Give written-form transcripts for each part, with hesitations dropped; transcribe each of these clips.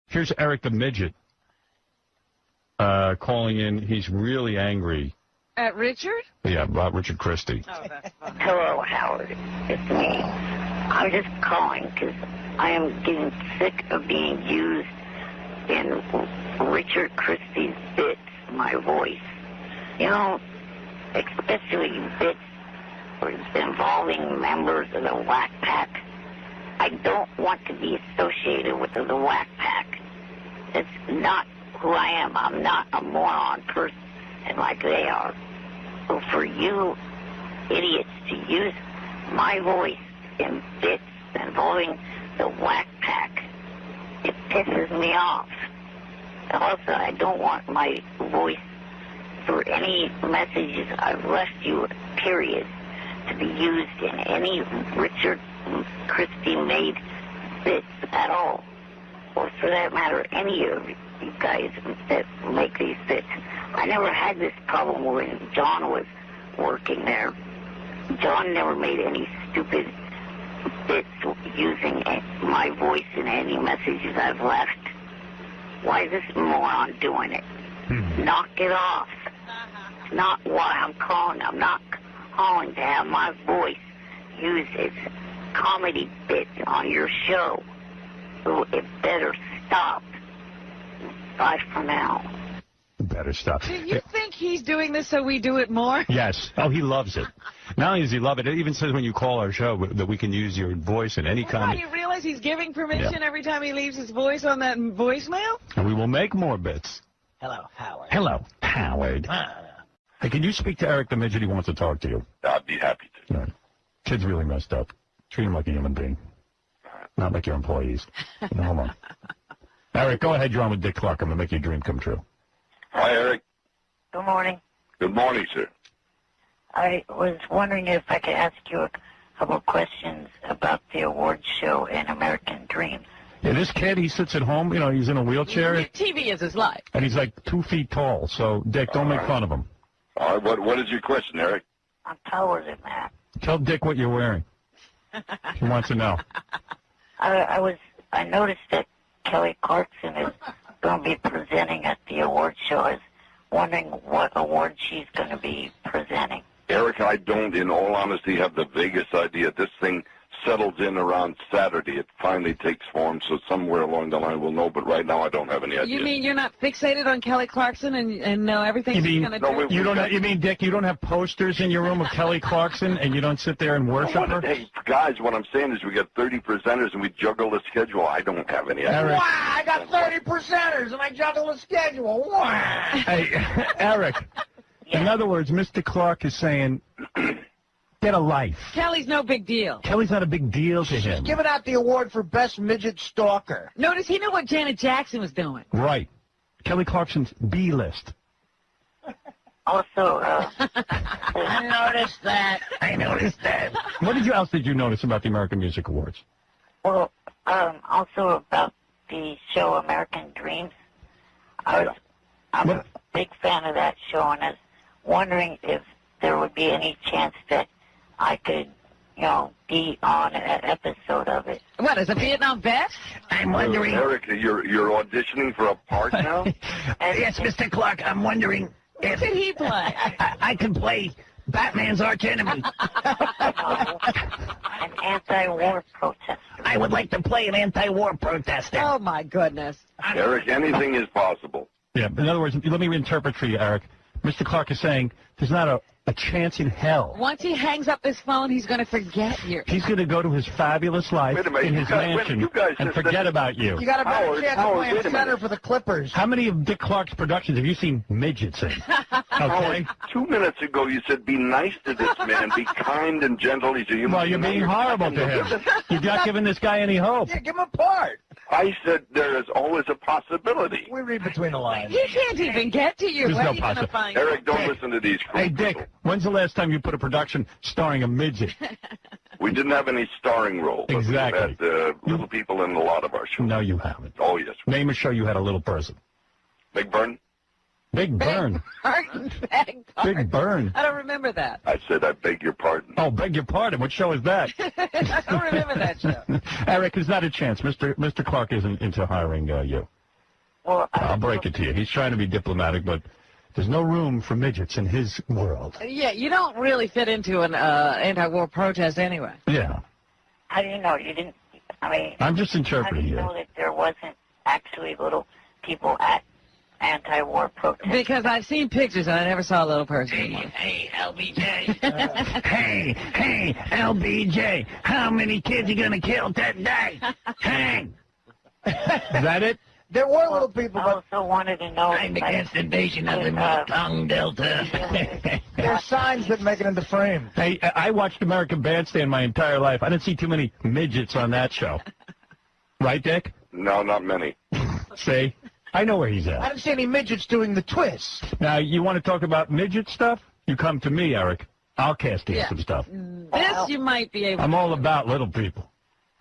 Here's Eric the Midget calling in. He's really angry. At Richard? Yeah, about Richard Christie. Oh, that's funny. Hello, Howard. It's me. I'm just calling because I am getting sick of being used in Richard Christie's bits, my voice. You know, especially bits involving members of the Wack Pack. I don't want to be associated with the Wack Pack. It's not who I am. I'm not a moron person like they are. So for you idiots to use my voice in bits involving the Wack Pack, it pisses me off. Also, I don't want my voice for any messages I've left you, period, to be used in any Richard Christie-made bits at all. Or for that matter, any of you guys that make these bits. I never had this problem when John was working there. John never made any stupid bits using my voice in any messages I've left. Why is this moron doing it? Knock it off. It's not why I'm calling. I'm not calling to have my voice used as comedy bits on your show. So it better stop. Bye for now. Better stop. Do you think he's doing this so we do it more? Yes. Oh, he loves it. Not only does he love it, it even says when you call our show that we can use your voice in any kind. You realize he's giving permission every time he leaves his voice on that voicemail? And we will make more bits. Hello, Howard. Hello, Howard. Hey, can you speak to Eric the Midget? He wants to talk to you. I'd be happy to. Right. Kid's really messed up. Treat him like a human being. Not like your employees. No, hold on. Eric, go ahead. You're on with Dick Clark. I'm going to make your dream come true. Hi, Eric. Good morning. Good morning, sir. I was wondering if I could ask you a couple questions about the awards show in American Dreams. Yeah, this kid, he sits at home. You know, he's in a wheelchair. TV is his life. And he's like 2 feet tall. So, Dick, don't make fun of him. All right, what is your question, Eric? I'm taller than that. Tell Dick what you're wearing. He wants to know. I noticed that Kelly Clarkson is going to be presenting at the award show. I was wondering what award she's going to be presenting. Eric, I don't, in all honesty, have the vaguest idea. This thing settles in around Saturday. It finally takes form, so somewhere along the line we'll know, but right now I don't have any idea. You mean you're not fixated on Kelly Clarkson and know everything she's going to do? You mean, Dick, you don't have posters in your room of Kelly Clarkson and you don't sit there and worship her? Hey, guys, what I'm saying is we got 30 presenters and we juggle the schedule. I don't have any idea. Wow, I got 30 presenters and I juggle the schedule. Wow. Hey, Eric, in other words, Mr. Clark is saying, get a life. Kelly's no big deal. Kelly's not a big deal to him. She's giving out the award for Best Midget Stalker. Notice he knew what Janet Jackson was doing. Right. Kelly Clarkson's B-list. Also, I noticed that. I noticed that. What else did you notice about the American Music Awards? well, also about the show American Dreams. I'm a big fan of that show, and I was wondering if there would be any chance that I could, be on an episode of it. What, as a Vietnam vet? I'm wondering. Eric, you're auditioning for a part now? Yes, Mr. Clark, I'm wondering if What did he play? I can play Batman's arch enemy. An anti-war protester. I would like to play an anti-war protester. Oh, my goodness. Eric, anything is possible. Yeah, in other words, let me reinterpret for you, Eric. Mr. Clark is saying there's not a chance in hell. Once he hangs up this phone, he's going to forget you. He's going to go to his fabulous life Wait a minute, in his mansion and forget about you. You got a better chance of playing center for the Clippers. How many of Dick Clark's productions have you seen midgets in? Okay. 2 minutes ago you said be nice to this man, be kind and gentle. He's a human Well, you're being horrible to him. You're not giving this guy any hope. Yeah, give him a part. I said there is always a possibility. We read between the lines. He can't even get to you. There's Where no are you going to find Eric, don't Dick. listen to these Hey, people. Dick, when's the last time you put a production starring a midget? We didn't have any starring roles. but Exactly. We had little people in a lot of our shows. No, you haven't. Oh, yes. Name a show you had a litle person. Big Burn? Big Burn. Big Burn. I don't remember that. I said I beg your pardon. Oh, beg your pardon. What show is that? I don't remember that show. Eric, there's not a chance. Mr. Clark isn't into hiring you. Well, I'll break it to you. He's trying to be diplomatic, but there's no room for midgets in his world. Yeah, you don't really fit into an anti-war protest anyway. Yeah. How do you know? You didn't, I mean... I'm just How do interpreting you you. know that there wasn't actually little people at anti-war protests? Because I've seen pictures and I never saw a little person. Hey, LBJ. Hey, LBJ. How many kids you gonna kill today? Hey. Is that it? There were little people, I but also wanted to know... I'm against invasion of the Meltdown Delta. there's signs that make it into frame. Hey, I watched American Bandstand my entire life. I didn't see too many midgets on that show. Right, Dick? No, not many. See? I know where he's I at. didn't see any midgets doing the twist. Now, you want to talk about midget stuff? You come to me, Eric. I'll cast you Yeah. some stuff. This you might be able I'm all about little people.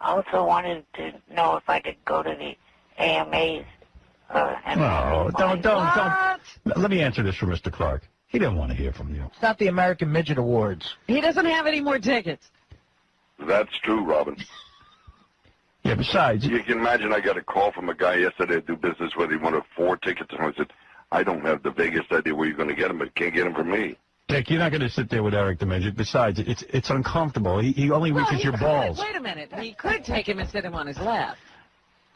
I also wanted to know if I could go to the AMAs. And No, don't. What? Let me answer this for Mr. Clark. He didn't want to hear from you. It's not the American Midget Awards. He doesn't have any more tickets. That's true, Robin. Yeah, besides, You can imagine I got a call from a guy yesterday to do business with. He wanted 4 tickets, and I said, I don't have the vaguest idea where you're going to get them, but can't get them from me. Dick, you're not going to sit there with Eric the Midget. Besides, it's uncomfortable. He only reaches your balls. Wait a minute. He could take him and sit him on his lap.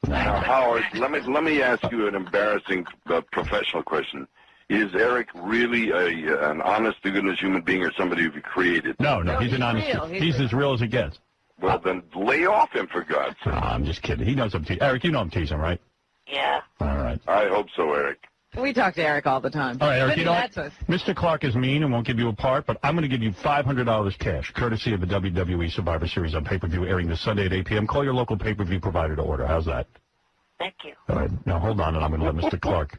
Now, Howard, let me ask you an embarrassing professional question. Is Eric really an honest-to-goodness human being or somebody you've created? No, he's he's an honest. real. He's as real as it gets. Well, then lay off him, for God's sake. I'm just kidding. He knows I'm teasing. Eric, you know I'm teasing, right? Yeah. All right. I hope so, Eric. We talk to Eric all the time. All right, Eric, But you he know lets what? us. Mr. Clark is mean and won't give you a part, but I'm going to give you $500 cash, courtesy of the WWE Survivor Series on pay-per-view airing this Sunday at 8 p.m. Call your local pay-per-view provider to order. How's that? Thank you. All right. Now, hold on, and I'm going to let Mr. Clark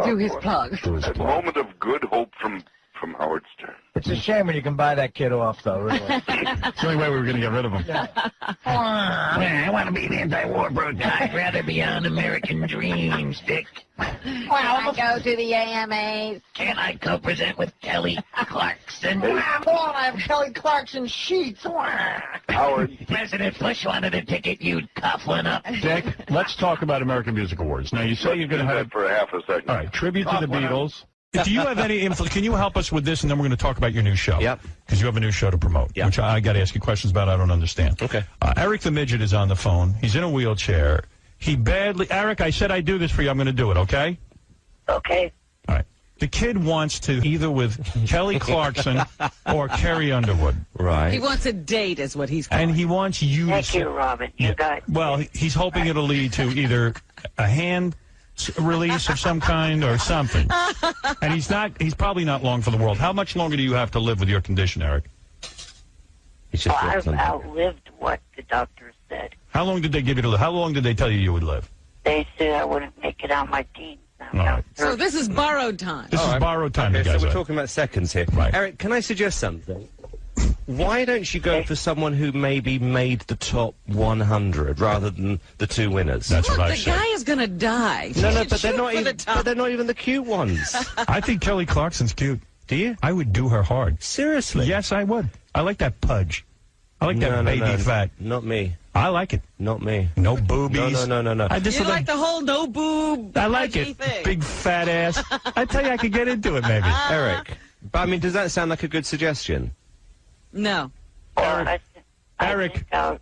Do his plug. do his A plug. moment of good hope from Howard Stern. It's a shame when you can buy that kid off, though, really. It's the only way we were going to get rid of him. I want to be an anti-war protest. I'd rather be on American Dreams, Dick. Can I go to the AMAs? Can I co-present with Kelly Clarkson? Come on, I have Kelly Clarkson sheets. Howard, President Bush wanted a ticket, you'd cuff one up. Dick, let's talk about American Music Awards. Now, you say you're going to do have... that for a half a second. All right, tribute to the Beatles. Do you have any influence? Can you help us with this, and then we're going to talk about your new show? Yep. Because you have a new show to promote, which I got to ask you questions about. I don't understand. Okay. Eric the Midget is on the phone. He's in a wheelchair. Eric, I said I'd do this for you. I'm going to do it, okay? Okay. All right. The kid wants to either with Kelly Clarkson or Carrie Underwood. Right. He wants a date, is what he's calling. And he wants you Thank to... you, Robin. You got... Well, he's hoping it'll lead to either a hand release of some kind or something. And he's probably not long for the world. How much longer do you have to live with your condition, Eric? He's Well, just I've something. outlived what the doctors said. How long did they give you to live? How long did they tell you would live? They said I wouldn't make it out my teens. All right. So this is borrowed time. This is borrowed time, Okay, you guys. so we're talking about seconds here. Right. Eric, can I suggest something? Why don't you go for someone who maybe made the top 100 rather than the 2 winners? That's Look, what I the said. guy is going to die. No, He no, should but they're shoot not for even. the top. But they're not even the cute ones. I think Kelly Clarkson's cute. Do you? I would do her hard. Seriously? Yes, I would. I like that pudge. I like that baby fat. Not me. I like it. Not me. No boobies. No. I just You like the whole no boob, I like pudgy it. thing. Big fat ass. I tell you, I could get into it maybe. Eric. But I mean, does that sound like a good suggestion? No. Eric. Can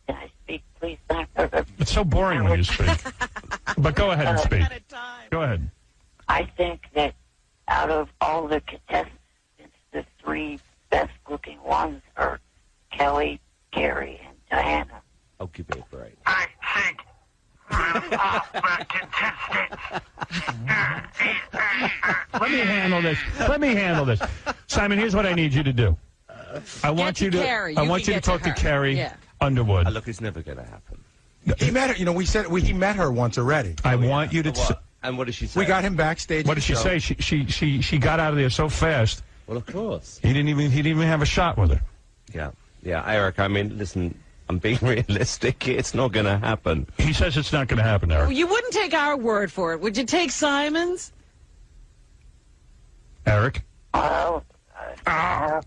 I speak, please? It's so boring when you speak. But go ahead and speak. Go ahead. I think that out of all the contestants, the 3 best-looking ones are Kelly, Carrie, and Diana. Oh, give me a break. I think the contestants. Let me handle this. Simon, here's what I need you to do. I want you to Carrie. I You want can you to get to talk to her. Carrie Yeah. Underwood. Look, it's never going to happen. He met her. You know, he met her once already. I want you to. And what did she say? We got him backstage. What did she say? She got out of there so fast. Well, of course. He didn't even have a shot with her. Yeah, Eric. I mean, listen. I'm being realistic. It's not going to happen. He says it's not going to happen, Eric. You wouldn't take our word for it. Would you take Simon's? Eric. Oh. I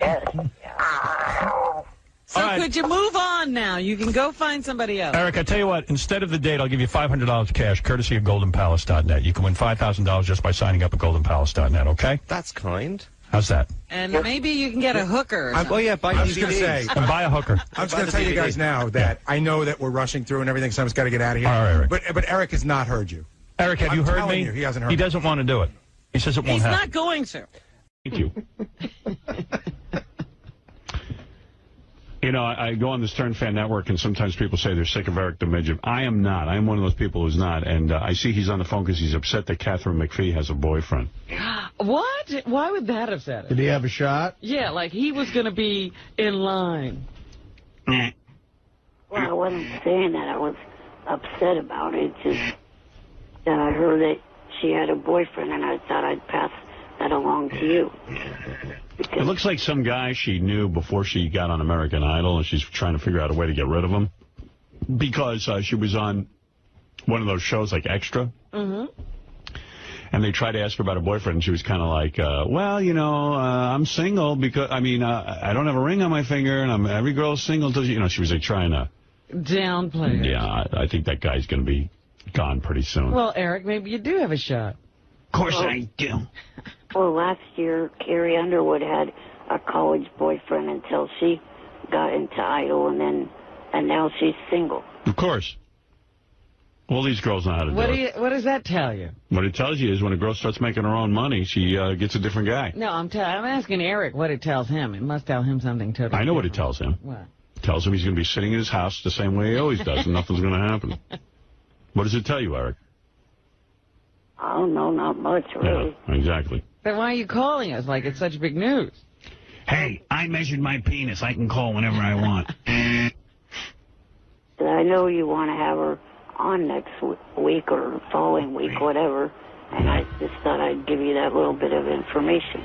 guess. Yeah. So All right. could you move on now? You can go find somebody else. Eric, I tell you what, instead of the date, I'll give you $500 cash, courtesy of GoldenPalace.net. You can win $5,000 just by signing up at GoldenPalace.net, okay? That's kind. How's that? And maybe you can get a hooker. Or something. Well, yeah, buy I was going to DVDs. say, And buy a hooker. I was going to tell you guys now that I know that we're rushing through and everything, so I've got to get out of here. All right, Eric. But Eric has not heard you. Eric, have you I'm heard telling me? you, he hasn't heard He me. doesn't want to do it. He says it won't He's happen. not going to. Thank you. You know, I go on the Stern Fan Network, and sometimes people say they're sick of Eric the Midget. I am not. I am one of those people who's not. And I see he's on the phone because he's upset that Catherine McPhee has a boyfriend. What? Why would that upset him? Did he have a shot? Yeah, like he was going to be in line. Well, I wasn't saying that I was upset about it. It's just that I heard that she had a boyfriend, and I thought I'd pass that along to you. It looks like some guy she knew before she got on American Idol, and she's trying to figure out a way to get rid of him. Because she was on one of those shows like Extra. Mm-hmm. And they tried to ask her about her boyfriend, and she was kind of like, well, you know, I'm single because, I mean, I don't have a ring on my finger, and every girl's single. You know, she was like trying to downplay it. Yeah, I think that guy's going to be gone pretty soon. Well, Eric, maybe you do have a shot. Of course I do. Well, last year, Carrie Underwood had a college boyfriend until she got into Idol, and now she's single. Of course. All these girls know how to do it. What does that tell you? What it tells you is when a girl starts making her own money, she gets a different guy. No, I'm asking Eric what it tells him. It must tell him something totally I know what different. it tells him. What? It tells him he's going to be sitting in his house the same way he always does, and nothing's going to happen. What does it tell you, Eric? Oh, no, not much, really. Yeah, exactly. Then why are you calling us like it's such big news? Hey, I measured my penis. I can call whenever I want. But I know you want to have her on next week or following week, whatever, and I just thought I'd give you that little bit of information.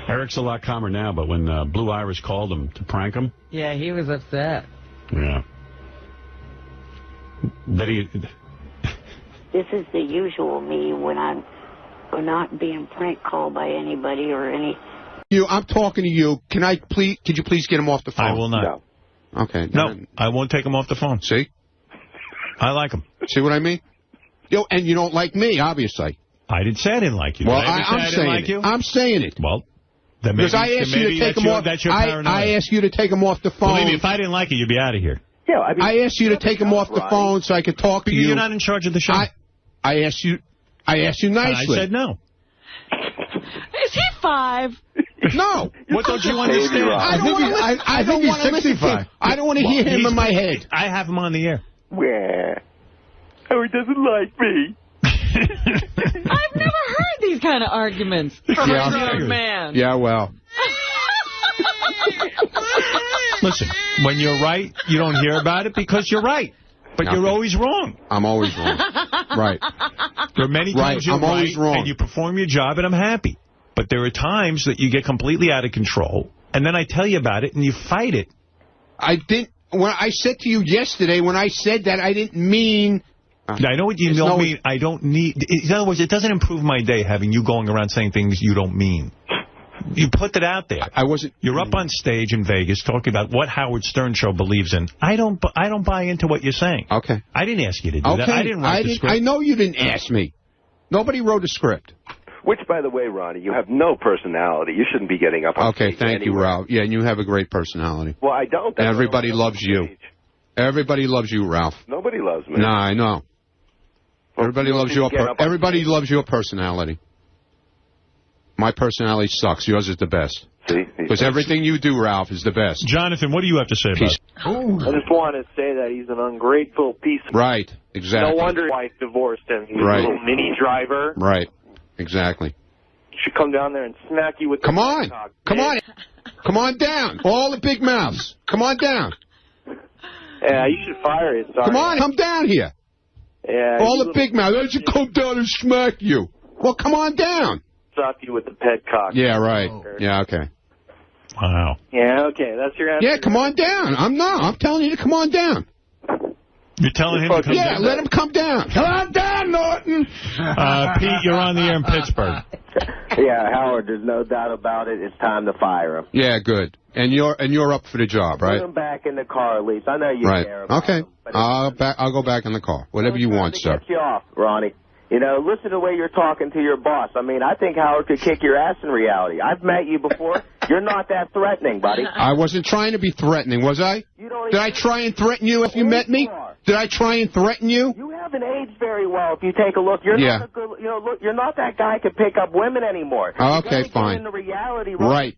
Eric's a lot calmer now, but when Blue Iris called him to prank him... Yeah, he was upset. Yeah. This is the usual me when I'm not being prank called by anybody or any... I'm talking to you. Could you please get him off the phone? I will not. No. Okay. No, I won't take him off the phone. See? I like him. See what I mean? And you don't like me, obviously. I didn't say I didn't like you. Well, I'm saying like it. I'm saying it. Well, then maybe, because I asked you to take him off. That's your paranoia. I asked you to take him off the phone. Believe me, if I didn't like it, you'd be out of here. Yeah, I asked you to take him off the phone so I could talk to you. You're not in charge of the show. I asked you nicely. And I said no. Is he 5? No. What don't you understand? I don't want to listen to him. I don't want to hear him in my head. I have him on the air. Where? Oh, he doesn't like me. I've never heard these kind of arguments from a grown man. Yeah, well. Listen, when you're right, you don't hear about it because you're right. But you're always wrong. I'm always wrong. Right. There are many times you're always wrong. and you perform your job, and I'm happy. But there are times that you get completely out of control, and then I tell you about it, and you fight it. I didn't. When I said to you yesterday, when I said that, I didn't mean... I know what you don't mean. I don't need... In other words, it doesn't improve my day having you going around saying things you don't mean. You put it out there. I wasn't... You're up on stage in Vegas talking about what Howard Stern show believes in. I don't buy into what you're saying. Okay. I didn't ask you to do that. I didn't write the script. I know you didn't ask me. Nobody wrote a script. Which, by the way, Ronnie, you have no personality. You shouldn't be getting up on stage thank you, anyway. Ralph. Yeah, and you have a great personality. Well, I don't. And everybody loves you. Everybody loves you, Ralph. Nobody loves me. No, I know. Well, everybody loves your personality. My personality sucks. Yours is the best. See? Because everything you do, Ralph, is the best. Jonathan, what do you have to say about it? I just want to say that he's an ungrateful piece of... Right, exactly. No wonder his wife divorced him. He's right. a little mini driver. Right, exactly. You should come down there and smack you with the... Come on. Come on. Come on down. All the big mouths. Come on down. Yeah, you should fire it. Sorry. Come on, come down here. Yeah. All the big mouths. I should come down and smack you. Well, come on down. Suck you with the pet cock. Yeah, right. Yeah, okay. Wow. Yeah, okay. That's your answer. Yeah, come on down. I'm telling you to come on down. You're telling him to come down? Yeah, let him come down. Come on down, Norton. Pete, you're on the air in Pittsburgh. Yeah, Howard, there's no doubt about it. It's time to fire him. Yeah, good. And you're up for the job, right? Put him back in the car, at least. I know you care about him. I'll go back in the car. Whatever you want, sir. Get you off, Ronnie. You know, listen to the way you're talking to your boss. I mean, I think Howard could kick your ass in reality. I've met you before. You're not that threatening, buddy. I wasn't trying to be threatening, was I? Did I try and threaten you if you met me? Did I try and threaten you? You haven't aged very well. If you take a look, you're not a good. You know, look, you're not that guy who can pick up women anymore. Okay, fine. Get into reality, right.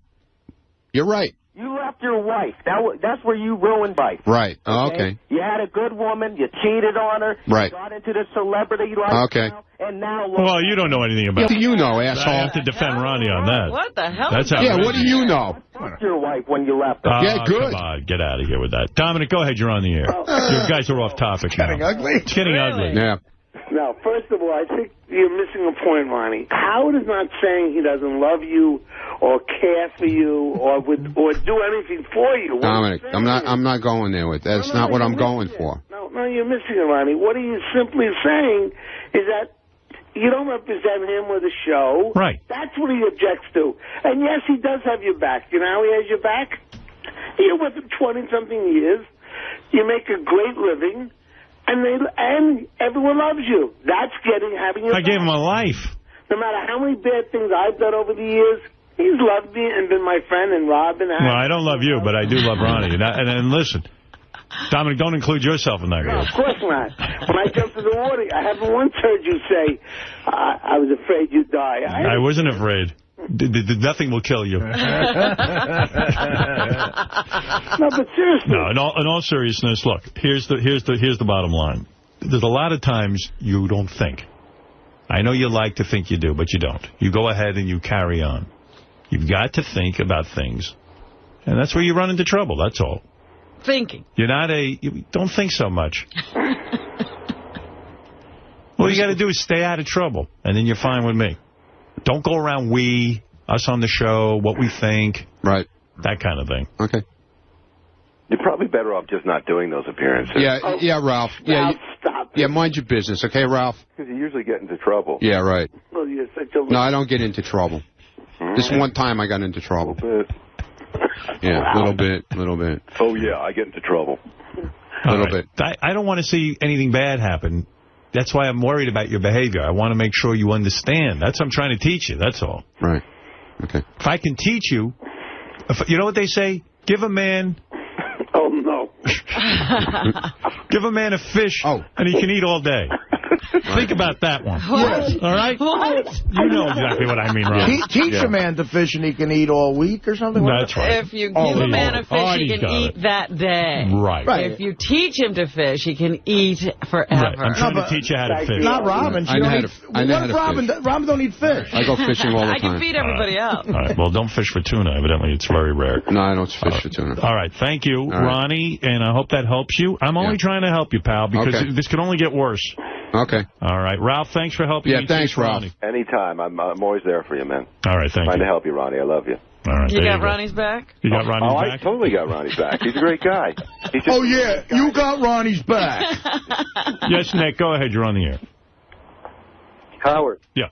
You're right. You left your wife. That's where you ruined life. Right. Okay. You had a good woman. You cheated on her. Right. You got into the celebrity lifestyle. And now look. Well, you don't know anything about it. What do you know, asshole? I have to defend Ronnie on that. What the hell? That's what do you know? Fuck your wife when you left her. Yeah, good. Come on, get out of here with that. Dominic, go ahead. You're on the air. You guys are off topic now. Getting ugly. It's getting ugly. Yeah. Now, first of all, I think you're missing a point, Ronnie. Howard is not saying he doesn't love you or care for you or do anything for you. Dominic, I'm not going there with that. That's not what I'm going for. No, you're missing it, Ronnie. What he is simply saying is that you don't represent him with a show. Right. That's what he objects to. And yes, he does have your back. You know how he has your back? You're with him 20-something years. You make a great living. And everyone loves you. That's having your I gave him a life. No matter how many bad things I've done over the years, he's loved me and been my friend and Robin. Well, I don't love you, but I do love Ronnie. And listen, Dominic, don't include yourself in that group. No, of course not. When I jumped in the water, I haven't once heard you say, I was afraid you'd die. I wasn't afraid. Nothing will kill you. No, but seriously. No, in all seriousness, look, here's the bottom line. There's a lot of times you don't think. I know you like to think you do, but you don't. You go ahead and you carry on. You've got to think about things. And that's where you run into trouble, that's all. Thinking. You're not don't think so much. All you got to do is stay out of trouble, and then you're fine with me. Don't go around us on the show, what we think. Right. That kind of thing. Okay. You're probably better off just not doing those appearances. Yeah, Ralph. Ralph, stop. Yeah, mind your business, okay, Ralph? Because you usually get into trouble. Yeah, right. Well, you're such a... No, I don't get into trouble. This one time I got into trouble. A little bit. Yeah, a little bit. Oh, yeah, I get into trouble. A little bit. I don't want to see anything bad happen. That's why I'm worried about your behavior. I want to make sure you understand. That's what I'm trying to teach you. That's all. Right. Okay. If I can teach you, you know what they say? Give a man... Oh, no. Give a man a fish, and he can eat all day. Think about that one. What? All right? What? You know exactly what I mean, Ron. Teach a man to fish and he can eat all week or something? That's right. If you give a man a fish, he can eat that day. Right. If you teach him to fish, he can eat forever. Right. I'm trying to teach you how to fish. Not Robin. Robin don't eat fish? I go fishing all the time. I can feed everybody else. All right. Well, don't fish for tuna. Evidently, it's very rare. No, I don't fish for tuna. All right. Thank you, Ronnie, and I hope that helps you. I'm only trying to help you, pal, because this could only get worse. Okay. All right. Ralph, thanks for helping me. Yeah, thanks, Ralph. Ronnie. Anytime. I'm always there for you, man. All right, thank you. Trying to help you, Ronnie. I love you. All right, you got Ronnie's back? You got Ronnie's back? I totally got Ronnie's back. He's a great guy. You got Ronnie's back. Yes, Nick, go ahead. You're on the air. Howard. Yeah.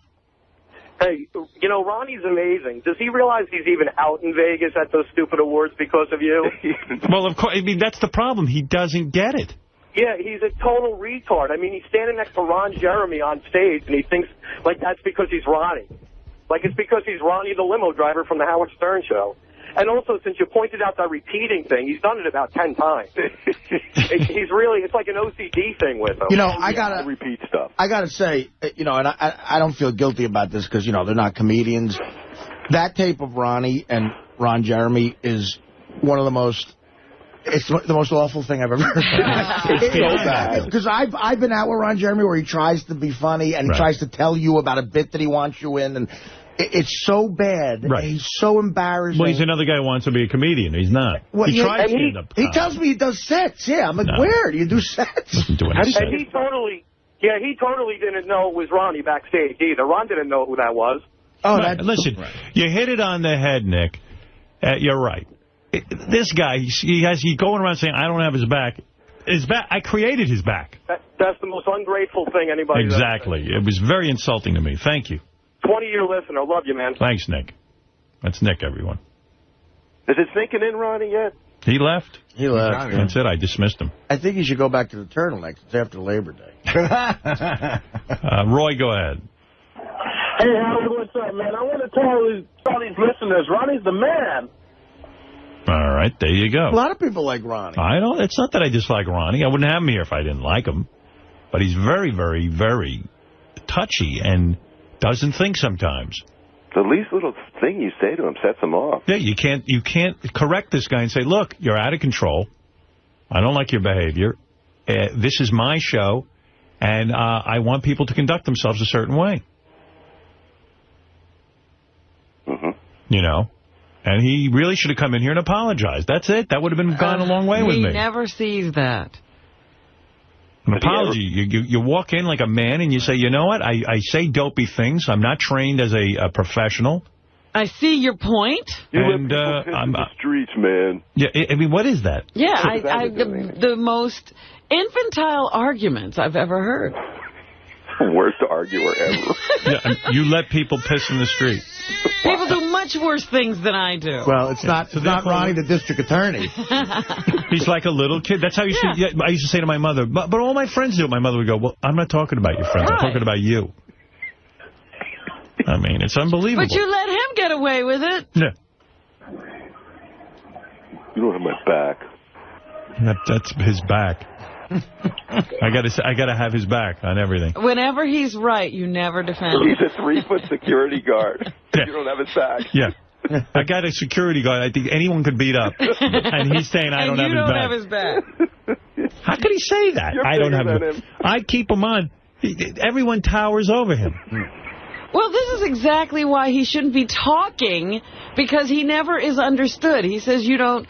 Hey, you know, Ronnie's amazing. Does he realize he's even out in Vegas at those stupid awards because of you? Well, of course. I mean, that's the problem. He doesn't get it. Yeah, he's a total retard. I mean, he's standing next to Ron Jeremy on stage, and he thinks, like, that's because he's Ronnie. Like, it's because he's Ronnie the limo driver from the Howard Stern show. And also, since you pointed out that repeating thing, he's done it about 10 times. It's like an OCD thing with him. You know, I gotta repeat stuff. I gotta say, you know, and I don't feel guilty about this because, you know, they're not comedians. That tape of Ronnie and Ron Jeremy is one of the most... It's the most awful thing I've ever heard. It's so bad. Because I've been out with Ron Jeremy where he tries to be funny and he tries to tell you about a bit that he wants you in. And it's so bad. Right. He's so embarrassing. Well, he's another guy who wants to be a comedian. He's not. Well, he tries stand-up. He tells me he does sets. Yeah, I'm like, where? Do you do sets? Doesn't do any sets. And he totally didn't know it was Ronnie backstage either. Ron didn't know who that was. Oh, listen, you hit it on the head, Nick. You're right. This guy, he's going around saying, I don't have his back. His back. I created his back. That's the most ungrateful thing anybody does. Exactly. It was very insulting to me. Thank you. 20-year listener. Love you, man. Thanks, Nick. That's Nick, everyone. Is it sinking in, Ronnie, yet? He left. He left. That's it. I dismissed him. I think you should go back to the turtlenecks. It's after Labor Day. Roy, go ahead. Hey, Howard, what's up, man? I want to tell these listeners, Ronnie's the man. All right, there you go. A lot of people like Ronnie. I don't. It's not that I dislike Ronnie. I wouldn't have him here if I didn't like him. But he's very, very, very touchy and doesn't think sometimes. The least little thing you say to him sets him off. Yeah, you can't correct this guy and say, look, you're out of control. I don't like your behavior. This is my show, and I want people to conduct themselves a certain way. You know? And he really should have come in here and apologized. That's it. That would have been gone a long way with me. He never sees that. An apology. You walk in like a man and you say, you know what? I say dopey things. I'm not trained as a professional. I see your point. And I'm the streets, man. Yeah, I mean, what is that? Yeah, the most infantile arguments I've ever heard. Worst arguer ever. Yeah, you let people piss in the street. People do much worse things than I do. Well, it's not Ronnie, the district attorney. He's like a little kid. That's how you should. Yeah, I used to say to my mother, but all my friends do it. My mother would go, well, I'm not talking about your friends. I'm talking about you. I mean, it's unbelievable. But you let him get away with it. Yeah. You don't have my back. That's his back. I gotta have his back on everything. Whenever he's right, you never defend him. He's a 3-foot security guard. Yeah. You don't have his back. Yeah. I got a security guard I think anyone could beat up. And he's saying I don't have his back. How could he say that? You're I don't have him. I keep him on. Everyone towers over him. Well, this is exactly why he shouldn't be talking, because he never is understood. He says you don't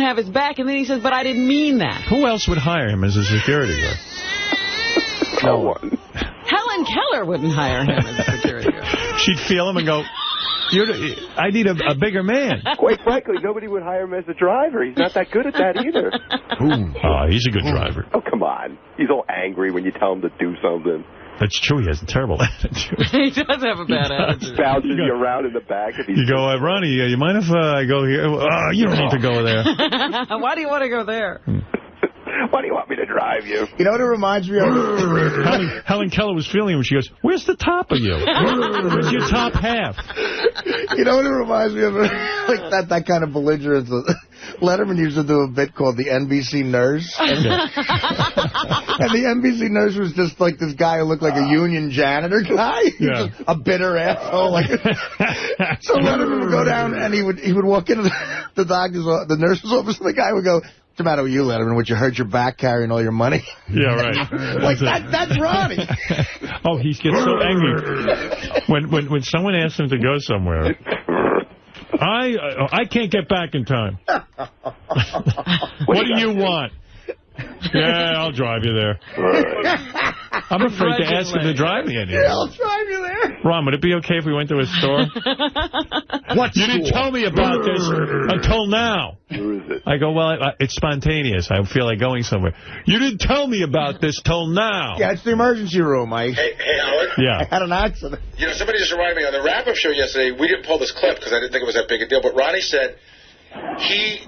have his back, and then he says, but I didn't mean that. Who else would hire him as a security guard? No one. Helen Keller wouldn't hire him as a security guard. She'd feel him and go, I need a bigger man. Quite frankly, nobody would hire him as a driver. He's not that good at that either. Oh, he's a good driver. Oh, come on. He's all angry when you tell him to do something. That's true. He has a terrible attitude. He does have a bad attitude. Bounces you around in the back. You go, Ronnie, you mind if I go here? You don't need to go there. Why do you want to go there? Why do you want me to drive you? You know what it reminds me of? Helen Keller was feeling when she goes, where's the top of you? Where's your top half? You know what it reminds me of? Like that kind of belligerence. Letterman used to do a bit called the NBC Nurse. And the NBC Nurse was just like this guy who looked like a union janitor guy. Just a bitter asshole. So Letterman would go down and he would walk into the nurse's office, and the guy would go, what's the matter with you, Letterman? Would you hurt your back carrying all your money? Yeah, right. That's Ronnie. Oh, he gets so angry. When someone asks him to go somewhere, I can't get back in time. What do you want? Yeah, I'll drive you there. I'm afraid to ask him to drive me anywhere. Yeah, I'll drive you there. Ron, would it be okay if we went to a store? What? You didn't tell me about this until now. Where is it? I go, well, it's spontaneous. I feel like going somewhere. You didn't tell me about this till now. Yeah, it's the emergency room, Mike. Hey, Howard? Yeah. I had an accident. You know, somebody just reminded me, on the wrap-up show yesterday, we didn't pull this clip because I didn't think it was that big a deal, but Ronnie said he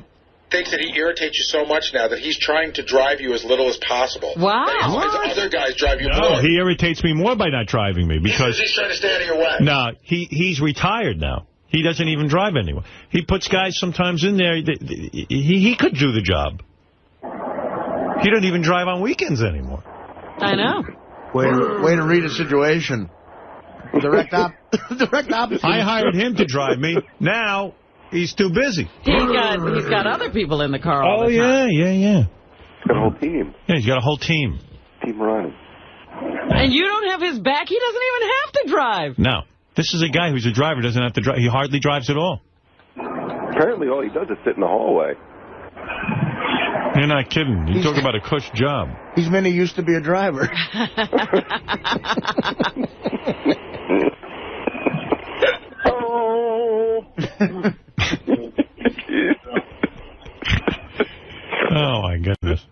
thinks that he irritates you so much now that he's trying to drive you as little as possible. Wow. That other guys drive you more. No, he irritates me more by not driving me because he's trying to stay out of your way. No, he's retired now. He doesn't even drive anymore. He puts guys sometimes in there. He could do the job. He doesn't even drive on weekends anymore. I know. Way to read a situation. Direct opposite. I hired him to drive me. Now he's too busy. He's got other people in the car all the time. Yeah. He's got a whole team. Yeah, he's got a whole team. Team Ronnie. And you don't have his back? He doesn't even have to drive. No. This is a guy who's a driver, doesn't have to drive. He hardly drives at all. Apparently all he does is sit in the hallway. You're not kidding. You talk about a cush job. He's meant he used to be a driver. Oh, my goodness.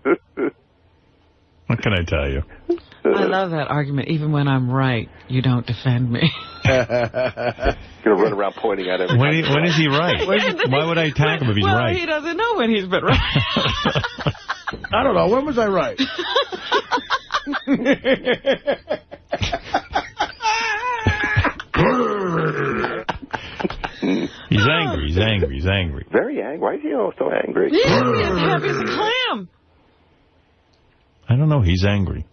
What can I tell you? I love that argument. Even when I'm right, you don't defend me. Gonna run around pointing at him. When is he right? Why would I attack him if he's right? He doesn't know when he's been right. I don't know. When was I right? He's angry. Very angry. Why is he so angry? He's happy as a clam. I don't know. He's angry.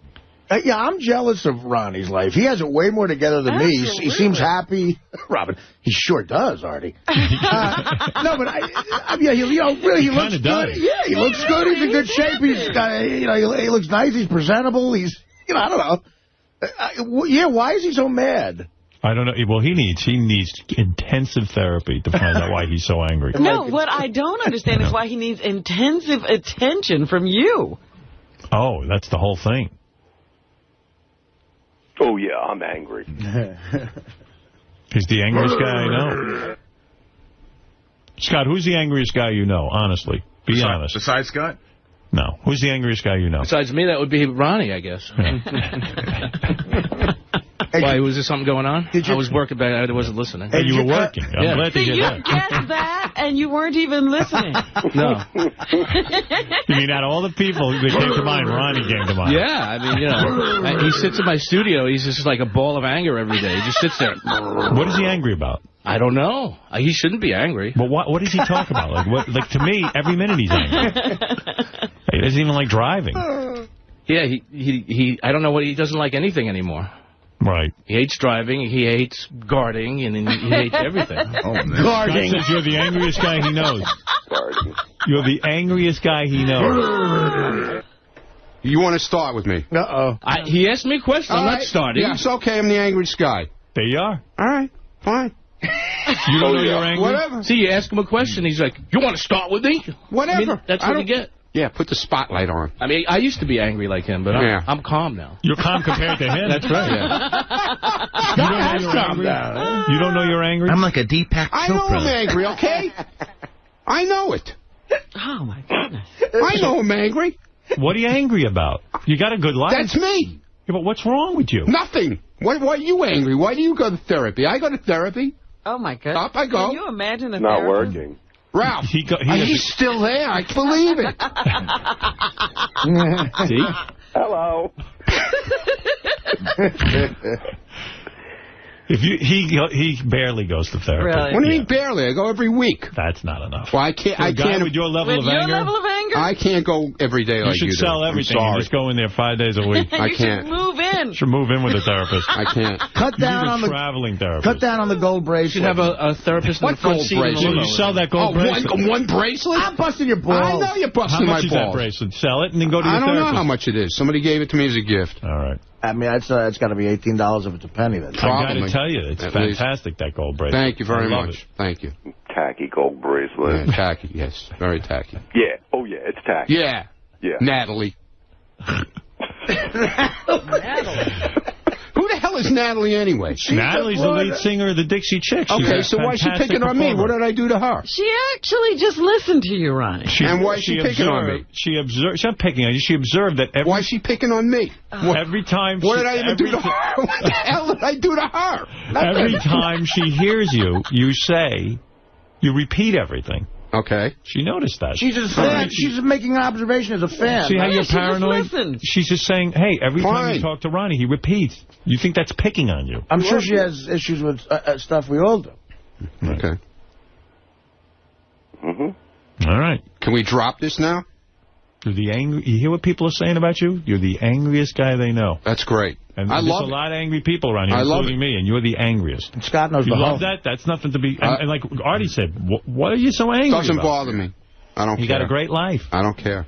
Yeah, I'm jealous of Ronnie's life. He has it way more together than me. He seems happy. Robin, he sure does, Artie. No, but he looks good. Yeah, he looks good. He's in good shape. He looks nice. He's presentable. I don't know. Yeah, why is he so mad? I don't know. Well, he needs intensive therapy to find out why he's so angry. No, what I don't understand is why he needs intensive attention from you. Oh, that's the whole thing. Oh, yeah, I'm angry. He's the angriest guy I know. Scott, who's the angriest guy you know, honestly? Be honest. Besides Scott? No. Who's the angriest guy you know? Besides me, that would be Ronnie, I guess. Why, was there something going on? I was working back. I wasn't listening. Hey, you were working. I'm glad to hear that. You guessed that, and you weren't even listening. No. You mean out of all the people that came to mind, Ronnie came to mind? Yeah, I mean, he sits in my studio. He's just like a ball of anger every day. He just sits there. What is he angry about? I don't know. He shouldn't be angry. But what does he talk about? Like to me, every minute he's angry. He doesn't even like driving. Yeah, he I don't know what he doesn't like anything anymore. Right. He hates driving, he hates guarding, and he hates everything. Oh, man. Guarding. Scott says you're the angriest guy he knows. Guarding. You're the angriest guy he knows. You want to start with me? Uh-oh. He asked me a question. I'm not starting. Yeah, it's okay. I'm the angriest guy. There you are. All right. Fine. You don't know you're angry? Whatever. See, you ask him a question, he's like, you want to start with me? Whatever. I mean, that's what you get. Yeah, put the spotlight on. I mean, I used to be angry like him, but I'm calm now. You're calm compared to him? That's right. Yeah. You don't know you're angry? I'm like a Deepak Chopra. I know I'm angry, okay? I know it. Oh, my goodness. I know I'm angry. What are you angry about? You got a good life. That's me. Yeah, but what's wrong with you? Nothing. Why are you angry? Why do you go to therapy? I go to therapy. Oh, my goodness. Up I go. Can you imagine a Not therapist? working. Ralph, he's still there. I can believe it. See? Hello. He barely goes to therapy. Really? What do you mean barely? I go every week. That's not enough. Well, I can't. For a guy with your level of anger. I can't go every day like you do. You should sell everything. You just go in there 5 days a week. I can't. You should move in. You should move in with a therapist. I can't. Cut down on the traveling therapist. Cut down on the gold bracelet. You should have a therapist in the front seat. You sell that gold bracelet. One bracelet? I'm busting your balls. I know you're busting my balls. How much is that bracelet? Sell it and then go to your therapist. I don't know how much therapist. it is. Somebody gave it to me as a gift. All right. I mean, it's got to be $18 if it's a penny. Then. I got to tell you, it's fantastic, that gold bracelet. Thank you very much. It. Thank you. Tacky gold bracelet. Yeah, tacky, yes. Very tacky. Yeah. Oh, yeah, it's tacky. Yeah. Yeah. Natalie. Who the hell is Natalie anyway? Natalie's the lead singer of the Dixie Chicks. Okay, so why is she picking on me? What did I do to her? She actually just listened to you, Ronnie. And why is she picking on me? She observed. She's not picking on you. She observed that every... Why is she picking on me? Every time... What did I even do to her? What the hell did I do to her? Every time she hears you, you repeat everything. Okay. She noticed that. She's a fan. She's making an observation as a fan. See how you're paranoid? She's just saying, hey, every time you talk to Ronnie, he repeats. You think that's picking on you. I'm sure she has issues with stuff we all do. Okay. All right. Can we drop this now? You hear what people are saying about you? You're the angriest guy they know. That's great. And there's a lot of angry people around here, including me, and you're the angriest. And Scott knows you the love that? That's nothing to be... And like Artie said, what are you so angry about? Doesn't bother me. I don't care. You got a great life. I don't care.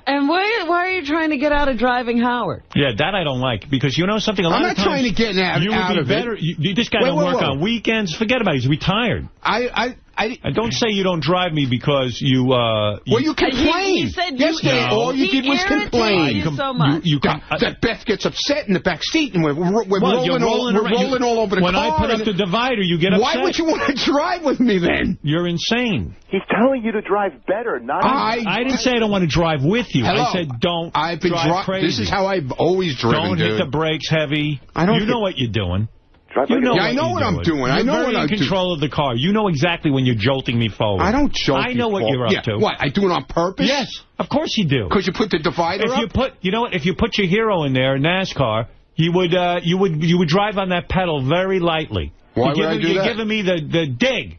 And why are you trying to get out of driving Howard? Yeah, that I don't like. Because you know something? A lot I'm of not times trying to get out of better. This guy don't work on weekends. Forget about it. He's retired. And don't say you don't drive me because you... well, you complain. He said all you did was complain. So much. That Beth gets upset in the back seat, and we're rolling all over the car. When I put up the divider, you get upset. Why would you want to drive with me then? You're insane. He's telling you to drive better, not... I didn't say I don't want to drive with you. Hello. I said don't drive crazy. This is how I've always driven, Don't hit the brakes heavy. You know what you're doing. You know I know what I'm doing. I know what I'm doing. You're in control of the car. You know exactly when you're jolting me forward. I don't jolt I know what you're up to. What, I do it on purpose? Yes, of course you do. Because you put the divider up? You know what? If you put your hero in there, NASCAR, you would drive on that pedal very lightly. Why would I do that? You're giving me the dig.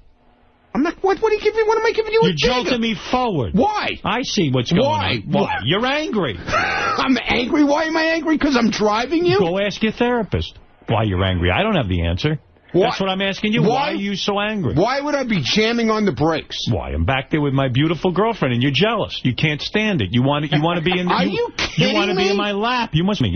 I'm not. What are you giving? What am I giving you? You're jolting me forward. Why? I see what's going on. Why? You're angry. I'm angry. Why am I angry? Because I'm driving you? Go ask your therapist why you're angry. I don't have the answer. That's what I'm asking you. Why are you so angry? Why would I be jamming on the brakes? Why? I'm back there with my beautiful girlfriend, and you're jealous. You can't stand it. You want to be in. Are you kidding me? You want to be in my lap. You must be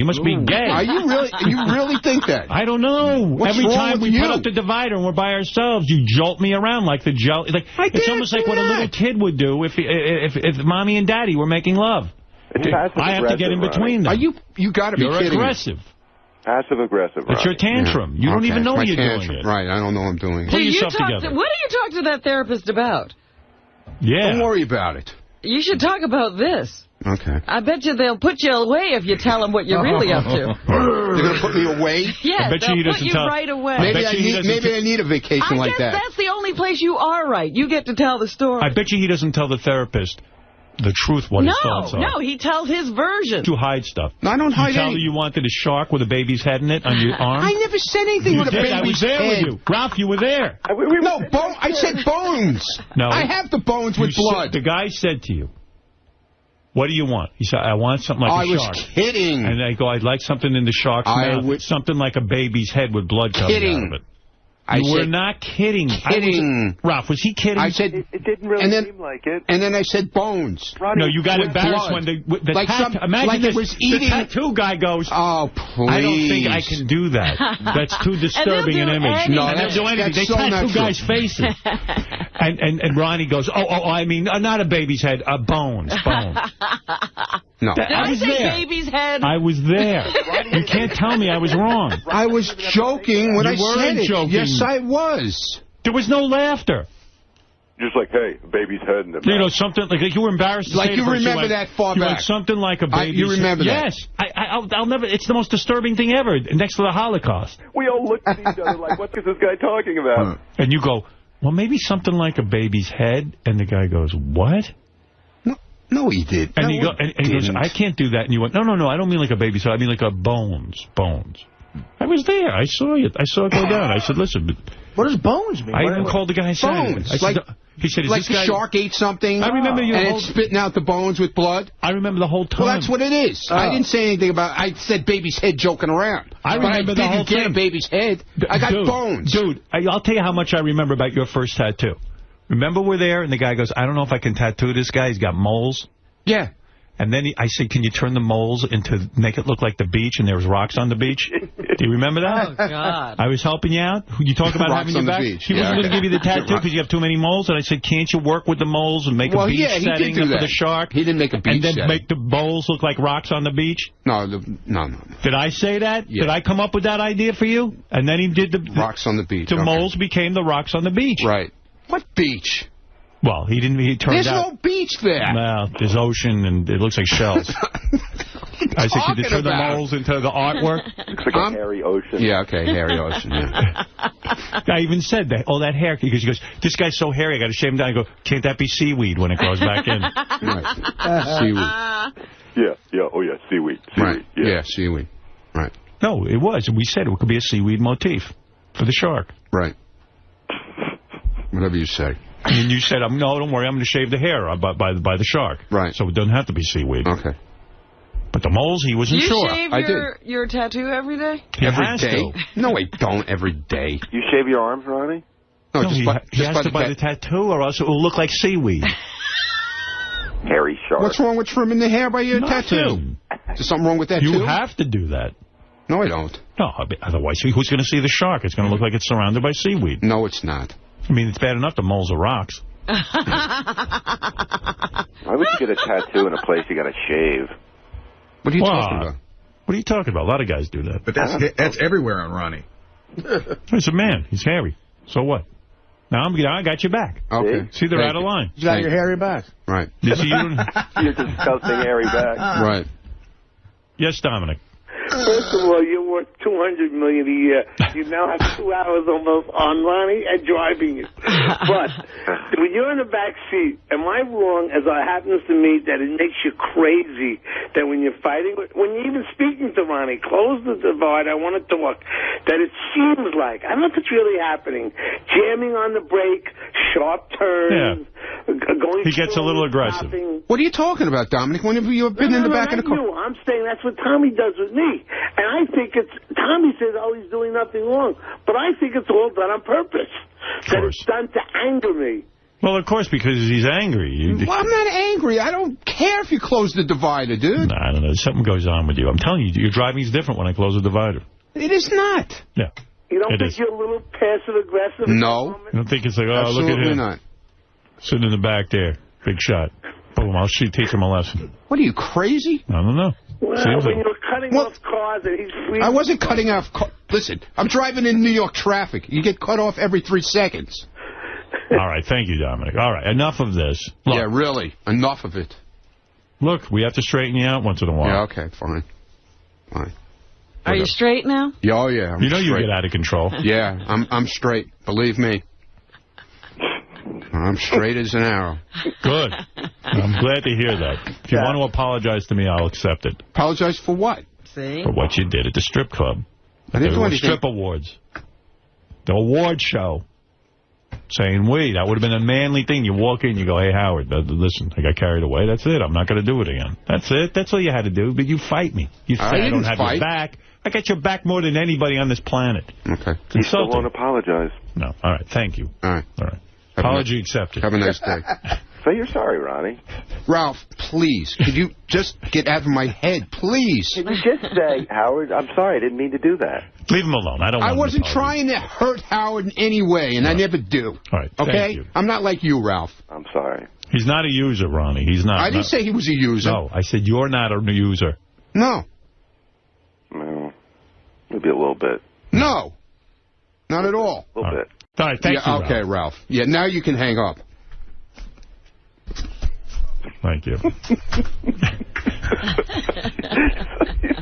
gay. Are you really? You really think that? I don't know. What's Every wrong time with we you? put up the divider and we're by ourselves, you jolt me around like the it's almost like what a little kid would do if mommy and daddy were making love. I have to get in between them. You got to be kidding me. You're aggressive. Passive-aggressive, It's your tantrum. You don't even know you're doing it. Right, I don't know I'm doing it. Pull yourself together. What do you talk to that therapist about? Yeah. Don't worry about it. You should talk about this. Okay. I bet you they'll put you away if you tell them what you're really up to. They're going to put me away? Yes, I bet they'll he put doesn't you tell. right away. Maybe I need a vacation like that. I guess that's the only place you are right. You get to tell the story. I bet you he doesn't tell the therapist the truth, what his thoughts are. No, he tells his version. You hide stuff. No, I don't hide anything. You tell her you wanted a shark with a baby's head in it on your arm? I never said anything with a baby's head. I was there with you. Ralph, you were there. No, I said bones. No. I have the bones with blood. The guy said to you, what do you want? He said, I want something like a shark. I was kidding. And I go, I'd like something in the shark's mouth. Something like a baby's head with blood coming out of it. You were not kidding. Ralph, was he kidding? I said it didn't really seem like it. And then I said bones. No, you got embarrassed when imagine the tattoo guy goes, oh, please. I don't think I can do that. That's too disturbing an image. No, they'll do anything. They tattoo guys' faces. and Ronnie goes, I mean, not a baby's head, bones. No. Did I say baby's head? I was there. You can't tell me I was wrong. I was joking when I said it. Joking. Yes, I was. There was no laughter. Just like, hey, baby's head in the You know, something like you were embarrassed to like say you remember that far back. Something like a baby's You remember that? Yes. I'll never. It's the most disturbing thing ever, next to the Holocaust. We all looked at each other like, what is this guy talking about? And you go, well, maybe something like a baby's head. And the guy goes, what? No, he did. And, he goes, I can't do that. And you went, no, I don't mean like a baby's head. I mean like a bones. I was there. I saw it. I saw it go down. I said, listen. What does bones mean? I even called the guy and said, bones. He said, is like this guy... the shark ate something. I remember you. And it's spitting out the bones with blood. I remember the whole time. Well, that's what it is. I didn't say anything about. I said baby's head joking around. I remember the whole thing. I didn't get a baby's head. I got bones. Dude, I'll tell you how much I remember about your first tattoo. Remember we're there, and the guy goes, I don't know if I can tattoo this guy. He's got moles. Yeah. And then I said, can you turn the moles make it look like the beach, and there was rocks on the beach? Do you remember that? Oh, God. I was helping you out. You talk about having your back. He wasn't going to give you the tattoo because you have too many moles. And I said, can't you work with the moles and make a beach setting for the shark? He didn't make a beach setting. And then make the moles look like rocks on the beach? No. Did I say that? Yeah. Did I come up with that idea for you? And then he did the rocks on the beach. The moles became the rocks on the beach. Right. What beach? Well, he turned out... There's no beach there. Well, there's ocean, and it looks like shells. I said, could you turn the moles into the artwork? Looks like a hairy ocean. Yeah, okay, hairy ocean, yeah. I even said that. Oh, that hair. Because he goes, this guy's so hairy, I got to shave him down. I go, can't that be seaweed when it goes back in? Right. Seaweed. Yeah, oh yeah, seaweed. Right, yeah, seaweed. Right. No, it was. We said it could be a seaweed motif for the shark. Right. Whatever you say. And you said, no, don't worry, I'm going to shave the hair by the shark. Right. So it doesn't have to be seaweed. Okay. But the moles, he wasn't sure. You shave your tattoo every day? Every day? No, I don't every day. You shave your arms, Ronnie? No, he has to buy the tattoo or else it will look like seaweed. Hairy shark. What's wrong with trimming the hair by your tattoo? Is there something wrong with that, too? You have to do that. No, I don't. No, otherwise, who's going to see the shark? It's going to look like it's surrounded by seaweed. No, it's not. I mean, it's bad enough the moles are rocks. Why would you get a tattoo in a place you got to shave? What are you talking about? What are you talking about? A lot of guys do that. But that's everywhere on Ronnie. He's a man. He's hairy. So what? Now I got your back. Okay. See, they're out of line. You got your hairy back. Right. Your disgusting hairy back. Right. Yes, Dominic. First of all, you're worth $200 million a year. You now have 2 hours almost on Ronnie and driving it. But when you're in the back seat, am I wrong, as it happens to me, that it makes you crazy that when you're fighting, when you're even speaking to Ronnie, close the divide, I want to talk, that it seems like, I don't know if it's really happening, jamming on the brake, sharp turns, going. He gets a little aggressive. Stopping. What are you talking about, Dominic? When have you been in the back of the car? You. I'm saying that's what Tommy does with me. And I think it's, Tommy says, oh, he's doing nothing wrong. But I think it's all done on purpose. That it's done to anger me. Well, of course, because he's angry. Well, I'm not angry. I don't care if you close the divider, dude. Nah, I don't know. Something goes on with you. I'm telling you, your driving's different when I close the divider. It is not. Yeah. You don't think you're a little passive-aggressive? No. You don't think it's like, oh, Absolutely look at him. not. Sitting in the back there. Big shot. Boom, I'll teach him a lesson. What are you, crazy? I don't know. Well, Seems when like... you're cutting off cars and he's free. I wasn't cutting off cars. Listen, I'm driving in New York traffic. You get cut off every 3 seconds. All right, thank you, Dominic. All right, enough of this. Look, yeah, really. Enough of it. Look, we have to straighten you out once in a while. Yeah, okay, fine. Fine. Are you straight now? Yeah, oh, yeah. I'm you know straight. you get out of control. Yeah, I'm straight. Believe me. I'm straight as an arrow. Good. I'm glad to hear that. If you want to apologize to me, I'll accept it. Apologize for what? See? For what you did at the strip club. I didn't do anything. Strip awards. The award show. Saying, wait, that would have been a manly thing. You walk in, you go, hey, Howard, listen, I got carried away. That's it. I'm not going to do it again. That's it. That's all you had to do. But you fight me. You say I don't have your back. I got your back more than anybody on this planet. Okay. You still won't apologize. No. All right. Thank you. All right. All right. Apology accepted. Have a nice day. Say you're sorry, Ronnie. Ralph, please, could you just get out of my head, please? Can you just say, Howard, I'm sorry, I didn't mean to do that. Leave him alone. I wasn't trying to hurt Howard in any way, and I never do. All right, okay? Thank you. I'm not like you, Ralph. I'm sorry. He's not a user, Ronnie. He's not. I didn't say he was a user. No, I said you're not a user. No. No. Maybe a little bit. No. Not at all. A little bit. All right, thank you, okay, Ralph. Yeah, now you can hang up. Thank you. You're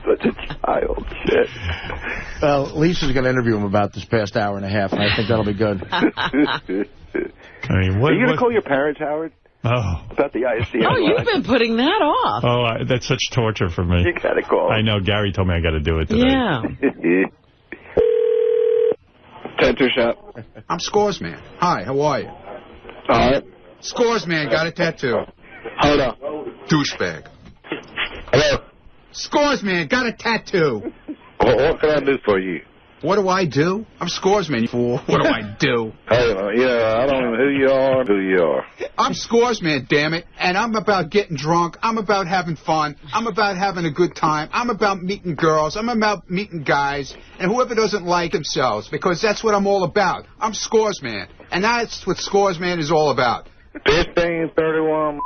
such a child. Shit. Well, Lisa's going to interview him about this past hour and a half, and I think that'll be good. I mean, are you going to call your parents, Howard? Oh. About the ISDN Oh, you've been putting that off. Oh, that's such torture for me. You got to call. I know. Gary told me I got to do it today. Yeah. Tattoo shop. I'm Scores Man. Hi, how are you? All right. Scores Man, got a tattoo. Hold on. Douchebag. Hello. Scores Man, got a tattoo. What can I do for you? What do I do? I'm Scores Man, you fool. What do I do? Hey, yeah, I don't know who you are. I'm Scores Man, damn it. And I'm about getting drunk. I'm about having fun. I'm about having a good time. I'm about meeting girls. I'm about meeting guys. And whoever doesn't like themselves, because that's what I'm all about. I'm Scores Man. And that's what Scores Man is all about. 1531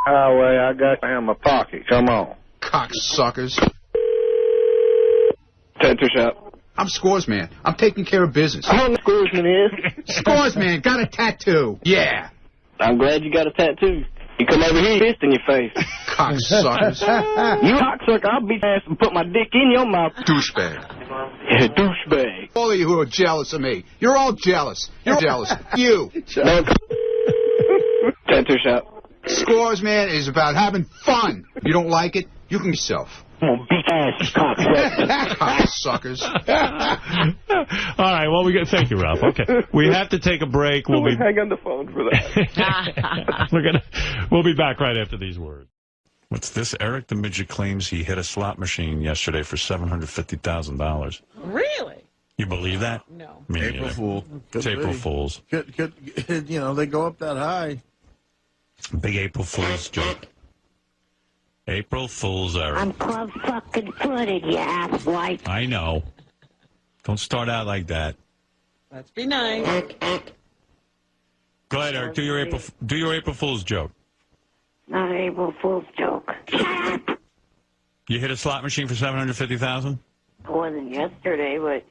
highway, I got you in my pocket. Come on. Cocksuckers. Tattoo shop. I'm Scores Man. I'm taking care of business. I don't know who Scoresman is. Scores Man, got a tattoo. Yeah. I'm glad you got a tattoo. You come over here, fist in your face. Cocksuckers. You cocksucker, I'll beat your ass and put my dick in your mouth. Douchebag. Yeah, douchebag. All of you who are jealous of me. You're all jealous. You're jealous. You. Tattoo shop. Scores Man is about having fun. You don't like it? You can yourself. I'm gonna beat ass, cocksuckers. All right, well, thank you, Ralph. Okay, we have to take a break. We'll be hang on the phone for that. We'll be back right after these words. What's this? Eric the Midget claims he hit a slot machine yesterday for $750,000. Really? You believe that? No. April Fool. It's April Fools. Could, you know, they go up that high. Big April Fool's joke. April Fool's, Eric. I'm club fucking footed, you asswipe. I know. Don't start out like that. Let's be nice. Go ahead, Eric. Do your April Fool's joke. Not an April Fool's joke. You hit a slot machine for $750,000? It wasn't yesterday, but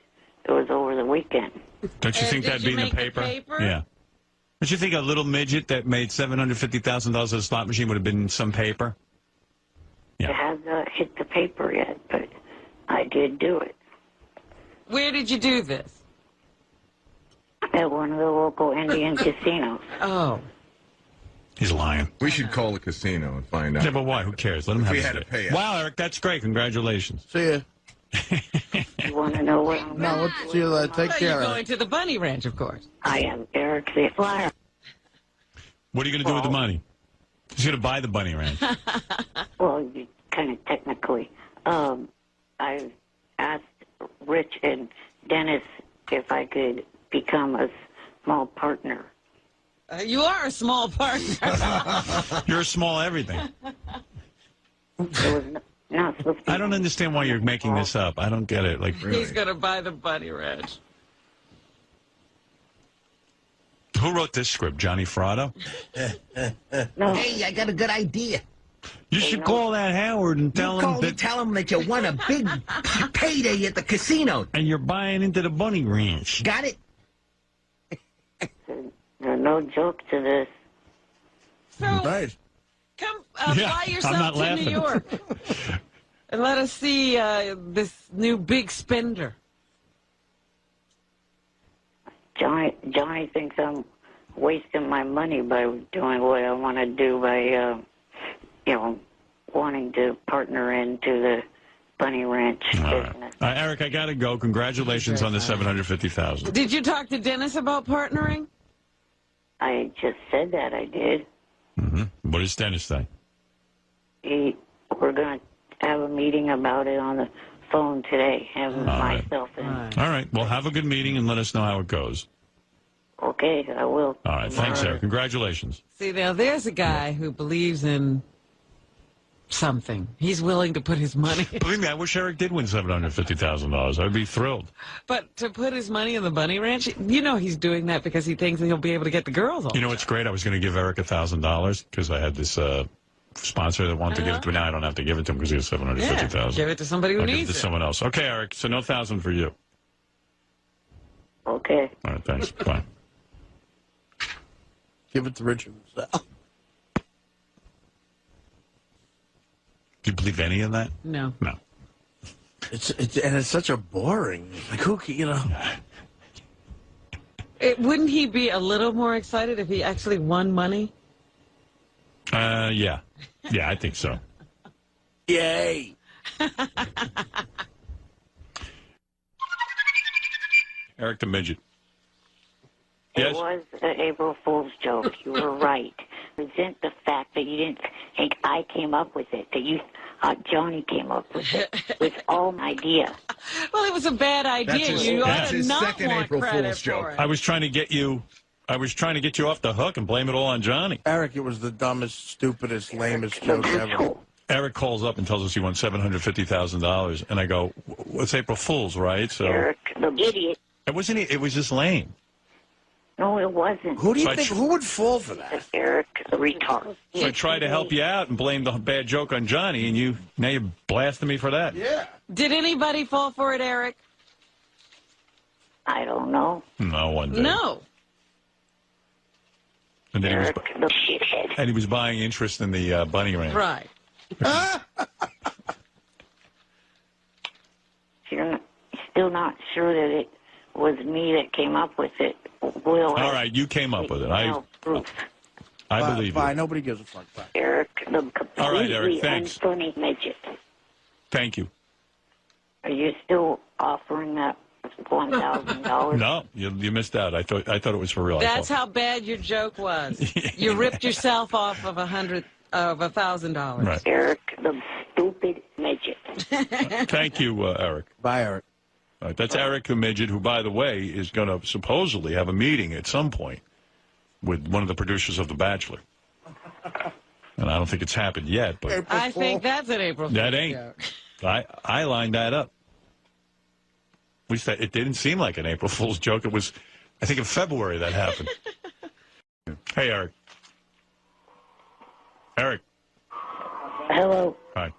it was over the weekend. Don't you think that'd be in the paper? Yeah. Don't you think a little midget that made $750,000 at a slot machine would have been in some paper? Yeah. It hasn't hit the paper yet, but I did do it. Where did you do this? At one of the local Indian casinos. Oh. He's lying. We should call the casino and find out. Yeah, but why? Who cares? Let him have We his had to day. pay us. Wow, Eric, that's great. Congratulations. See ya. You want to know what I'm No, let's see you later. Take care. You're going to the bunny ranch, of course. I am Eric the Flyer. What are you going to do with the money? He's going to buy the bunny ranch. Well, kind of technically. I asked Rich and Dennis if I could become a small partner. You are a small partner. You're a small everything. It was not supposed to be. I don't understand why you're making this up. I don't get it. Like, really. He's going to buy the bunny ranch. Who wrote this script? Johnny Fratto? No. Hey, I got a good idea. You should call that Howard and tell him that... Tell him that you won a big payday at the casino. And you're buying into the bunny ranch. Got it? There's no joke to this. So, Right. come Yeah, fly I'm yourself not to laughing. New York. And let us see this new big spender. Johnny thinks I'm wasting my money by doing what I want to do by, wanting to partner into the bunny ranch business. Eric, I got to go. Congratulations on the $750,000. Did you talk to Dennis about partnering? I just said that I did. What does Dennis say? We're going to have a meeting about it on the phone today, myself and... All right. Well, have a good meeting and let us know how it goes. Okay, I will. All right. Thanks, Eric. Congratulations. See, now there's a guy who believes in something. He's willing to put his money... Believe me, I wish Eric did win $750,000. I'd be thrilled. But to put his money in the bunny ranch, you know he's doing that because he thinks he'll be able to get the girls all. You know what's great? I was going to give Eric $1,000 because I had this sponsor that wanted to give it to me. Now I don't have to give it to him because he has $750,000. Yeah, give it to somebody who I'll give needs it to someone else. Okay, Eric. So no $1,000 for you. Okay. All right. Thanks. Bye. Give it to Richard himself. Do you believe any of that? No. No. It's such a boring. Like who can, Wouldn't he be a little more excited if he actually won money? Yeah. Yeah, I think so. Yay. Eric the Midget. It was an April Fool's joke. You were right. Resent the fact that you didn't think I came up with it, that you Johnny came up with it. It was all my idea. Well, it was a bad idea. You ought to not want credit for it. I was trying to get you off the hook and blame it all on Johnny. Eric, it was the dumbest, stupidest, lamest joke ever. Eric calls up and tells us he won $750,000, and I go, "It's April Fool's, right?" So Eric, the idiot. It wasn't. It was just lame. No, it wasn't. Who do you think? Who would fall for that? Eric, the retard. So I tried to help you out and blame the bad joke on Johnny, and now you're blasting me for that. Yeah. Did anybody fall for it, Eric? I don't know. No one did. No. And then Eric, the shithead. he was buying interest in the bunny ranch. Right. You're still not sure that it was me that came up with it. Will All right, you came up with it. I believe you. Bye. Nobody gives a fuck. Bye. Eric, the completely All right, Eric, thanks. unfunny midget. Thank you. Are you still offering that $1,000? No, you missed out. I thought it was for real. That's how bad your joke was. You ripped yourself off of $1,000. Right. Eric, the stupid midget. Thank you, Eric. Bye, Eric. All right, that's Eric the Midget, who, by the way, is going to supposedly have a meeting at some point with one of the producers of The Bachelor. And I don't think it's happened yet, but I think that's an April Fool's that ain't. joke. I lined that up. At least it didn't seem like an April Fool's joke. It was, I think, in February that happened. Hey, Eric. Eric. Hello. Hi.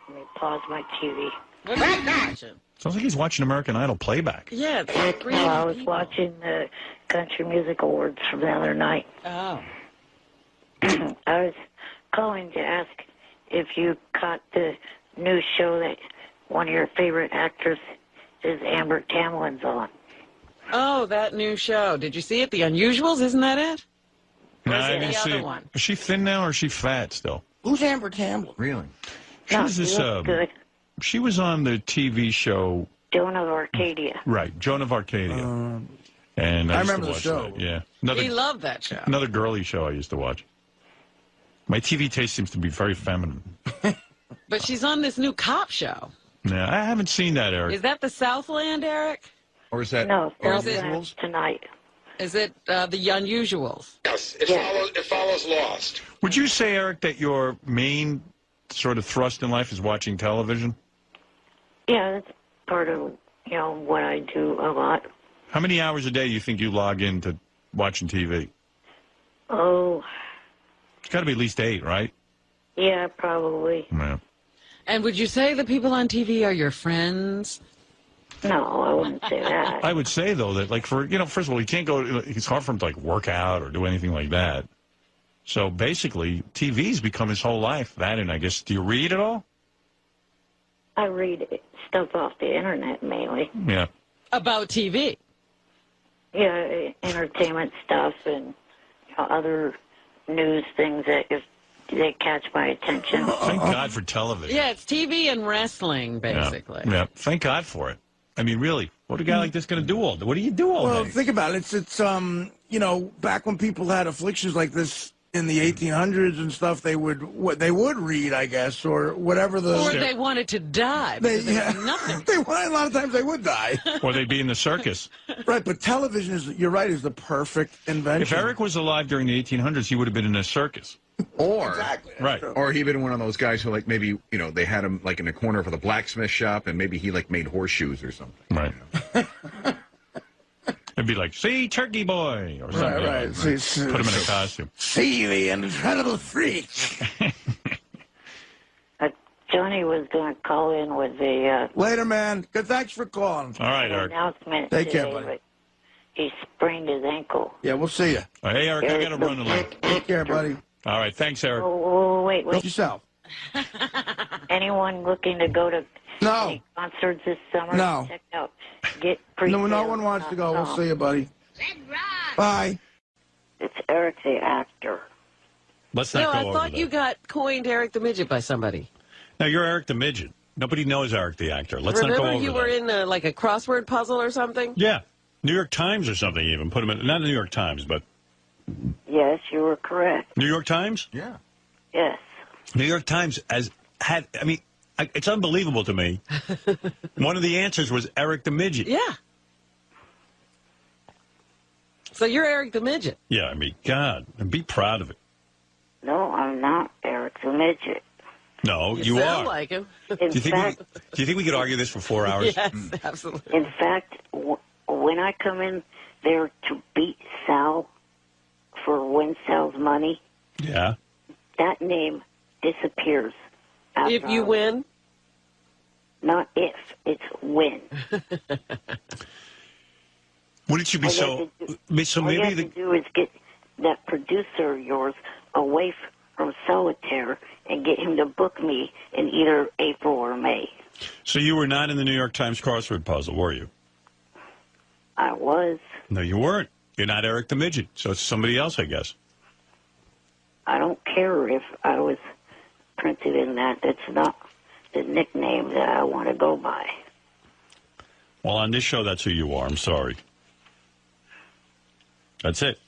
Let me pause my TV. What are you watching? Sounds like he's watching American Idol playback. Yeah, it's No, I was watching the Country Music Awards from the other night. Oh. I was calling to ask if you caught the new show that one of your favorite actresses, Amber Tamlin's on. Oh, that new show. Did you see it? The Unusuals, isn't that it? No, Or is I it didn't the see other it. one? Is she thin now or is she fat still? Who's Amber Tamblyn? Really? She was this, good. she was on the TV show. Joan of Arcadia. Right, Joan of Arcadia. And I used to remember the watch show. that, yeah. He loved that show. Another girly show I used to watch. My TV taste seems to be very feminine. But she's on this new cop show. Yeah, I haven't seen that, Eric. Is that the Southland, Eric? Or is that No, Or is it- Southland tonight. Is it the Unusuals? Yes, it follows Lost. Would you say, Eric, that your main sort of thrust in life is watching television? Yeah, that's part of, what I do a lot. How many hours a day do you think you log into watching TV? Oh, It's got to be at least 8, right? yeah, probably. Yeah. And would you say the people on TV are your friends? No, I wouldn't say that. I would say, though, that, like, first of all, he can't go, it's hard for him to, like, work out or do anything like that. So, basically, TV's become his whole life. That, and I guess, do you read at all? I read stuff off the internet mainly. Yeah. About TV? Yeah, entertainment stuff and other news things that if they catch my attention. Thank God for television. Yeah, it's TV and wrestling, basically. Yeah. Thank God for it. I mean, really, what a guy like this going to do all day? What do you do all Well, day? think about it. It's back when people had afflictions like this in the 1800s and stuff, they would read, I guess, or whatever the. Or they wanted to die because they had nothing. A lot of times they would die. Or they'd be in the circus. Right, but television you're right, is the perfect invention. If Eric was alive during the 1800s, he would have been in a circus. Or, right. Or he been one of those guys who, like, maybe, they had him, like, in a corner for the blacksmith shop, and maybe he, like, made horseshoes or something. Right. It'd be like, see, Turkey Boy, or something. Right. Put him in a costume. See the incredible freak. Johnny was going to call in with a Later, man. Good, thanks for calling. All right, Eric. announcement Take care, today, buddy. but he sprained his ankle. Yeah, we'll see you. Hey, Eric, I got to run along. Take care, buddy. All right, thanks, Eric. Oh, wait. Help yourself. Anyone looking to go to any concerts this summer? No. Check out. Get No one wants to go. We'll see you, buddy. Bye. It's Eric the actor. Let's No, not go I over thought that. you got coined Eric the Midget by somebody. Now, you're Eric the Midget. Nobody knows Eric the actor. Let's not go Remember over you that. were in like a crossword puzzle or something? Yeah. New York Times or something even. Put him in, not the New York Times, but Yes, you were correct. New York Times? Yeah. Yes. New York Times it's unbelievable to me. One of the answers was Eric the Midget. Yeah. So you're Eric the Midget. Yeah, I mean, God, and be proud of it. No, I'm not Eric the Midget. No, you sound are. like him. Do you think we could argue this for 4 hours? Yes, absolutely. In fact, when I come in there to beat Sal for Win Sal's money, Yeah. that name disappears. If you win? Not if, it's when. Wouldn't you be so... all maybe you have to do is get that producer of yours away from Solitaire and get him to book me in either April or May. So you were not in the New York Times crossword puzzle, were you? I was. No, you weren't. You're not Eric the Midget, so it's somebody else, I guess. I don't care if I was printed in that. That's not the nickname that I want to go by. Well, on this show, that's who you are. I'm sorry. That's it.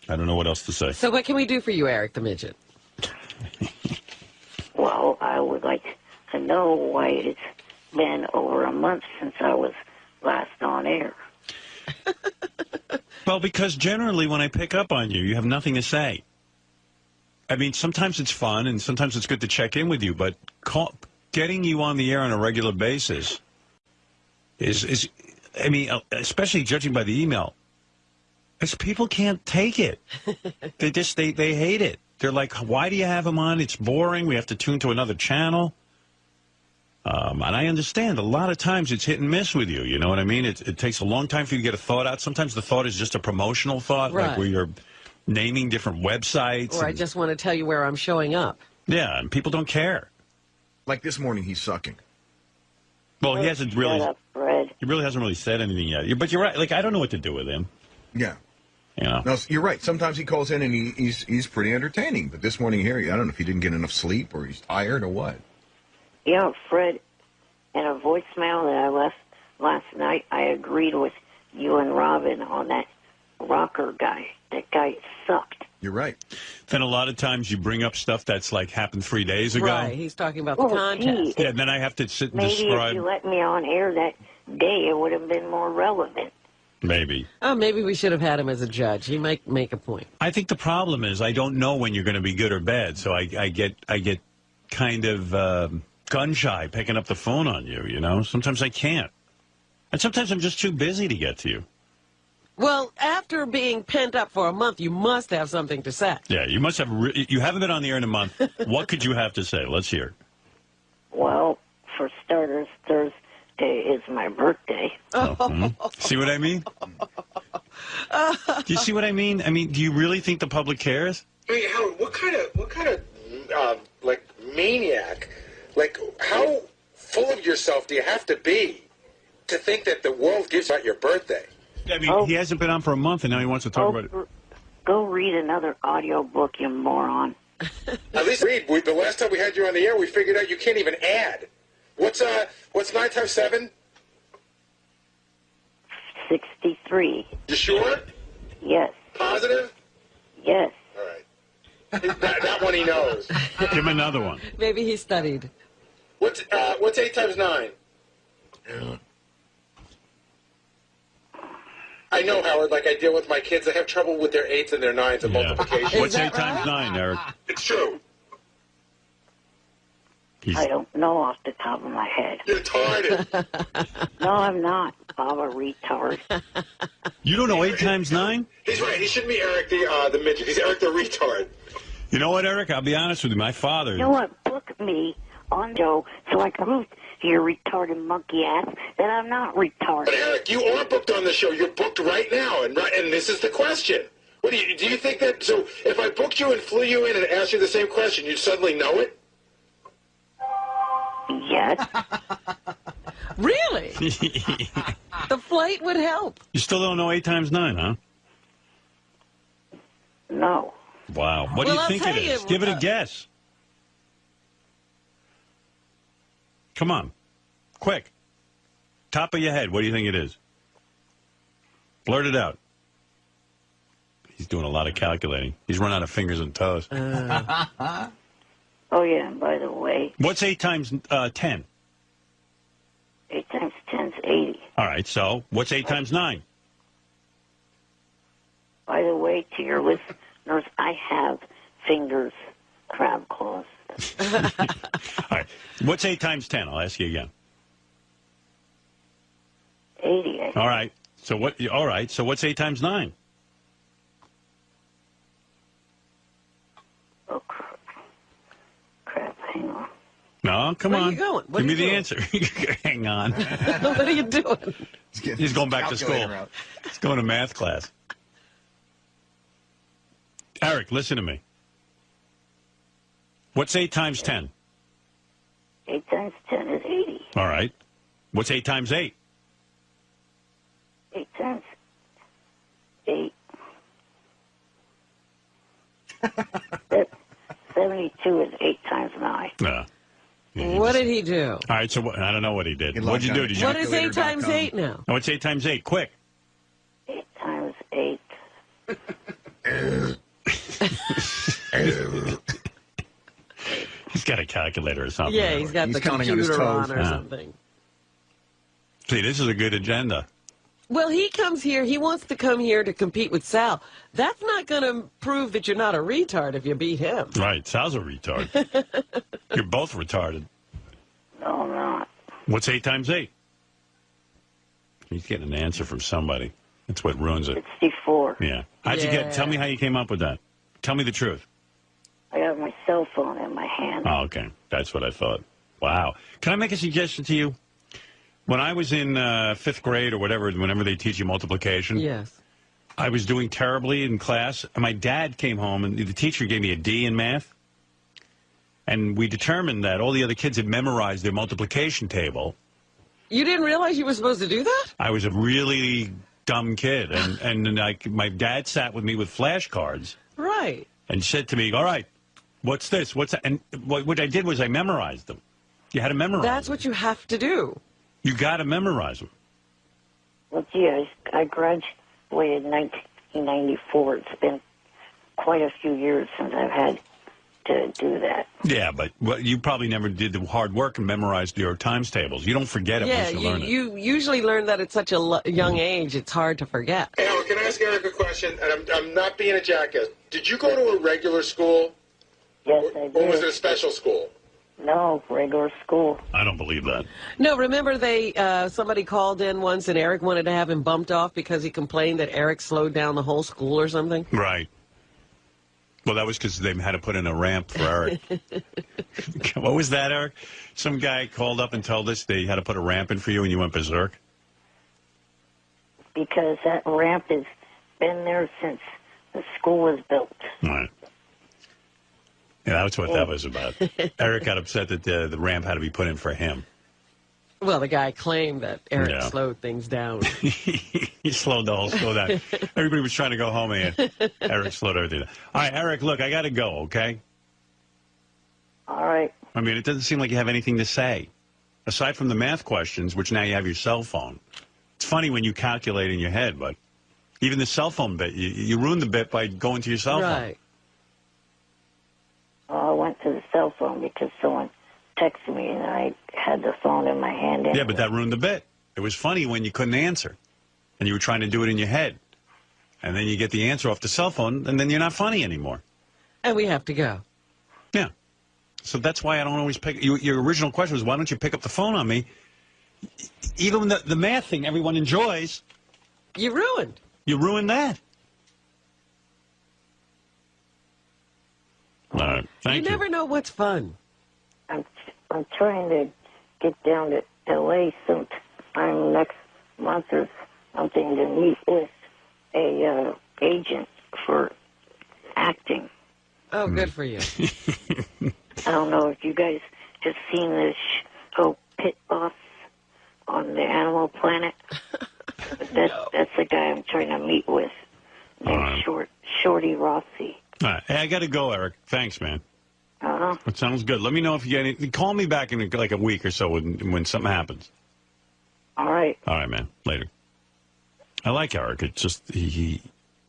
I don't know what else to say. So what can we do for you, Eric the Midget? Well, I would like to know why it's been over a month since I was last on air. Well, because generally when I pick up on you, you have nothing to say. I mean, sometimes it's fun and sometimes it's good to check in with you, but getting you on the air on a regular basis is I mean, especially judging by the email, people can't take it. They hate it. They're like, why do you have him on? It's boring. We have to tune to another channel. And I understand a lot of times it's hit and miss with you. You know what I mean? It takes a long time for you to get a thought out. Sometimes the thought is just a promotional thought, Right. like where you're naming different websites. Or I just want to tell you where I'm showing up. Yeah, and people don't care. Like this morning, he's sucking. Well, he hasn't really. Shut up, Fred. He really hasn't really said anything yet. But you're right. Like, I don't know what to do with him. Yeah. You know. No, you're right. Sometimes he calls in and he's pretty entertaining. But this morning here, I don't know if he didn't get enough sleep or he's tired or what. You know, Fred, in a voicemail that I left last night, I agreed with you and Robin on that rocker guy. That guy sucked. You're right. Then a lot of times you bring up stuff that's like happened 3 days ago. Right, he's talking about the contest. Yeah, then I have to sit and Maybe describe. if you let me on air that day, it would have been more relevant. Maybe. Oh, maybe we should have had him as a judge. He might make a point. I think the problem is I don't know when you're going to be good or bad, so I get kind of gun shy picking up the phone on you. You know, sometimes I can't, and sometimes I'm just too busy to get to you. Well, after being pent up for a month, you must have something to say. Yeah, you must have. You haven't been on the air in a month. What could you have to say? Let's hear. Well, for starters, Thursday is my birthday. See what I mean? Do you see what I mean? I mean, do you really think the public cares? I mean, Howard, what kind of like maniac, like how full of yourself do you have to be to think that the world gives out your birthday? I mean, he hasn't been on for a month, and now he wants to talk about it. Go read another audio book, you moron. At least read. The last time we had you on the air, we figured out you can't even add. What's 9 times 7? 63. You sure? Yes. Positive? Yes. All right. that one he knows. Give him another one. Maybe he studied. What's 8 times 9? I know, Howard, like I deal with my kids. They have trouble with their 8s and their 9s and multiplication. What's 8 times 9, Eric? It's true. I don't know off the top of my head. You're retarded. No, I'm not. I'm a retard. You don't know 8 times 9? He's right. He shouldn't be Eric the midget. He's Eric the retard. You know what, Eric? I'll be honest with you. My father... You know what? Book me on Joe so I can prove to your retarded monkey ass that I'm not retarded. But Eric, you are booked on the show. You're booked right now, and this is the question. What do you think that? So if I booked you and flew you in and asked you the same question, you'd suddenly know it? Yes. Really? The flight would help. You still don't know 8 times 9, huh? No. Wow. What do you think it is? Give it a guess. Come on. Quick. Top of your head, what do you think it is? Blurt it out. He's doing a lot of calculating. He's run out of fingers and toes. Oh, yeah, and by the way... What's 8 times 10? 8 times 10 is 80. All right, so what's 8 times 9? By the way, to your listeners, I have fingers, crab claws. All right. What's 8 times 10? I'll ask you again. 80. All right. So what? All right. So what's 8 times 9? Oh, crap. Hang on. No, come Where on. are you going? What Give are me you the doing? answer. Hang on. What are you doing? He's going back to school. He's going to math class. Eric, listen to me. What's 8 times 10? 8 times 10 is 80. All right. What's 8 times 8? 8 times 8. 72 is 8 times 9. No. What did he do? All right, so I don't know what he did. What'd you do? Did you? What is 8 times 8 now? No, what's 8 times 8? Quick. 8 times 8. He's got a calculator or something. Yeah, he's got the computer on or something. See, this is a good agenda. Well, he comes here. He wants to come here to compete with Sal. That's not going to prove that you're not a retard if you beat him. Right. Sal's a retard. You're both retarded. No, I'm not. What's 8 times 8? He's getting an answer from somebody. That's what ruins it. 64. Yeah. How'd you get? Tell me how you came up with that. Tell me the truth. I got my cell phone in my hand. Oh, okay. That's what I thought. Wow. Can I make a suggestion to you? When I was in 5th grade or whatever, whenever they teach you multiplication, yes, I was doing terribly in class. And my dad came home, and the teacher gave me a D in math. And we determined that all the other kids had memorized their multiplication table. You didn't realize you were supposed to do that? I was a really dumb kid, and like my dad sat with me with flashcards. Right. And said to me, all right, what's this? What's that? And what I did was I memorized them. You had to memorize That's them. what you have to do. You got to memorize them. Well, gee, I graduated in 1994. It's been quite a few years since I've had to do that. Yeah, but you probably never did the hard work and memorized New York Times tables. You don't forget it once you learn it. You usually learn that at such a young age, it's hard to forget. Hey, Howard, can I ask Eric a question? And I'm not being a jackass. Did you go to a regular school? Yes, I did. Or was it a special school? No, regular school. I don't believe that. No, remember somebody called in once and Eric wanted to have him bumped off because he complained that Eric slowed down the whole school or something? Right. Well, that was because they had to put in a ramp for Eric. What was that, Eric? Some guy called up and told us they had to put a ramp in for you and you went berserk? Because that ramp has been there since the school was built. Right. Yeah, that's what that was about. Eric got upset that the ramp had to be put in for him. Well, the guy claimed that Eric slowed things down. He slowed the whole school down. Everybody was trying to go home, and Eric slowed everything down. All right, Eric, look, I got to go, okay? All right. I mean, it doesn't seem like you have anything to say. Aside from the math questions, which now you have your cell phone. It's funny when you calculate in your head, but even the cell phone bit, you ruined the bit by going to your cell phone. Right. Well, I went to the cell phone because someone texted me and I had the phone in my hand. Yeah, but that ruined the bit. It was funny when you couldn't answer and you were trying to do it in your head. And then you get the answer off the cell phone and then you're not funny anymore. And we have to go. Yeah. So that's why I don't always pick. Your original question was, why don't you pick up the phone on me? Even the math thing everyone enjoys. You ruined. You ruined that. All right. Thank you. You never know what's fun. I'm trying to get down to L.A. sometime next month or something to meet with a agent for acting. Oh, good for you. I don't know if you guys have seen this show Pit Boss on the Animal Planet. That's the guy I'm trying to meet with. Named Shorty Rossi. All right. Hey, I got to go, Eric. Thanks, man. Uh-huh. That sounds good. Let me know if you get any. Call me back in like a week or so when something happens. All right. All right, man. Later. I like Eric. It's just he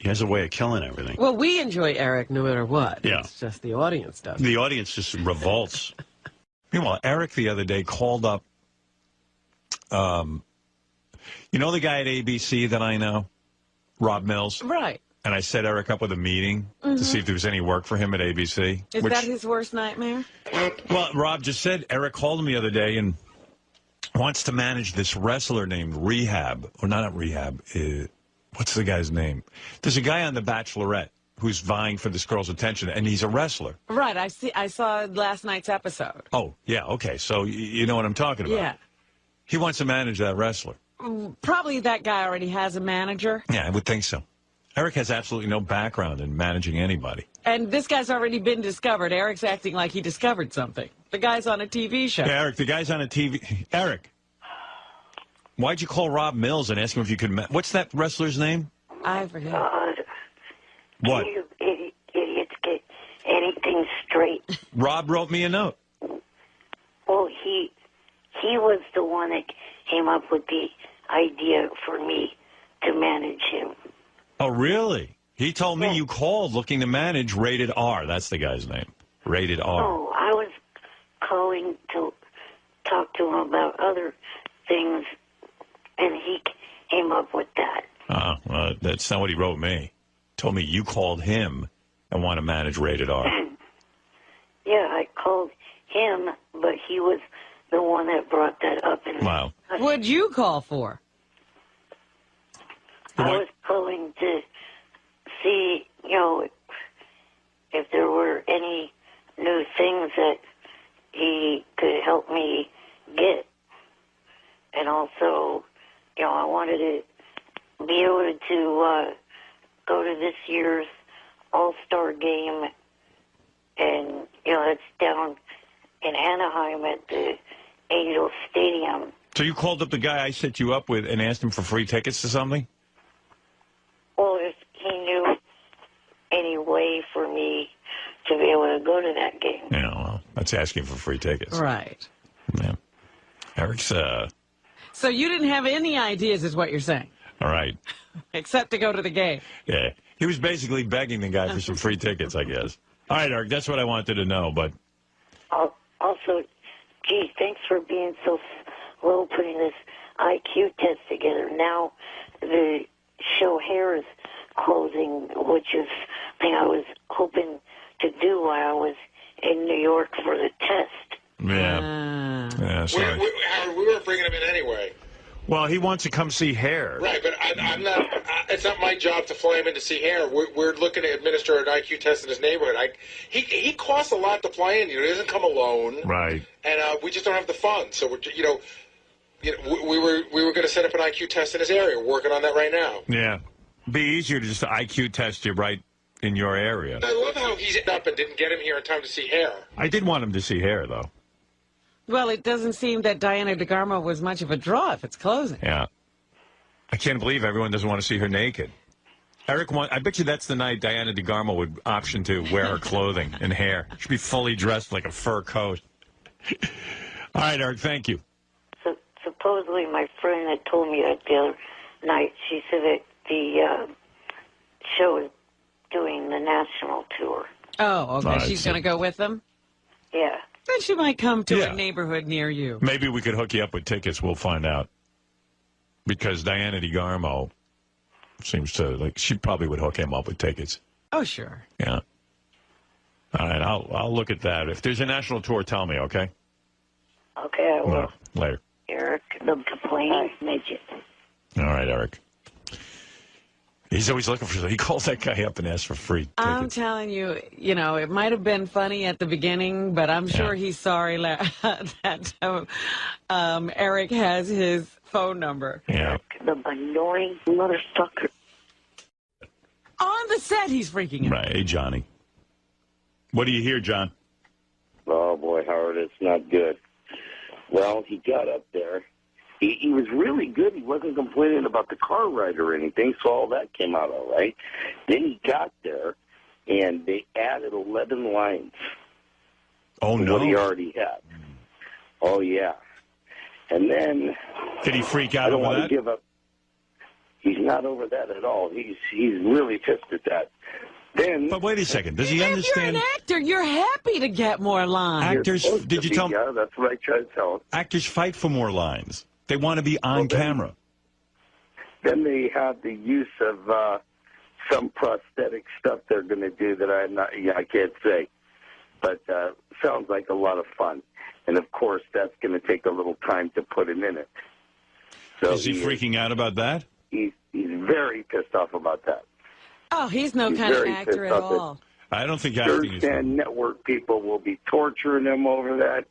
has a way of killing everything. Well, we enjoy Eric no matter what. Yeah. It's just the audience does. The audience just revolts. Meanwhile, Eric the other day called up, you know the guy at ABC that I know? Rob Mills? Right. And I set Eric up with a meeting to see if there was any work for him at ABC. Is that his worst nightmare? Well, Rob just said Eric called him the other day and wants to manage this wrestler named Rehab. Or not Rehab. What's the guy's name? There's a guy on The Bachelorette who's vying for this girl's attention, and he's a wrestler. Right. I saw last night's episode. Oh, yeah, okay. So you know what I'm talking about. Yeah. He wants to manage that wrestler. Probably that guy already has a manager. Yeah, I would think so. Eric has absolutely no background in managing anybody. And this guy's already been discovered. Eric's acting like he discovered something. The guy's on a TV show. Yeah, Eric, the guy's on a TV. Eric, why'd you call Rob Mills and ask him if you could... What's that wrestler's name? I forget. What? You idiots get anything straight. Rob wrote me a note. Well, he was the one that came up with the idea for me to manage him. Oh, really? He told me you called looking to manage Rated R. That's the guy's name. Rated R. Oh, I was calling to talk to him about other things, and he came up with that. Well, that's not what he wrote me. Told me you called him and want to manage Rated R. Yeah, I called him, but he was the one that brought that up. Wow. What'd you call for? I was calling to see, if there were any new things that he could help me get. And also, I wanted to be able to go to this year's All-Star game. And, it's down in Anaheim at the Angel Stadium. So you called up the guy I set you up with and asked him for free tickets to something? Well, if he knew any way for me to be able to go to that game. Yeah, well, that's asking for free tickets. Right. Yeah. Eric's, So you didn't have any ideas, is what you're saying? all right. Except to go to the game. Yeah. He was basically begging the guy for some free tickets, I guess. All right, Eric, that's what I wanted to know, but... Also, gee, thanks for being so slow putting this IQ test together. Now the show Hair is closing, which is a thing I was hoping to do while I was in New York for the test. Yeah. Yeah, sorry. We weren't bringing him in anyway. Well, he wants to come see Hair. Right, but I'm not. It's not my job to fly him in to see Hair. We're looking to administer an IQ test in his neighborhood. He costs a lot to fly in. He doesn't come alone. Right. And we just don't have the funds. So we were going to set up an IQ test in his area. We're working on that right now. Yeah. Be easier to just IQ test you right in your area. I love how he's up and didn't get him here in time to see Hair. I did want him to see Hair, though. Well, it doesn't seem that Diana DeGarmo was much of a draw if it's closing. Yeah. I can't believe everyone doesn't want to see her naked. Eric, I bet you that's the night Diana DeGarmo would option to wear her clothing and hair. She'd be fully dressed like a fur coat. All right, Eric, thank you. So, supposedly my friend had told me that the other night, she said that the show is doing the national tour. Oh, okay. Right, She's going to go with them? Yeah. Then she might come to Yeah. a neighborhood near you. Maybe we could hook you up with tickets. We'll find out. Because Diana DeGarmo seems to, she probably would hook him up with tickets. Oh, sure. Yeah. All right, I'll look at that. If there's a national tour, tell me, okay? Okay, I will. No, later. Eric, the complaining midget. All right, Eric. He's always looking for something. He calls that guy up and asks for free tickets. I'm telling you, it might have been funny at the beginning, but I'm sure he's sorry that Eric has his phone number. Yeah. The annoying motherfucker. On the set, he's freaking out. Right. Hey, Johnny. What do you hear, John? Oh, boy, Howard, it's not good. Well, he got up there. He was really good. He wasn't complaining about the car ride or anything, so all that came out all right. Then he got there, and they added 11 lines. Oh, no. What he already had. Oh, yeah. And then... Did he freak out over that? I don't want that? to give up. He's not over that at all. He's really pissed at that. Then... But wait a second. Does he If understand... you're an actor, you're happy to get more lines. Actors, did you tell me? Yeah, that's what I tried to tell him. Actors fight for more lines. They want to be on camera. Then they have the use of some prosthetic stuff they're going to do that I can't say. But sounds like a lot of fun. And, of course, that's going to take a little time to put him in it. So Is he freaking out about that? He's very pissed off about that. Oh, he's no kind of actor at all. I don't think acting is... Thursday Network people will be torturing him over that.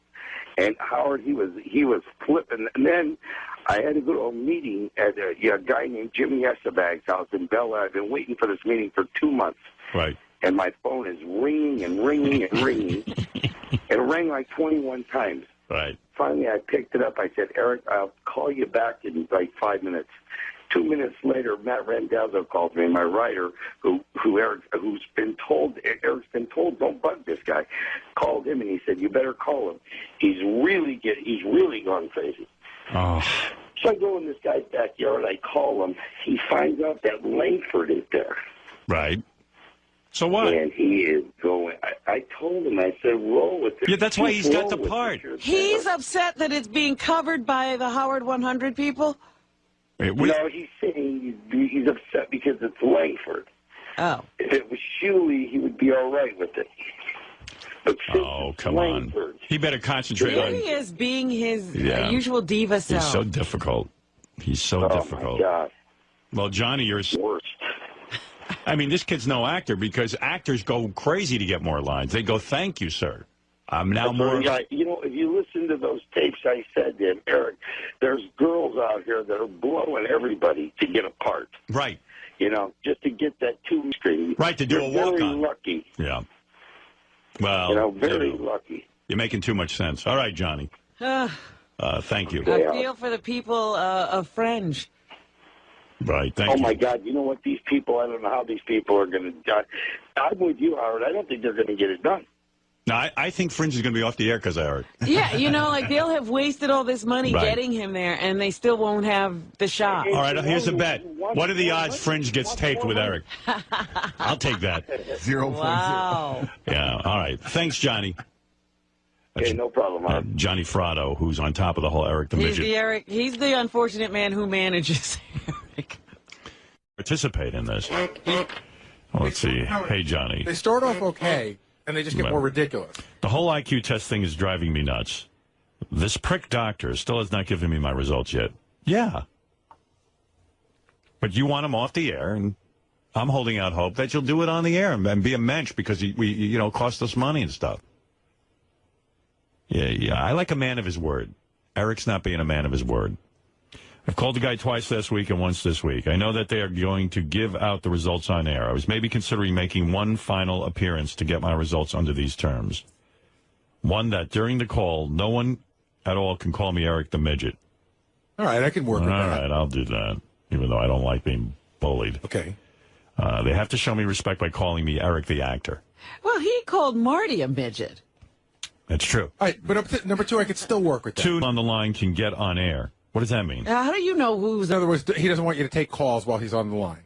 And Howard, he was flipping. And then I had to go to a meeting at a guy named Jimmy Essebag's house in Bel Air. I've been waiting for this meeting for 2 months. Right. And my phone is ringing and ringing and ringing. It rang like 21 times. Right. Finally, I picked it up. I said, Eric, I'll call you back in like 5 minutes. 2 minutes later, Matt Randazzo called me, my writer, who's been told, Eric's been told, don't bug this guy. Called him and he said, you better call him. He's really gone crazy. Oh. So I go in this guy's backyard. I call him. He finds out that Langford is there. Right. So what? And he is going. I told him. I said, roll with it. Yeah, that's why he's got the part. He's upset that it's being covered by the Howard 100 people? No, he's saying he's upset because it's Langford. Oh. If it was Shuley, he would be all right with it. But come on. He better concentrate on... He is being his Yeah. usual diva self. He's so difficult. He's so difficult. My God. Well, Johnny, you're... Worst. I mean, this kid's no actor because actors go crazy to get more lines. They go, thank you, sir. I'm now more... Yeah, if you listen to those tapes I said to him, Eric, there's girls out here that are blowing everybody to get a part. Right. Just to get that two-string. Right, to do a walk-on. Very lucky. Yeah. Well, very lucky. You're making too much sense. All right, Johnny. Thank you. I feel for the people of Fringe. Right, thank you. Oh, my God. You know what? These people, I don't know how these people are going to... I'm with you, Howard. I don't think they're going to get it done. No, I think Fringe is going to be off the air because of Eric. Yeah, you know, like they'll have wasted all this money Right. getting him there, and they still won't have the shot. All right, here's a bet. What are the odds Fringe gets taped with Eric? I'll take that. 0.0. Wow. Yeah, all right. Thanks, Johnny. Okay, no problem, Howard. Johnny Fratto, who's on top of the whole Eric the He's Midget. he's the unfortunate man who manages Eric. Participate in this. Let's see. Hey, Johnny. They start off okay, and they just get more ridiculous. The whole IQ test thing is driving me nuts. This prick doctor still has not given me my results yet. Yeah. But you want him off the air, and I'm holding out hope that you'll do it on the air and be a mensch because we cost us money and stuff. Yeah, I like a man of his word. Eric's not being a man of his word. I've called the guy twice last week and once this week. I know that they are going to give out the results on air. I was maybe considering making one final appearance to get my results under these terms. One, that during the call, no one at all can call me Eric the Midget. All right, I can work with that. All right, I'll do that, even though I don't like being bullied. Okay. They have to show me respect by calling me Eric the actor. Well, he called Marty a midget. That's true. All right, but up to number 2, I could still work with that. 2 on the line can get on air. What does that mean? How do you know who's... In other words, he doesn't want you to take calls while he's on the line.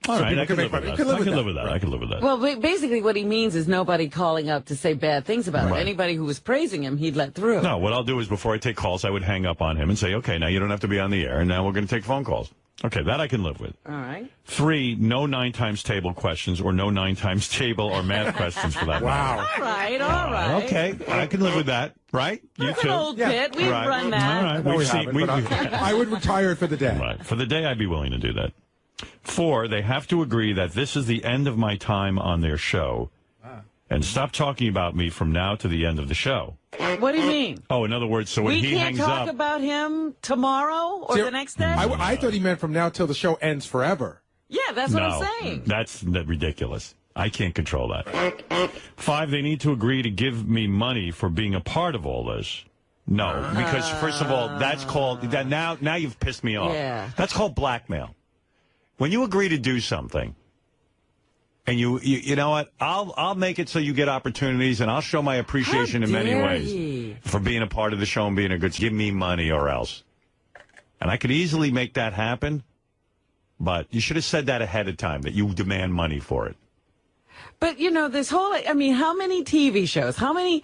All So right, people I can live with fun. that. You can I can live live with that. I can live with that. Well, basically what he means is nobody calling up to say bad things about him. Right. Anybody who was praising him, he'd let through. No, what I'll do is before I take calls, I would hang up on him and say, okay, now you don't have to be on the air, and now we're going to take phone calls. Okay, that I can live with. All right. 3, no 9 times table questions or no 9 times table or math questions for that matter. All right, all right. Okay, I can live with that, right? You That's too. an old bit. We've Right. run that. All right, No, we we've seen. haven't, but I would retire it for the day. Right. For the day, I'd be willing to do that. 4, they have to agree that this is the end of my time on their show and stop talking about me from now to the end of the show. What do you mean? Oh, in other words, so when We he can't hangs talk up... about him tomorrow or See, the next day? I thought he meant from now till the show ends forever. Yeah, that's what No, I'm saying. that's ridiculous. I can't control that. 5, they need to agree to give me money for being a part of all this. No, because first of all, that's called... that now you've pissed me off. Yeah. That's called blackmail. When you agree to do something, and you know what, I'll make it so you get opportunities, and I'll show my appreciation in many ways for being a part of the show and being a good... Give me money or else. And I could easily make that happen, but you should have said that ahead of time, that you demand money for it. But, you know, this whole... I mean, how many TV shows? How many...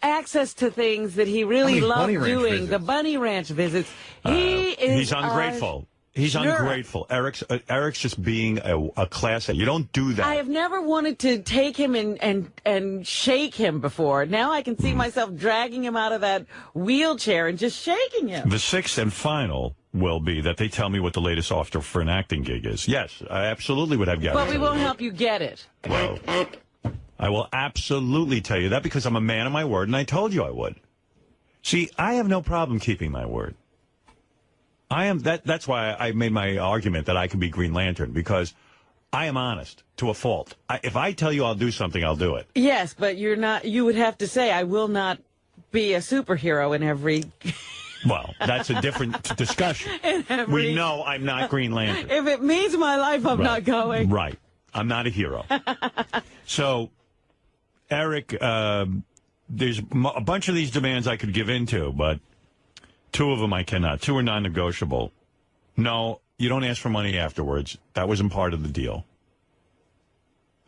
access to things that he really loved doing? The Bunny Ranch visits. He's ungrateful. He's Sure. ungrateful. Eric's just being a class A. You don't do that. I have never wanted to take him and shake him before. Now I can see myself dragging him out of that wheelchair and just shaking him. The 6th and final will be that they tell me what the latest offer for an acting gig is. Yes, I absolutely would have Gary. But we won't help you get it. Well, I will absolutely tell you that because I'm a man of my word, and I told you I would. See, I have no problem keeping my word. That's why I made my argument that I can be Green Lantern, because I am honest to a fault. If I tell you I'll do something, I'll do it. Yes, but you're not. You would have to say, I will not be a superhero in every... Well, that's a different discussion. We know I'm not Green Lantern. If it means my life, I'm not going. Right. I'm not a hero. So, Eric, there's a bunch of these demands I could give into, but 2 of them I cannot. 2 are non-negotiable. No, you don't ask for money afterwards. That wasn't part of the deal.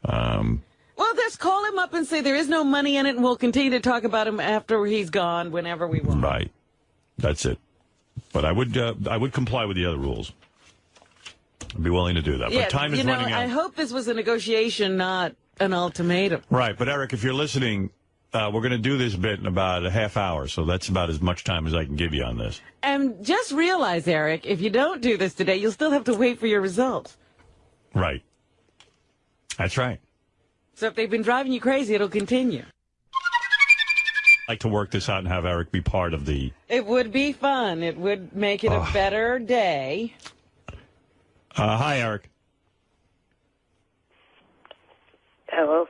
Well, just call him up and say there is no money in it, and we'll continue to talk about him after he's gone, whenever we want. Right. That's it. But I would comply with the other rules. I'd be willing to do that. Yeah, but time is running out. I hope this was a negotiation, not an ultimatum. Right. But, Eric, if you're listening, we're going to do this bit in about a half hour, so that's about as much time as I can give you on this. And just realize, Eric, if you don't do this today, you'll still have to wait for your results. Right. That's right. So if they've been driving you crazy, it'll continue. I'd like to work this out and have Eric be part of the... It would be fun. It would make it a better day. Hi, Eric. Hello?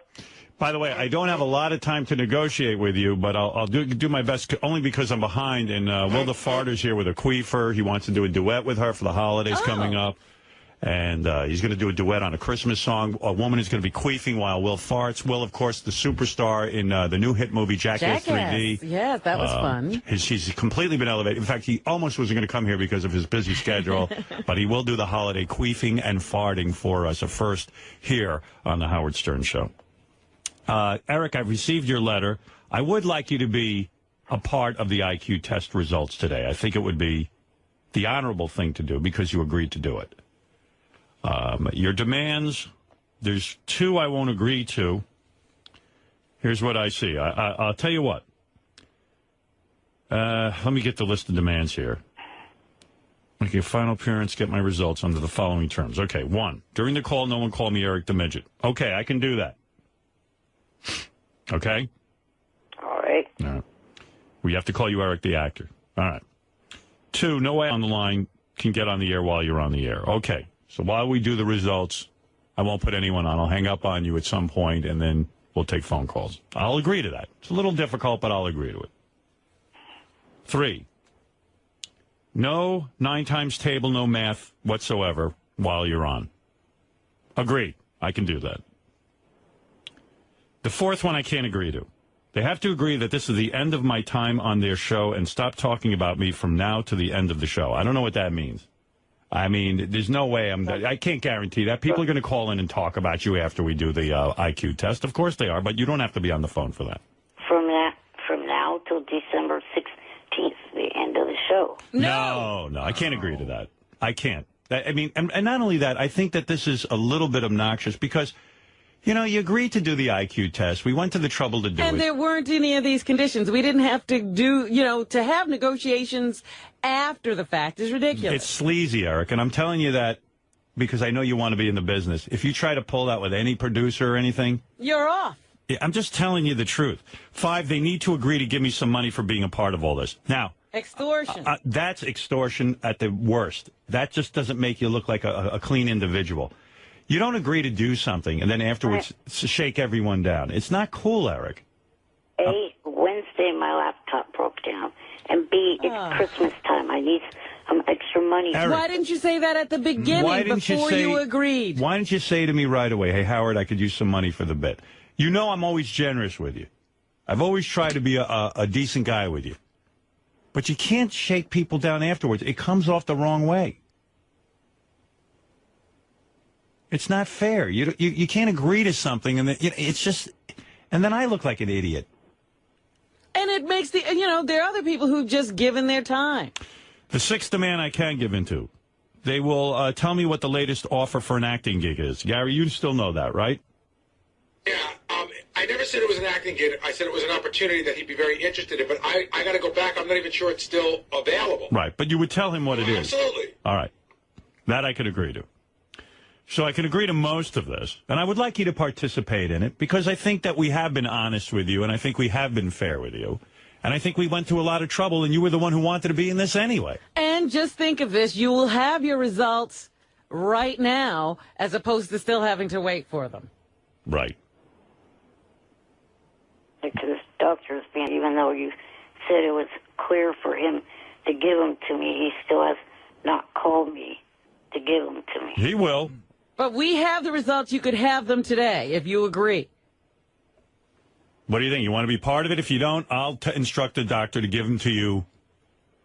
By the way, I don't have a lot of time to negotiate with you, but I'll do my best, only because I'm behind. And Will the Farter's here with a queefer. He wants to do a duet with her for the holidays coming up. And he's going to do a duet on a Christmas song. A woman is going to be queefing while Will farts. Will, of course, the superstar in the new hit movie Jackass 3D. Yeah, that was fun. He's completely been elevated. In fact, he almost wasn't going to come here because of his busy schedule. But he will do the holiday queefing and farting for us, a first here on the Howard Stern Show. Eric, I've received your letter. I would like you to be a part of the IQ test results today. I think it would be the honorable thing to do because you agreed to do it. Your demands, there's 2 I won't agree to. Here's what I see. I'll tell you what. Let me get the list of demands here. Okay, final appearance, get my results under the following terms. Okay, 1, during the call, no one call me Eric the Midget. Okay, I can do that. Okay? All right. All right. We have to call you Eric the actor. All right. 2, no way on the line can get on the air while you're on the air. Okay. So while we do the results, I won't put anyone on. I'll hang up on you at some point, and then we'll take phone calls. I'll agree to that. It's a little difficult, but I'll agree to it. 3, no 9 times table, no math whatsoever while you're on. Agreed. I can do that. The 4th one I can't agree to. They have to agree that this is the end of my time on their show and stop talking about me from now to the end of the show. I don't know what that means. I mean, there's no way I can't guarantee that. People are going to call in and talk about you after we do the IQ test. Of course they are, but you don't have to be on the phone for that. From now till December 16th, the end of the show. No, I can't agree to that. I can't. I mean, and not only that, I think that this is a little bit obnoxious because, you know, you agreed to do the IQ test. We went to the trouble to do it. And there weren't any of these conditions. We didn't have to do, to have negotiations after the fact is ridiculous. It's sleazy, Eric, and I'm telling you that because I know you want to be in the business. If you try to pull that with any producer or anything, you're off. I'm just telling you the truth. 5, they need to agree to give me some money for being a part of all this. Now, extortion. That's extortion at the worst. That just doesn't make you look like a clean individual. You don't agree to do something and then afterwards shake everyone down. It's not cool, Eric. A, Wednesday my laptop broke down. And B, it's Christmas time. I need some extra money. Eric, why didn't you say that at the beginning before you agreed? Why didn't you say to me right away, hey, Howard, I could use some money for the bit? You know I'm always generous with you. I've always tried to be a decent guy with you. But you can't shake people down afterwards. It comes off the wrong way. It's not fair. You can't agree to something, and then, it's just, and then I look like an idiot. And it makes there are other people who've just given their time. The 6th demand I can give into. They will tell me what the latest offer for an acting gig is. Gary, you still know that, right? Yeah, I never said it was an acting gig. I said it was an opportunity that he'd be very interested in, but I got to go back. I'm not even sure it's still available. Right, but you would tell him what it is. Absolutely. All right. That I could agree to. So I can agree to most of this, and I would like you to participate in it, because I think that we have been honest with you, and I think we have been fair with you, and I think we went through a lot of trouble, and you were the one who wanted to be in this anyway. And just think of this, you will have your results right now, as opposed to still having to wait for them. Right. Because doctor's being, even though you said it was clear for him to give them to me, he still has not called me to give them to me. He will. But we have the results. You could have them today, if you agree. What do you think? You want to be part of it? If you don't, I'll instruct the doctor to give them to you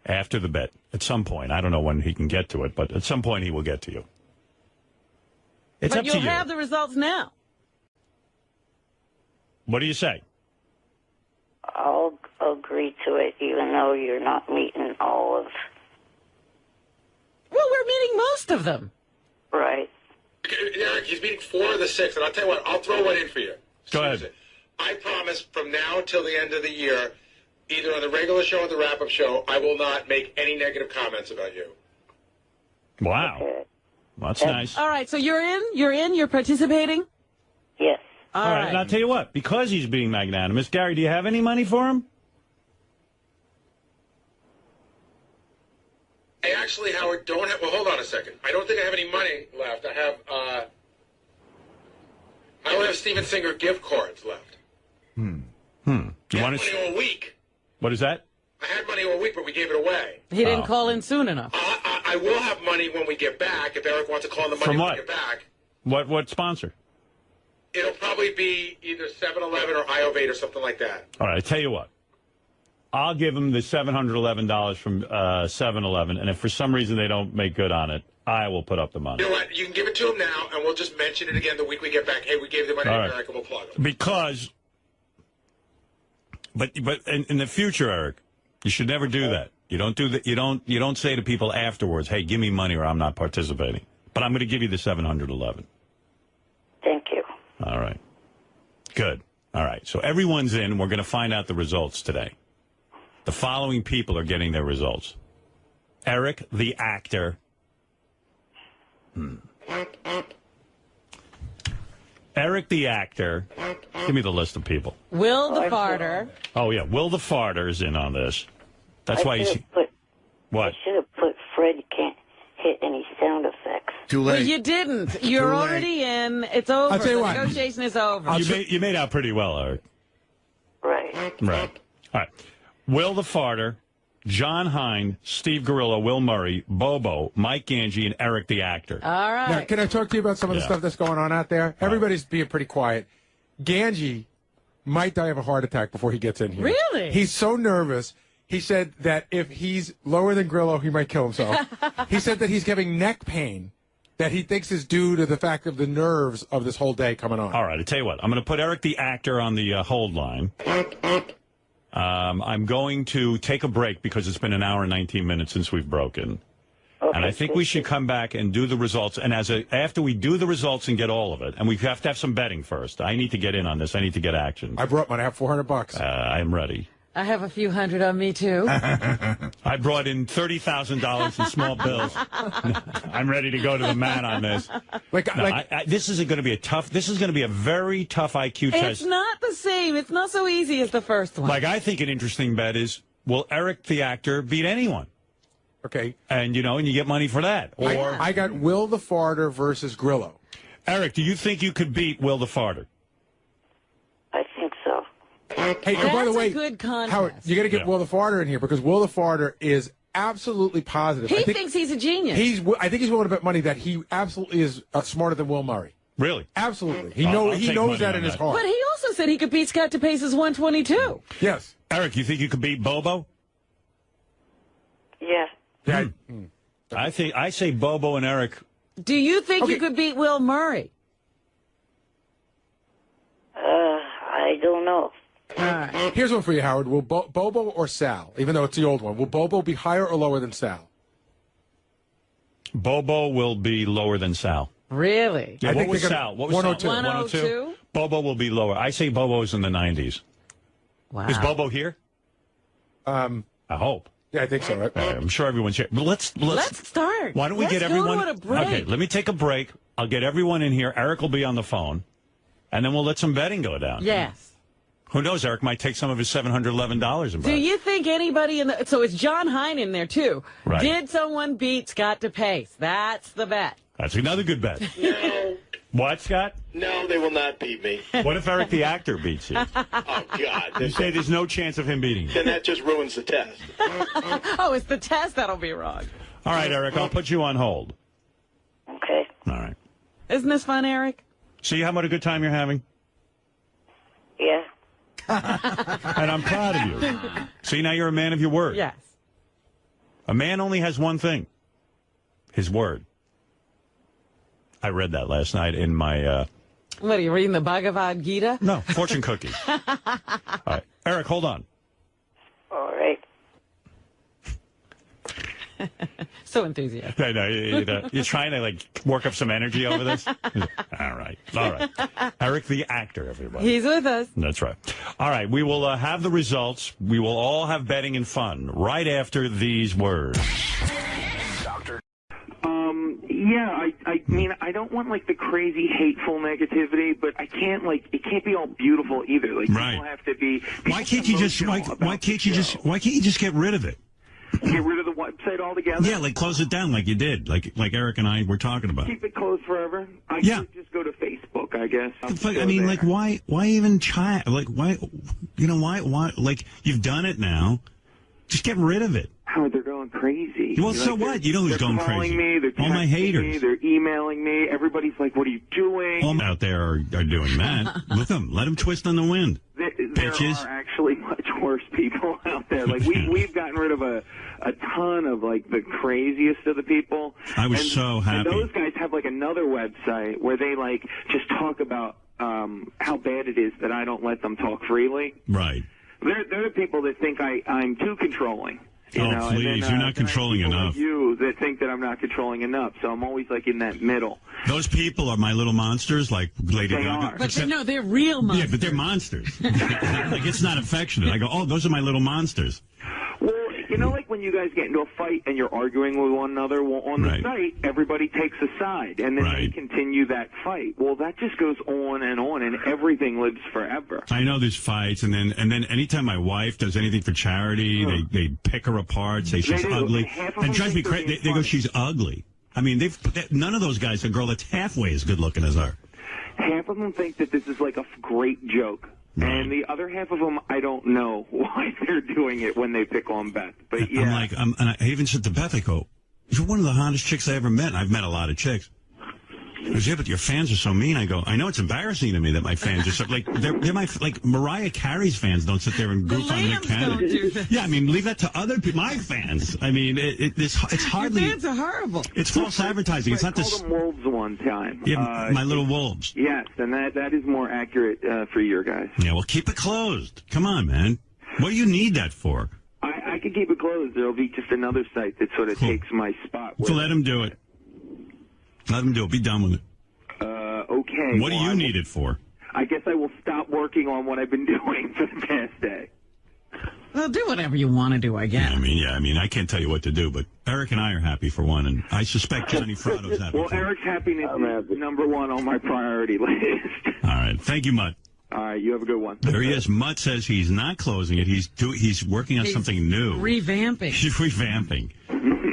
after the bet at some point. I don't know when he can get to it, but at some point he will get to you. It's up to you. But you'll have the results now. What do you say? I'll agree to it, even though you're not meeting all of... Well, we're meeting most of them. Right. Eric, he's meeting 4 of the 6, and I'll tell you what, I'll throw one in for you. Go ahead. I promise from now till the end of the year, either on the regular show or the wrap-up show, I will not make any negative comments about you. Wow. Okay. Well, that's nice. All right, so you're participating? Yes. All right, and I'll tell you what, because he's being magnanimous, Gary, do you have any money for him? I actually, Howard, don't have... Well, hold on a second. I don't think I have any money left. I I only have Steven Singer gift cards left. You I had want money to? all week. What is that? I had money all week, but we gave it away. He didn't call in soon enough. I will have money when we get back. If Eric wants to call in the money From when what? we get back, What sponsor? it'll probably be either 7-Eleven or Iovate or something like that. All right, I tell you what. I'll give them the $711 from 7-Eleven, and if for some reason they don't make good on it, I will put up the money. You know what? You can give it to him now, and we'll just mention it again the week we get back. Hey, we gave the money All to right. Eric, and we'll plug it. Because, but in the future, Eric, you should never do that. You don't do that. You don't say to people afterwards, "Hey, give me money, or I'm not participating." But I'm going to give you the $711. Thank you. All right. Good. All right. So everyone's in. We're going to find out the results today. The following people are getting their results: Eric, the actor. Eric, the actor. Give me the list of people. Will the farter. Oh, yeah. Will the farter is in on this. That's why he's... What? I should have put Fred can't hit any sound effects. Too Well, you didn't. You're already in. It's over. I'll tell you The what. negotiation is over. You made out pretty well, Eric. Right. Right. All right. Will the farter, John Hine, Steve Gorillo, Will Murray, Bobo, Mike Ganji, and Eric the actor. All right. Now, can I talk to you about some of the Yeah. stuff that's going on out there? Everybody's being pretty quiet. Ganji might die of a heart attack before he gets in here. Really? He's so nervous. He said that if he's lower than Grillo, he might kill himself. He said that he's having neck pain that he thinks is due to the fact of the nerves of this whole day coming on. All right. I tell you what. I'm going to put Eric the actor on the hold line. I'm going to take a break because it's been an hour and 19 minutes since we've broken. And I think we should come back and do the results. And after we do the results and get all of it, and we have to have some betting first. I need to get in on this. I need to get action. I brought mine. I have $400. I'm ready. I have a few hundred on me, too. I brought in $30,000 in small bills. I'm ready to go to the man on this. This is going to be a tough. This is going to be a very tough IQ test. It's not the same. It's not so easy as the first one. Like, I think an interesting bet is, will Eric the actor beat anyone? Okay. And, and you get money for that. Or I got Will the farter versus Grillo. Eric, do you think you could beat Will the farter? I think so. Hey, and by the way, a good contest. Howard, you got to get Will the farter in here because Will the farter is absolutely positive. He thinks he's a genius. I think he's willing to bet money that he absolutely is smarter than Will Murray. Really? Absolutely. He I'll knows take that money in on his that. heart. But he also said he could beat Scott DePace's 122. Yes. Eric, you think you could beat Bobo? Yeah. I say Bobo and Eric. Do you think you could beat Will Murray? I don't know. All right. Here's one for you, Howard. Will Bobo or Sal, even though it's the old one, will Bobo be higher or lower than Sal? Bobo will be lower than Sal. Really? Yeah, what was Sal? What was 102. Sal? 102? Bobo will be lower. I say Bobo's in the 90s. Wow. Is Bobo here? I hope. Yeah, I think so. Right? I'm sure everyone's here. But let's start. Why don't we Let's get everyone? go to a break. Okay, let me take a break. I'll get everyone in here. Eric will be on the phone, and then we'll let some betting go down. Yes. Who knows? Eric might take some of his $711 and Do you think anybody so it's John Hine in there, too. Right. Did someone beat Scott DePace? That's the bet. That's another good bet. No. What, Scott? No, they will not beat me. What if Eric the actor beats you? Oh, God. You say there's no chance of him beating you. Then that just ruins the test. Oh, it's the test that'll be wrong. All right, Eric, I'll put you on hold. Okay. All right. Isn't this fun, Eric? See how much a good time you're having? Yeah. And I'm proud of you. See, now you're a man of your word. Yes. A man only has one thing. His word. I read that last night in my... What, are you reading the Bhagavad Gita? No, fortune cookie. All right. Eric, hold on. All right. So enthusiastic. I know. You're trying to, work up some energy over this? All right. All right. Eric the actor, everybody. He's with us. That's right. All right. We will have the results. We will all have betting and fun right after these words. Yeah, I mean, I don't want the crazy hateful negativity, but I can't it can't be all beautiful either. Right. People have to be. Why can't you just get rid of it? Get rid of the website altogether? Yeah, close it down like you did, like Eric and I were talking about. Keep it closed forever? I Yeah. could just go to Facebook. joke, I guess. I mean, like, why even try? Like, why, why, like, you've done it now. Just get rid of it. Howard, they're going crazy. Well, so what? You know who's going crazy? They're calling me, they're all my haters. me, they're emailing me. Everybody's like, what are you doing? All out there are doing that. Look them. Let them twist on the wind. There are actually much worse people out there. Like, we've gotten rid of a ton of, like, the craziest of the people. I was so happy. And those guys have, like, another website where they, like, just talk about how bad it is that I don't let them talk freely. Right. They're the people that think I'm too controlling. You know? Please, and then, you're not controlling enough. Like you that think that I'm not controlling enough, so I'm always like in that middle. Those people are my little monsters, like Lady Gaga. But they're real monsters. Yeah, but they're monsters. Like, it's not affectionate. I go, oh, those are my little monsters. Well, you know, like when you guys get into a fight and you're arguing with one another, well, on the site, everybody takes a side, and then they continue that fight. Well, that just goes on, and everything lives forever. I know there's fights, and then anytime my wife does anything for charity, they pick her apart, say she's ugly, and drives me crazy. They go, she's ugly. I mean, none of those guys, a girl that's halfway as good looking as her. Half of them think that this is like a great joke. And the other half of them, I don't know why they're doing it when they pick on Beth. But yeah. I'm like, and I even said to Beth, I go, you're one of the hottest chicks I ever met. And I've met a lot of chicks. She goes, yeah, but your fans are so mean. I go, I know it's embarrassing to me that my fans are so, like, they're my, like, Mariah Carey's fans don't sit there and goof on Nick Cannon. Yeah, I mean, leave that to other people, my fans. I mean, it's hardly. Your fans are horrible. It's false advertising. It's not this. I called them wolves one time. Yeah, my little wolves. Yes, and that is more accurate for your guys. Yeah, well, keep it closed. Come on, man. What do you need that for? I could keep it closed. There'll be just another site that sort of takes my spot. So let him do it. Let him do it. Be done with it. Okay. What do you need it for? I guess I will stop working on what I've been doing for the past day. Well, do whatever you want to do, I guess. I mean, I can't tell you what to do, but Eric and I are happy for one, and I suspect Johnny Fratto's happy. Well, Eric's happiness is number one on my priority list. All right. Thank you, Mutt. All right, you have a good one. There he is. Mutt says he's not closing it. He's working on something new. Revamping. He's revamping.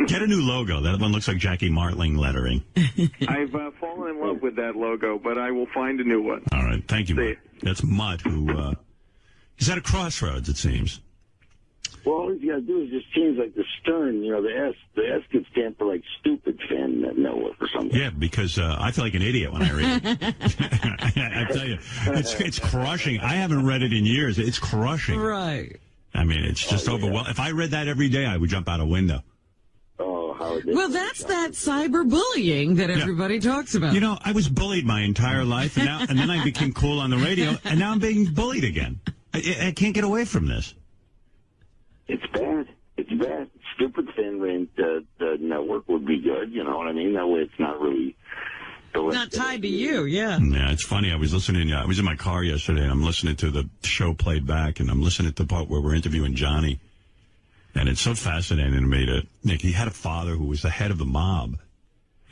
Get a new logo. That one looks like Jackie Martling lettering. I've fallen in love with that logo, but I will find a new one. All right. Thank you, Mutt. That's Mutt, who he's at a crossroads, it seems. Well, all you got to do is just change, like, the stern, you know, the S could stand for, like, stupid fan network or something. Yeah, because I feel like an idiot when I read it. I tell you, it's crushing. I haven't read it in years. It's crushing. Right. I mean, it's just overwhelming. If I read that every day, I would jump out a window. Well, that's that cyberbullying that everybody talks about. You know, I was bullied my entire life, and then I became cool on the radio, and now I'm being bullied again. I can't get away from this. It's bad. It's bad. Stupid fan rant network would be good. You know what I mean? That way, it's not really. Not tied to you, yeah. Yeah, it's funny. I was listening. I was in my car yesterday, and I'm listening to the show played back, and I'm listening to the part where we're interviewing Johnny. And it's so fascinating to me that, Nick, he had a father who was the head of the mob.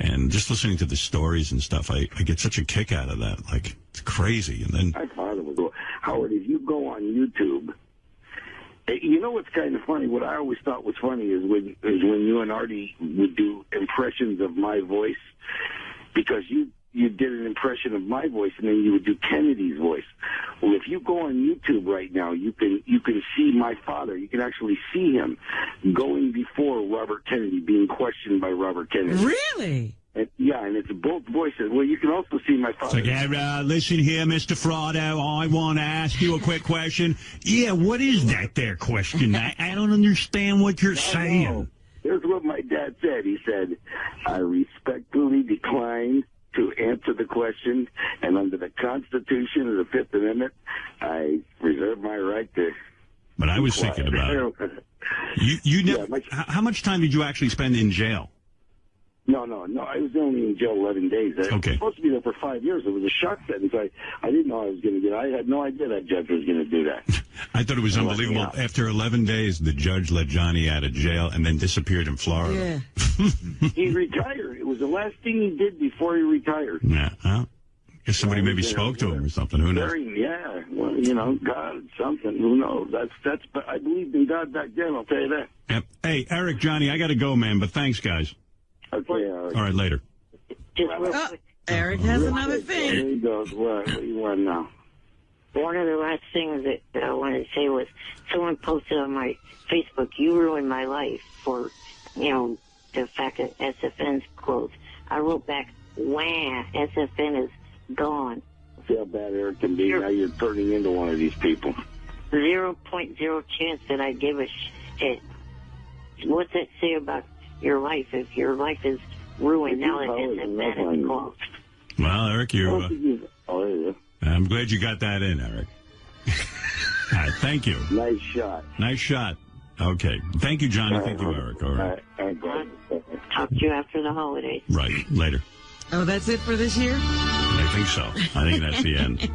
And just listening to the stories and stuff, I get such a kick out of that. Like, it's crazy. And then my father would go, Howard, if you go on YouTube, you know what's kind of funny? What I always thought was funny is when you and Artie would do impressions of my voice, because you did an impression of my voice, and then you would do Kennedy's voice. Well, if you go on YouTube right now, you can see my father. You can actually see him going before Robert Kennedy, being questioned by Robert Kennedy. Really? And it's both voices. Well, you can also see my father. It's like, listen here, Mr. Fratto, I want to ask you a quick question. Yeah, what is that there question? I don't understand what you're saying. Here's what my dad said. He said, I respectfully decline to answer the question, and under the Constitution of the Fifth Amendment, I reserve my right to. But I was thinking about it. You never. How much time did you actually spend in jail? No. I was only in jail 11 days. I was supposed to be there for 5 years. It was a shock sentence. I didn't know I was going to get. I had no idea that judge was going to do that. I thought it was unbelievable. After 11 days, the judge let Johnny out of jail and then disappeared in Florida. Yeah. He retired. It was the last thing he did before he retired. Yeah. Well, I guess somebody maybe spoke to him or something. Who knows? Yeah. Well, you know, God, something. Who knows? That's. But I believed in God back then. I'll tell you that. Yep. Hey, Eric, Johnny, I got to go, man. But thanks, guys. Okay. All right, later. Eric has another thing. There he goes. What do you want now? One of the last things that I wanted to say was someone posted on my Facebook, "You ruined my life," for, the fact that SFN's closed. I wrote back, "Wah, SFN is gone." See how bad Eric can be. Now you're turning into one of these people. 0.0 chance that I give a shit. What's that say about your life if your life is ruined now that SFN is closed? Well, Eric, I'm glad you got that in, Eric. All right, thank you. Nice shot. Nice shot. Okay. Thank you, Johnny. Thank you, Eric. All right. Talk to you after the holidays. Right. Later. Oh, that's it for this year? I think so. I think that's the end.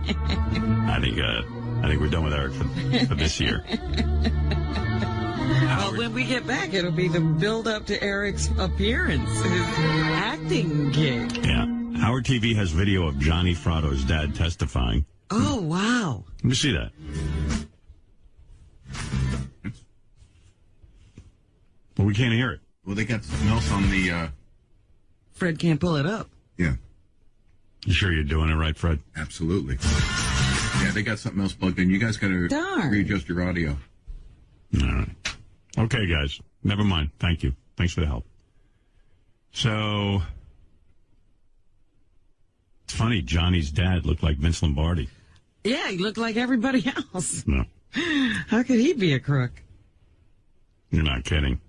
I think we're done with Eric for this year. Well, when we get back, it'll be the build-up to Eric's appearance, his acting gig. Yeah. Howard TV has video of Johnny Fratto's dad testifying. Oh, wow. Let me see that. Well, we can't hear it. Well, they got something else on the... Fred can't pull it up. Yeah. You sure you're doing it right, Fred? Absolutely. Yeah, they got something else plugged in. You guys got to readjust your audio. All right. Okay, guys. Never mind. Thank you. Thanks for the help. So, it's funny. Johnny's dad looked like Vince Lombardi. Yeah, he looked like everybody else. No. How could he be a crook? You're not kidding.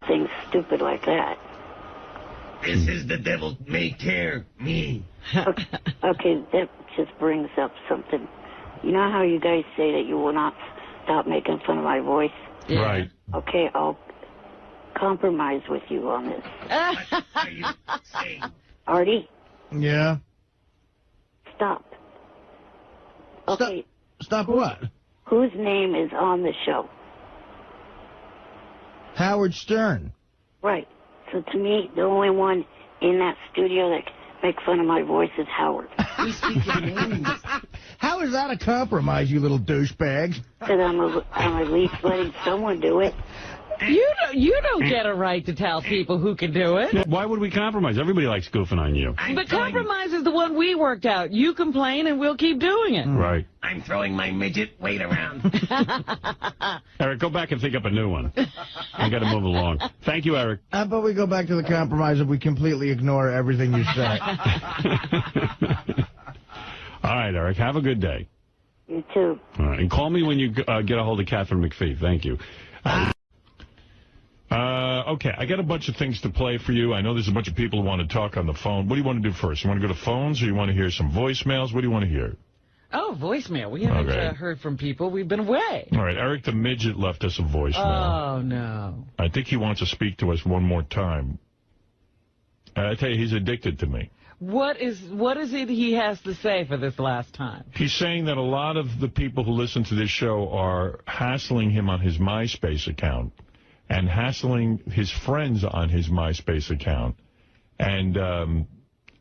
Things stupid like that. This is the devil may care me. Okay, that just brings up something. You know how you guys say that you will not stop making fun of my voice? Yeah. Right. Okay, I'll compromise with you on this. What are you saying? Artie? Yeah? Stop. Okay. Stop what? Whose name is on the show? Howard Stern. Right. So to me, the only one in that studio that can make fun of my voice is Howard. How is that a compromise, you little douchebags? Because I'm at least letting someone do it. You don't get a right to tell people who can do it. Yeah, why would we compromise? Everybody likes goofing on you. The compromise is the one we worked out. You complain and we'll keep doing it. Right. I'm throwing my midget weight around. Eric, go back and think up a new one. I got to move along. Thank you, Eric. How about we go back to the compromise if we completely ignore everything you say? All right, Eric. Have a good day. You too. All right. And call me when you get a hold of Catherine McPhee. Thank you. Okay, I got a bunch of things to play for you. I know there's a bunch of people who want to talk on the phone. What do you want to do first? You want to go to phones or you want to hear some voicemails? What do you want to hear? Oh, voicemail. We haven't heard from people. We've been away. All right, Eric the Midget left us a voicemail. Oh, no. I think he wants to speak to us one more time. I tell you, he's addicted to me. What is it he has to say for this last time? He's saying that a lot of the people who listen to this show are hassling him on his MySpace account and hassling his friends on his MySpace account. And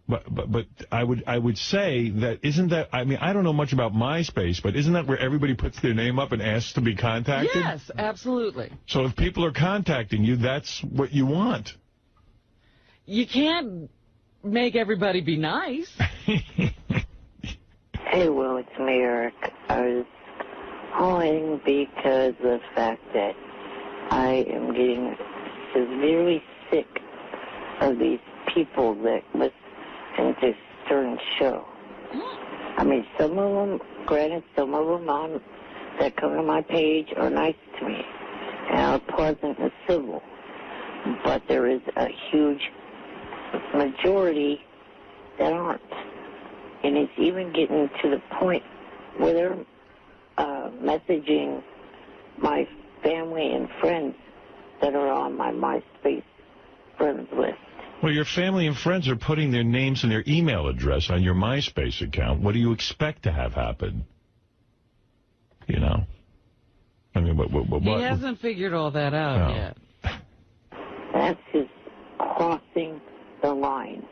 but I would say that isn't that, I mean, I don't know much about MySpace, but isn't that where everybody puts their name up and asks to be contacted? Yes, absolutely. So if people are contacting you, that's what you want. You can't make everybody be nice. Hey, Will, it's me, Eric. I was calling because of the fact that I am getting severely sick of these people that listen to Stern's show. I mean, some of them, granted, some of them that come to my page are nice to me and are pleasant and civil. But there is a huge majority that aren't. And it's even getting to the point where they're messaging my family and friends that are on my MySpace friends list. Well, your family and friends are putting their names and their email address on your MySpace account. What do you expect to have happen? You know? I mean, what? He hasn't figured all that out yet. That's just crossing the line.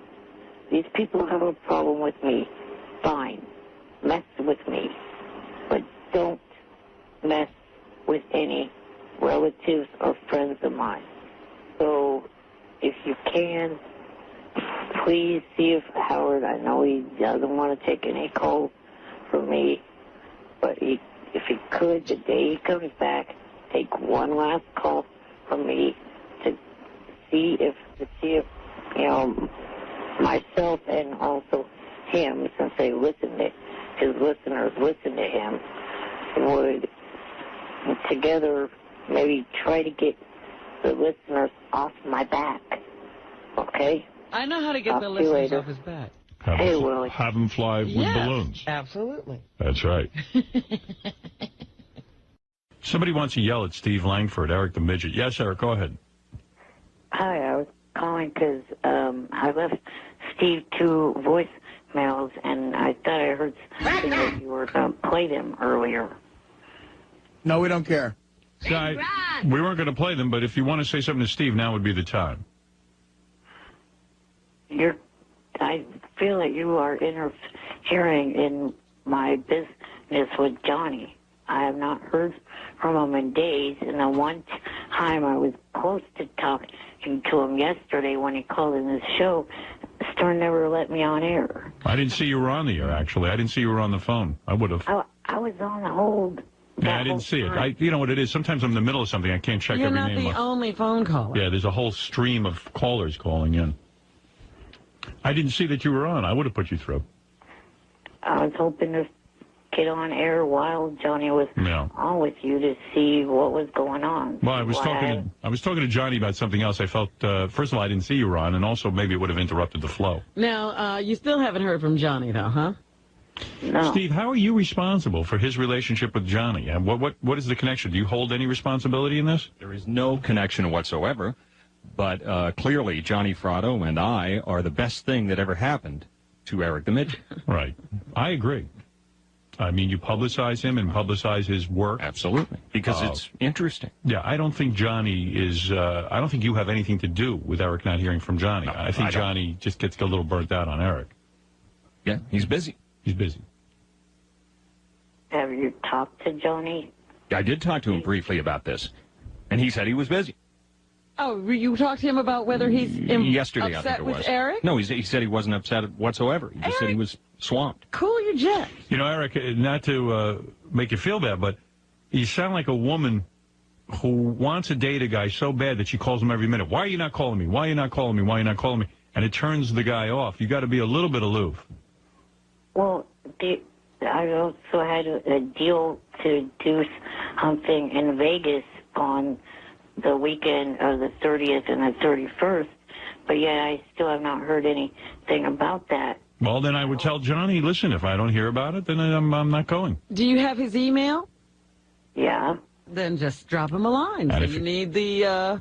These people have a problem with me. Fine. Mess with me. But don't mess with any relatives or friends of mine. So if you can, please see if Howard, I know he doesn't want to take any calls from me, but if he could, the day he comes back, take one last call from me to see if you know, myself and also him, since they listen to his listeners, listen to him, would together maybe try to get the listeners off my back. Okay? I know how to get the listeners off his back. Have him fly with balloons. Absolutely. That's right. Somebody wants to yell at Steve Langford, Eric the Midget. Yes, Eric, go ahead. Hi, I was calling because I left Steve 2 voicemails, and I thought I heard something that you were going to play them earlier. No, we don't care. We weren't going to play them, but if you want to say something to Steve, now would be the time. I feel that you are interfering in my business with Johnny. I have not heard from him in days, and the one time I was close to talking to him yesterday when he called in this show, Stern never let me on air. I didn't see you were on the air, actually. I didn't see you were on the phone. I would have. I was on hold. Yeah, I didn't see it. You know what it is? Sometimes I'm in the middle of something. I can't check every name. You're not the only phone caller. Yeah, there's a whole stream of callers calling in. I didn't see that you were on. I would have put you through. I was hoping to get on air while Johnny was on with you to see what was going on. Well, I was talking to Johnny about something else. I felt, first of all, I didn't see you were on, and also maybe it would have interrupted the flow. Now, you still haven't heard from Johnny, though, huh? No. Steve, how are you responsible for his relationship with Johnny? And what is the connection? Do you hold any responsibility in this? There is no connection whatsoever, but clearly Johnny Fratto and I are the best thing that ever happened to Eric the Midget. Right. I agree. I mean, you publicize him and publicize his work. Absolutely. Because it's interesting. Yeah, I don't think Johnny is, I don't think you have anything to do with Eric not hearing from Johnny. No, I think Johnny just gets a little burnt out on Eric. Yeah, he's busy. He's busy. Have you talked to Johnny? I did talk to him briefly about this, and he said he was busy. Oh, you talked to him about whether he's yesterday, upset I think it was. with Eric? No, he said he wasn't upset whatsoever. He just said he was swamped. Cool your jet. You know, Eric, not to make you feel bad, but you sound like a woman who wants to date a guy so bad that she calls him every minute. Why are you not calling me? Why are you not calling me? Why are you not calling me? And it turns the guy off. You got to be a little bit aloof. Well, I also had a deal to do something in Vegas on the weekend of the 30th and the 31st, but yet I still have not heard anything about that. Well, then I would tell Johnny, listen, if I don't hear about it, then I'm not going. Do you have his email? Yeah. Then just drop him a line. So you need the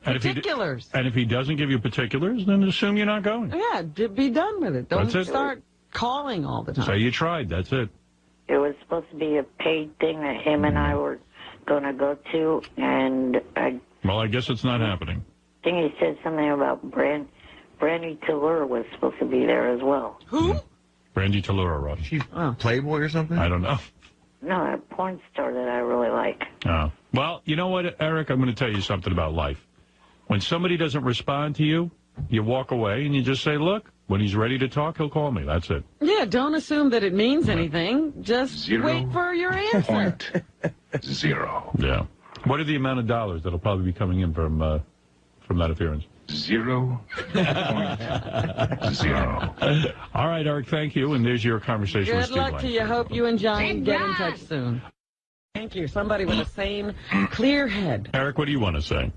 particulars. And if he doesn't give you particulars, then assume you're not going. Yeah, be done with it. Don't start calling all the time. So you tried. That's it. It was supposed to be a paid thing that him and I were going to go to, and well, I guess it's not happening. I think he said something about Brandy Tallur was supposed to be there as well. Who? Brandy Tallur, right? She Playboy or something? I don't know. No, a porn star that I really like. Oh. Well, you know what, Eric? I'm going to tell you something about life. When somebody doesn't respond to you, you walk away and you just say, look, when he's ready to talk, he'll call me. That's it. Yeah, don't assume that it means anything. Just wait for your answer. Zero. Yeah. What are the amount of dollars that'll probably be coming in from that appearance? 0.0. All right, Eric, thank you. And there's your conversation with Good Steve luck to you. Hope you and Johnny get in touch soon. Thank you. Somebody with a sane, clear head. Eric, what do you want to say?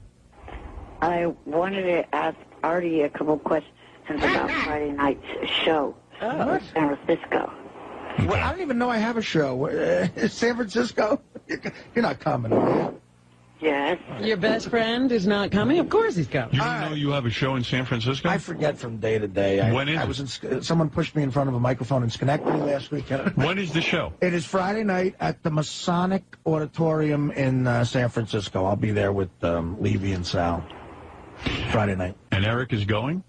I wanted to ask Artie a couple questions about Friday night's show in San Francisco. Well, I don't even know I have a show. San Francisco? You're not coming, are you? Yes. Your best friend is not coming? Of course he's coming. You didn't know you have a show in San Francisco? I forget from day to day. When is it? Someone pushed me in front of a microphone in Schenectady last week. When is the show? It is Friday night at the Masonic Auditorium in San Francisco. I'll be there with Levy and Sal. Friday night. And Eric is going?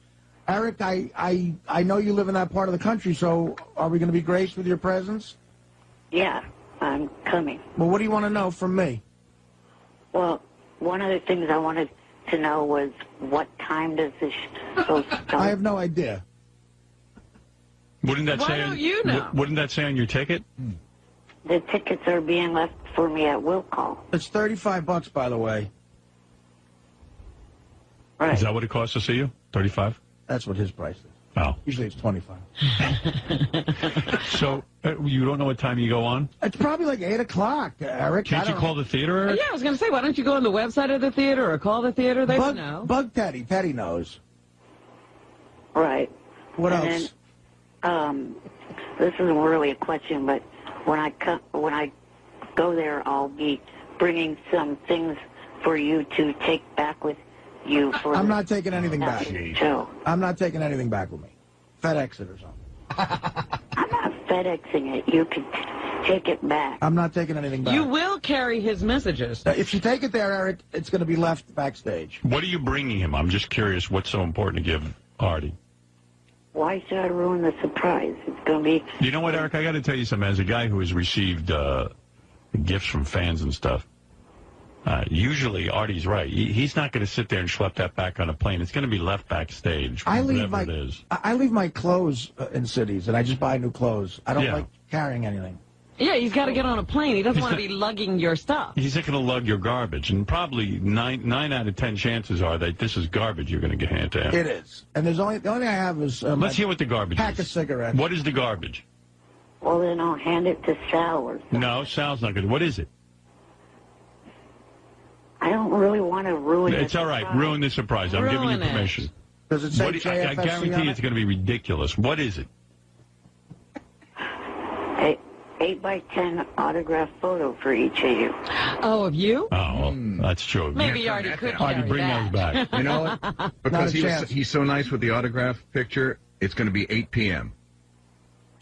Eric, I know you live in that part of the country, so are we going to be graced with your presence? Yeah, I'm coming. Well, what do you want to know from me? Well, one of the things I wanted to know was, what time does this show start? I have no idea. Wouldn't that Why say? don't you know? Wouldn't that say on your ticket? The tickets are being left for me at will call. It's $35, by the way. Right. Is that what it costs to see you? 35? That's what his price is. Oh. Usually it's 25. So you don't know what time you go on? It's probably like 8 o'clock, Eric. Can't you call the theater, Eric? Yeah, I was going to say, why don't you go on the website of the theater or call the theater? They don't know. Bug Teddy. Teddy knows. Right. What and else? Then, this isn't really a question, but when I go there, I'll be bringing some things for you to take back with you. I'm not taking anything back. Show. I'm not taking anything back with me. FedEx it or something. I'm not FedExing it. You can take it back. I'm not taking anything back. You will carry his messages. If you take it there, Eric, it's going to be left backstage. What are you bringing him? I'm just curious what's so important to give Artie. Why should I ruin the surprise? It's going to be... You know what, Eric? I got to tell you something. As a guy who has received gifts from fans and stuff, usually Artie's right. He's not going to sit there and schlep that back on a plane. It's going to be left backstage. I leave my clothes in cities, and I just buy new clothes. I don't like carrying anything. Yeah, he's got to get on a plane. He doesn't want to be lugging your stuff. He's not going to lug your garbage, and probably 9 out of 10 chances are that this is garbage you're going to get handed to him. It is. And the only thing I have is Let's hear what the garbage pack is. of cigarettes. What is the garbage? Well, then I'll hand it to Sal or something. No, Sal's not good. What is it? I don't really want to ruin it. It's all right. Ruin the surprise. I'm giving you permission. Does it say I guarantee it's going to be ridiculous. What is it? 8x10 autograph photo for each of you. Oh, of you? Oh, well, that's true. Maybe Artie could carry Artie, bring that. those back. You know what? Because he's so nice with the autograph picture, it's going to be 8 p.m.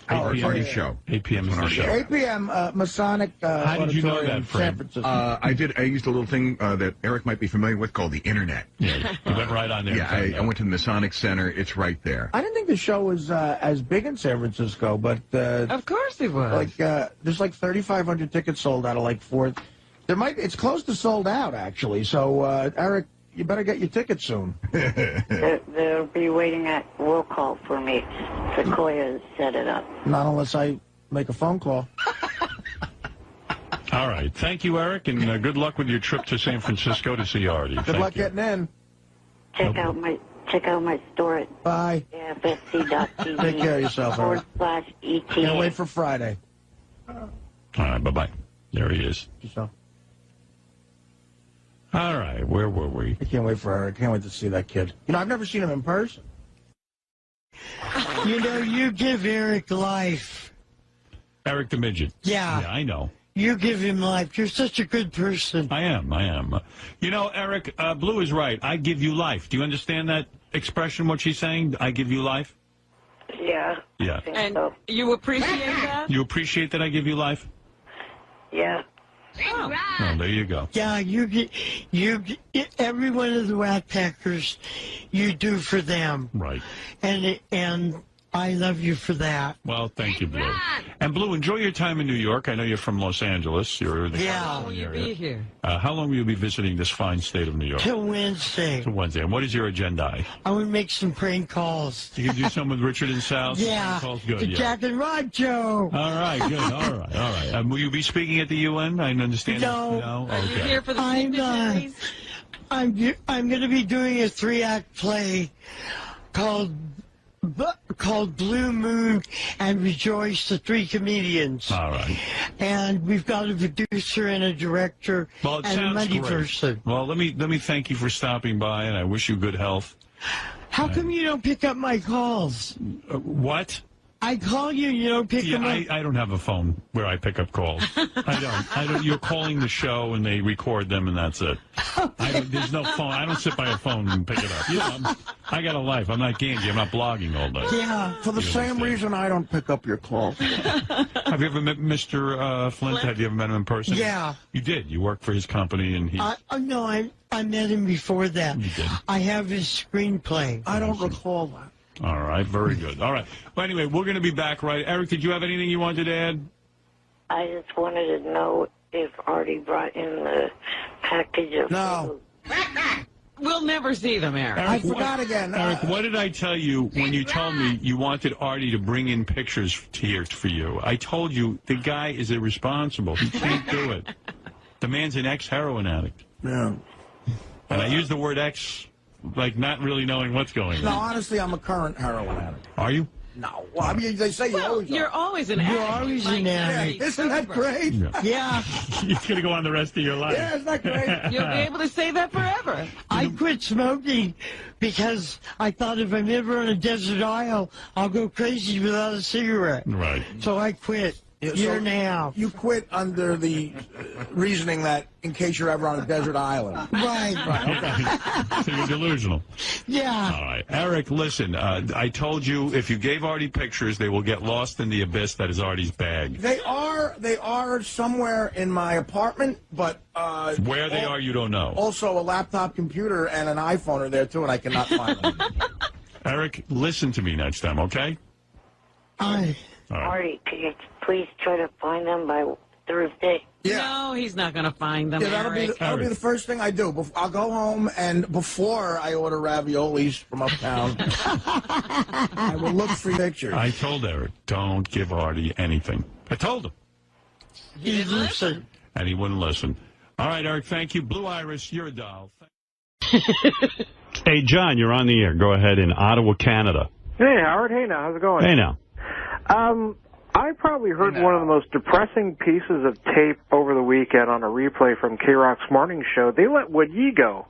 Artie's show. 8 p.m. is the show. 8 p.m. Masonic How did you know Auditorium, that, Fred? San Francisco. I used a little thing that Eric might be familiar with called the Internet. Yeah, you went right on there. Yeah, I went to the Masonic Center. It's right there. I didn't think the show was as big in San Francisco, but of course it was. There's like 3,500 tickets sold out of like 4. It's close to sold out actually. So Eric, you better get your tickets soon. They'll be waiting at will call for me. Sequoia set it up. Not unless I make a phone call. All right. Thank you, Eric, and good luck with your trip to San Francisco to see Artie. Good luck getting in. Check out my store at Bye. AFSC.TV. Take care of yourself, Eric. /ETA. Can't wait for Friday. All right. Bye-bye. There he is. Yourself. All right. Where were we? I can't wait for Eric. I can't wait to see that kid. You know, I've never seen him in person. You know, you give Eric life. Eric the Midget. Yeah. Yeah, I know. You give him life. You're such a good person. I am. You know, Eric, Blue is right. I give you life. Do you understand that expression, what she's saying? I give you life? Yeah. Yeah. And you appreciate that? You appreciate that I give you life? Yeah. Oh. Oh, there you go. Yeah, every one of the Wack Packers, you do for them. Right. And I love you for that. Well, thank you, Blue. And Blue, enjoy your time in New York. I know you're from Los Angeles. You're in the How long will you be here? How long will you be visiting this fine state of New York? Till Wednesday. Till Wednesday. And what is your agenda? I would make some prank calls. You can do some with Richard and Sal? Yeah. Calls? Good, The yeah. Jack and Rod show. All right, good. All right. Will you be speaking at the UN? I understand. No. No? Are you Okay. here for the dignitaries? I'm going to be doing a 3-act play called Blue Moon and Rejoice, the 3 comedians. All right. And we've got a producer and a director Well, it and a sounds money great. person. Well, let me thank you for stopping by, and I wish you good health. How come you don't pick up my calls? What? I call you, you don't pick them up. I don't have a phone where I pick up calls. I don't. You're calling the show, and they record them, and that's it. There's no phone. I don't sit by a phone and pick it up. You know, I got a life. I'm not Ganji. I'm not blogging all day. Yeah. For the same reason I don't pick up your calls. Have you ever met Mr. Flint? Have you ever met him in person? Yeah. You did. You worked for his company, and he... No, I met him before that. You did. I have his screenplay. I don't recall that. All right, very good. All right. Well, anyway, we're going to be back, right? Eric, did you have anything you wanted to add? I just wanted to know if Artie brought in the package of food. We'll never see them, Eric. I forgot again. Eric, what did I tell you when you told me you wanted Artie to bring in pictures here for you? I told you the guy is irresponsible. He can't do it. The man's an ex-heroin addict. Yeah. And I use the word ex, like not really knowing what's going on. No, honestly, I'm a current heroin addict. Are you? No. Well, I mean, they say you always are. You're always an You're addict. always Like, an addict. Isn't that great? Yeah. It's going to go on the rest of your life. Yeah, isn't that great? You'll be able to say that forever. I quit smoking because I thought if I'm ever on a desert isle, I'll go crazy without a cigarette. Right. So I quit. Yeah, Year so and a half. You quit under the reasoning that in case you're ever on a desert island. Right. Right, okay. So you're delusional. Yeah. All right. Eric, listen, I told you if you gave Artie pictures, they will get lost in the abyss that is Artie's bag. They are somewhere in my apartment, but... Where they are, you don't know. Also, a laptop computer and an iPhone are there, too, and I cannot find them. Eric, listen to me next time, okay? All right. Artie, could you please try to find them by Thursday? Yeah. No, he's not going to find them, Yeah, that'll be the first thing I do. I'll go home, and before I order raviolis from uptown, I will look for pictures. I told Eric, don't give Artie anything. I told him. He didn't listen. And he wouldn't listen. All right, Eric, thank you. Blue Iris, you're a doll. Hey, John, you're on the air. Go ahead in Ottawa, Canada. Hey, Howard. Hey, now. How's it going? Hey, now. I probably heard one of the most depressing pieces of tape over the weekend on a replay from K-Rock's morning show. They let Wood Yee go.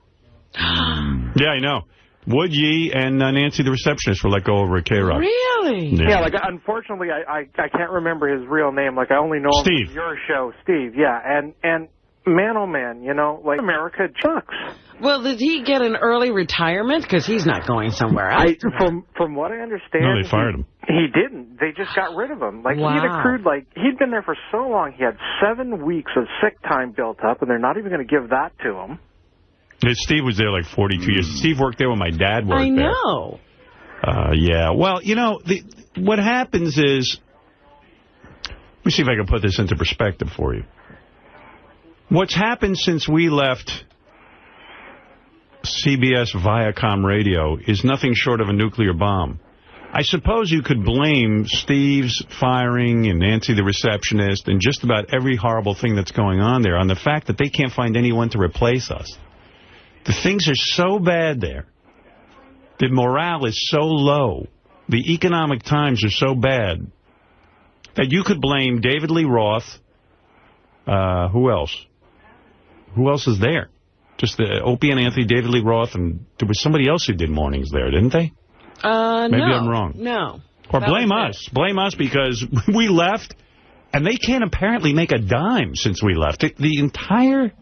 Yeah, I know. Wood Yee and Nancy the receptionist were let go over at K-Rock. Really? Yeah, like, unfortunately, I can't remember his real name. Like, I only know him Steve. from your show. Steve, yeah. And man, oh, man, you know, like, America sucks. Well, did he get an early retirement? Because he's not going somewhere else. From what I understand... No, they fired him. He didn't. They just got rid of him. Like, Wow. he had accrued, like, he'd been there for so long, he had 7 weeks of sick time built up, and they're not even going to give that to him. Steve was there like 42 years. Steve worked there when my dad worked I there. know. Yeah. Well, you know, what happens is... Let me see if I can put this into perspective for you. What's happened since we left CBS Viacom Radio is nothing short of a nuclear bomb. I suppose you could blame Steve's firing and Nancy the receptionist and just about every horrible thing that's going on there on the fact that they can't find anyone to replace us. The things are so bad there. The morale is so low. The economic times are so bad that you could blame David Lee Roth. Who else? Who else is there? Just Opie and Anthony, David Lee Roth, and there was somebody else who did mornings there, didn't they? Maybe no. I'm wrong. No. Or blame us. Blame us because we left, and they can't apparently make a dime since we left. The entire...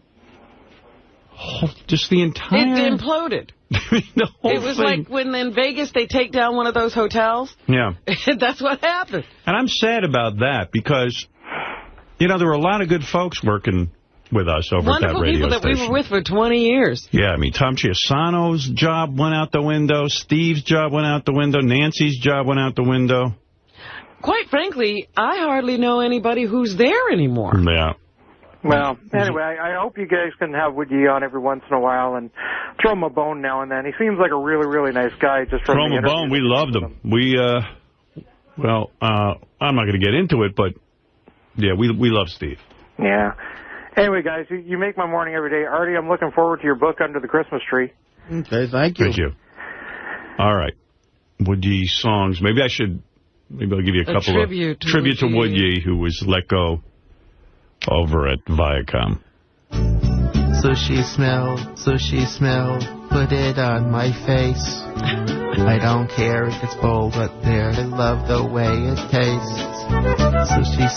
Just the entire... It imploded. The whole It was thing. like when in Vegas they take down one of those hotels. Yeah. That's what happened. And I'm sad about that because, you know, there were a lot of good folks working with us over at that Wonderful radio people that we station. were with for 20 years. Yeah, I mean, Tom Chiasano's job went out the window. Steve's job went out the window. Nancy's job went out the window. Quite frankly, I hardly know anybody who's there anymore. Yeah. Well, anyway, I hope you guys can have Wood Yee on every once in a while and throw him a bone now and then. He seems like a really, really nice guy. Just from Throw him the a bone. We loved him. We, I'm not going to get into it, but, yeah, we love Steve. Yeah. Anyway, guys, you make my morning every day. Artie, I'm looking forward to your book Under the Christmas Tree. Okay, thank you. Thank you. All right. Wood Yee songs. Maybe I'll give you a couple tribute of tribute to Wood Wood Yee. Yee, who was let go over at Viacom. Sushi smell, put it on my face. I don't care if it's bold but there, I love the way it tastes. Sushi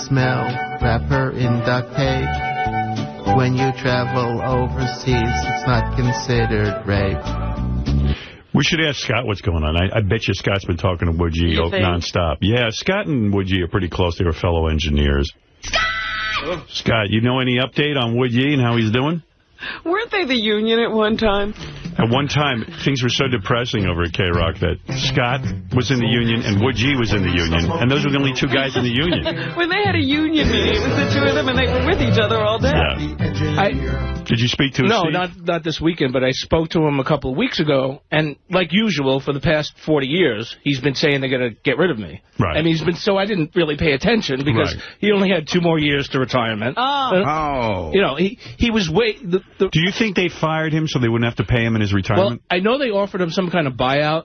smell, wrap her in duct tape. When you travel overseas, it's not considered rape. We should ask Scott what's going on. I bet you Scott's been talking to Wood Yee nonstop. Yeah, Scott and Wood Yee are pretty close. They were fellow engineers. Scott, you know any update on Wood Yee and how he's doing? Weren't they the union at one time? At one time, things were so depressing over at K-Rock that Scott was in the union and Wood G was in the union, and those were the only two guys in the union. When they had a union meeting, it was the two of them, and they were with each other all day. Yeah. Did you speak to him, No, Steve? not this weekend, but I spoke to him a couple of weeks ago, and like usual, for the past 40 years, he's been saying they're going to get rid of me. Right. I mean, I didn't really pay attention because he only had 2 more years to retirement. You know, he was Do you think they fired him so they wouldn't have to pay him in his retirement? Well, I know they offered him some kind of buyout.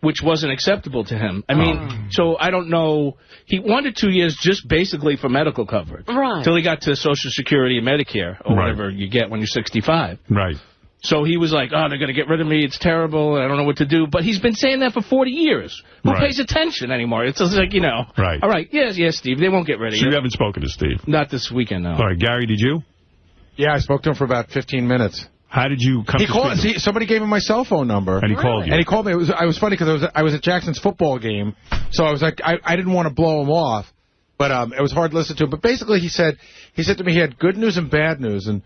Which wasn't acceptable to him. I mean, so I don't know. He wanted 2 years just basically for medical coverage. Right. Till he got to Social Security and Medicare, or whatever you get when you're 65. Right. So he was like, oh, they're going to get rid of me. It's terrible. I don't know what to do. But he's been saying that for 40 years. Who pays attention anymore? It's just like, you know. Right. All right. Yes, Steve. They won't get rid of you. So you haven't spoken to Steve? Not this weekend, no. All right. Gary, did you? Yeah, I spoke to him for about 15 minutes. How did you come to speak? Somebody gave him my cell phone number. And he called you. And he called me. I was funny because I was at Jackson's football game, so I was like, I didn't want to blow him off, but it was hard to listen to. But basically, he said to me he had good news and bad news, and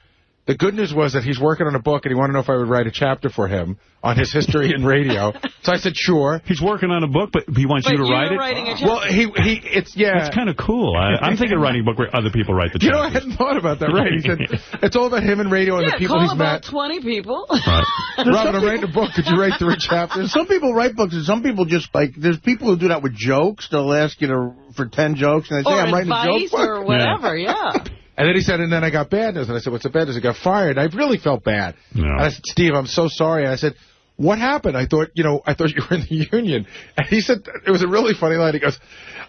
the good news was that he's working on a book, and he wanted to know if I would write a chapter for him on his history in radio. So I said, sure. He's working on a book, but he wants you to write it? Writing a chapter. Well, it's That's kind of cool. I'm thinking of writing a book where other people write the chapters. You know, I hadn't thought about that, right? He said, it's all about him and radio and the people he's about met. 20 people. Robin, I'm writing a book. Could you write 3 chapters? Some people write books, and some people just, like, there's people who do that with jokes. They'll ask you for 10 jokes, and they say, I'm writing a joke book. Or whatever, yeah. And then he said, and then I got bad news. And I said, what's the bad news? He got fired. I really felt bad. No. And I said, Steve, I'm so sorry. And I said, what happened? I thought you were in the union. And he said, it was a really funny line. He goes,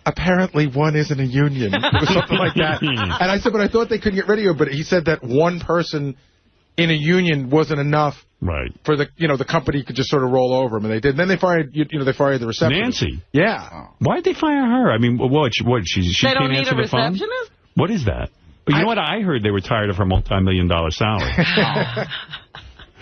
apparently one isn't a union. It was something like that. And I said, but I thought they couldn't get rid of you. But he said that one person in a union wasn't enough. Right. For the company could just sort of roll over him, and they did. And then they fired, they fired the receptionist. Nancy. Yeah. Why'd they fire her? I mean, she can't answer the phone? Receptionist? What is that? You know what? I heard they were tired of her multi-million-dollar salary.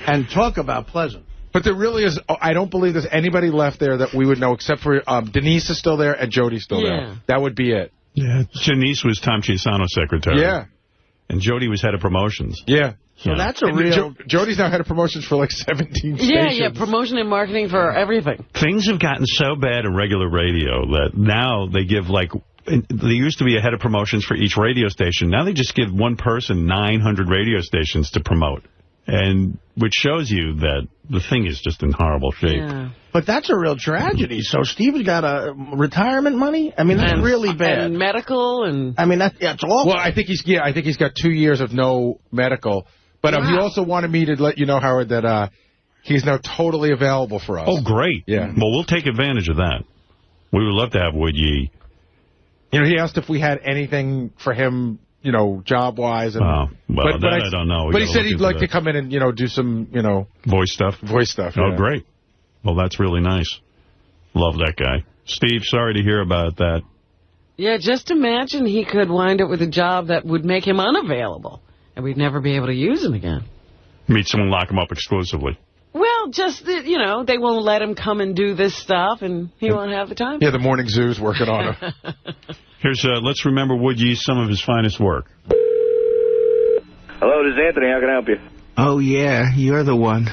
And talk about pleasant. But there really is, I don't believe there's anybody left there that we would know, except for Denise is still there and Jody's still there. That would be it. Yeah. Janice was Tom Chiasano's secretary. Yeah. And Jody was head of promotions. Yeah. So that's a real... Jody's now head of promotions for like 17 stations. Yeah, promotion and marketing for everything. Things have gotten so bad in regular radio that now they give like... There used to be a head of promotions for each radio station. Now they just give one person 900 radio stations to promote. And which shows you that the thing is just in horrible shape. Yeah. But that's a real tragedy. So Steve's got a retirement money? I mean, that's really bad. And medical and... I mean, that's awful. Well, I think he's got 2 years of no medical. But he also wanted me to let you know, Howard, that he's now totally available for us. Oh, great. Yeah. Well, we'll take advantage of that. We would love to have Wood Yee. He asked if we had anything for him, job-wise. And, I don't know. But he said he'd like to come in and, do some, Voice stuff? Voice stuff, Oh, great. Well, that's really nice. Love that guy. Steve, sorry to hear about that. Yeah, just imagine he could wind up with a job that would make him unavailable, and we'd never be able to use him again. Meet someone, lock him up exclusively. Well, just, they won't let him come and do this stuff, and he won't have the time. Yeah, the morning zoo's working on him. Here's, let's remember Wood Yee, some of his finest work. Hello, this is Anthony. How can I help you? Oh, yeah, you're the one.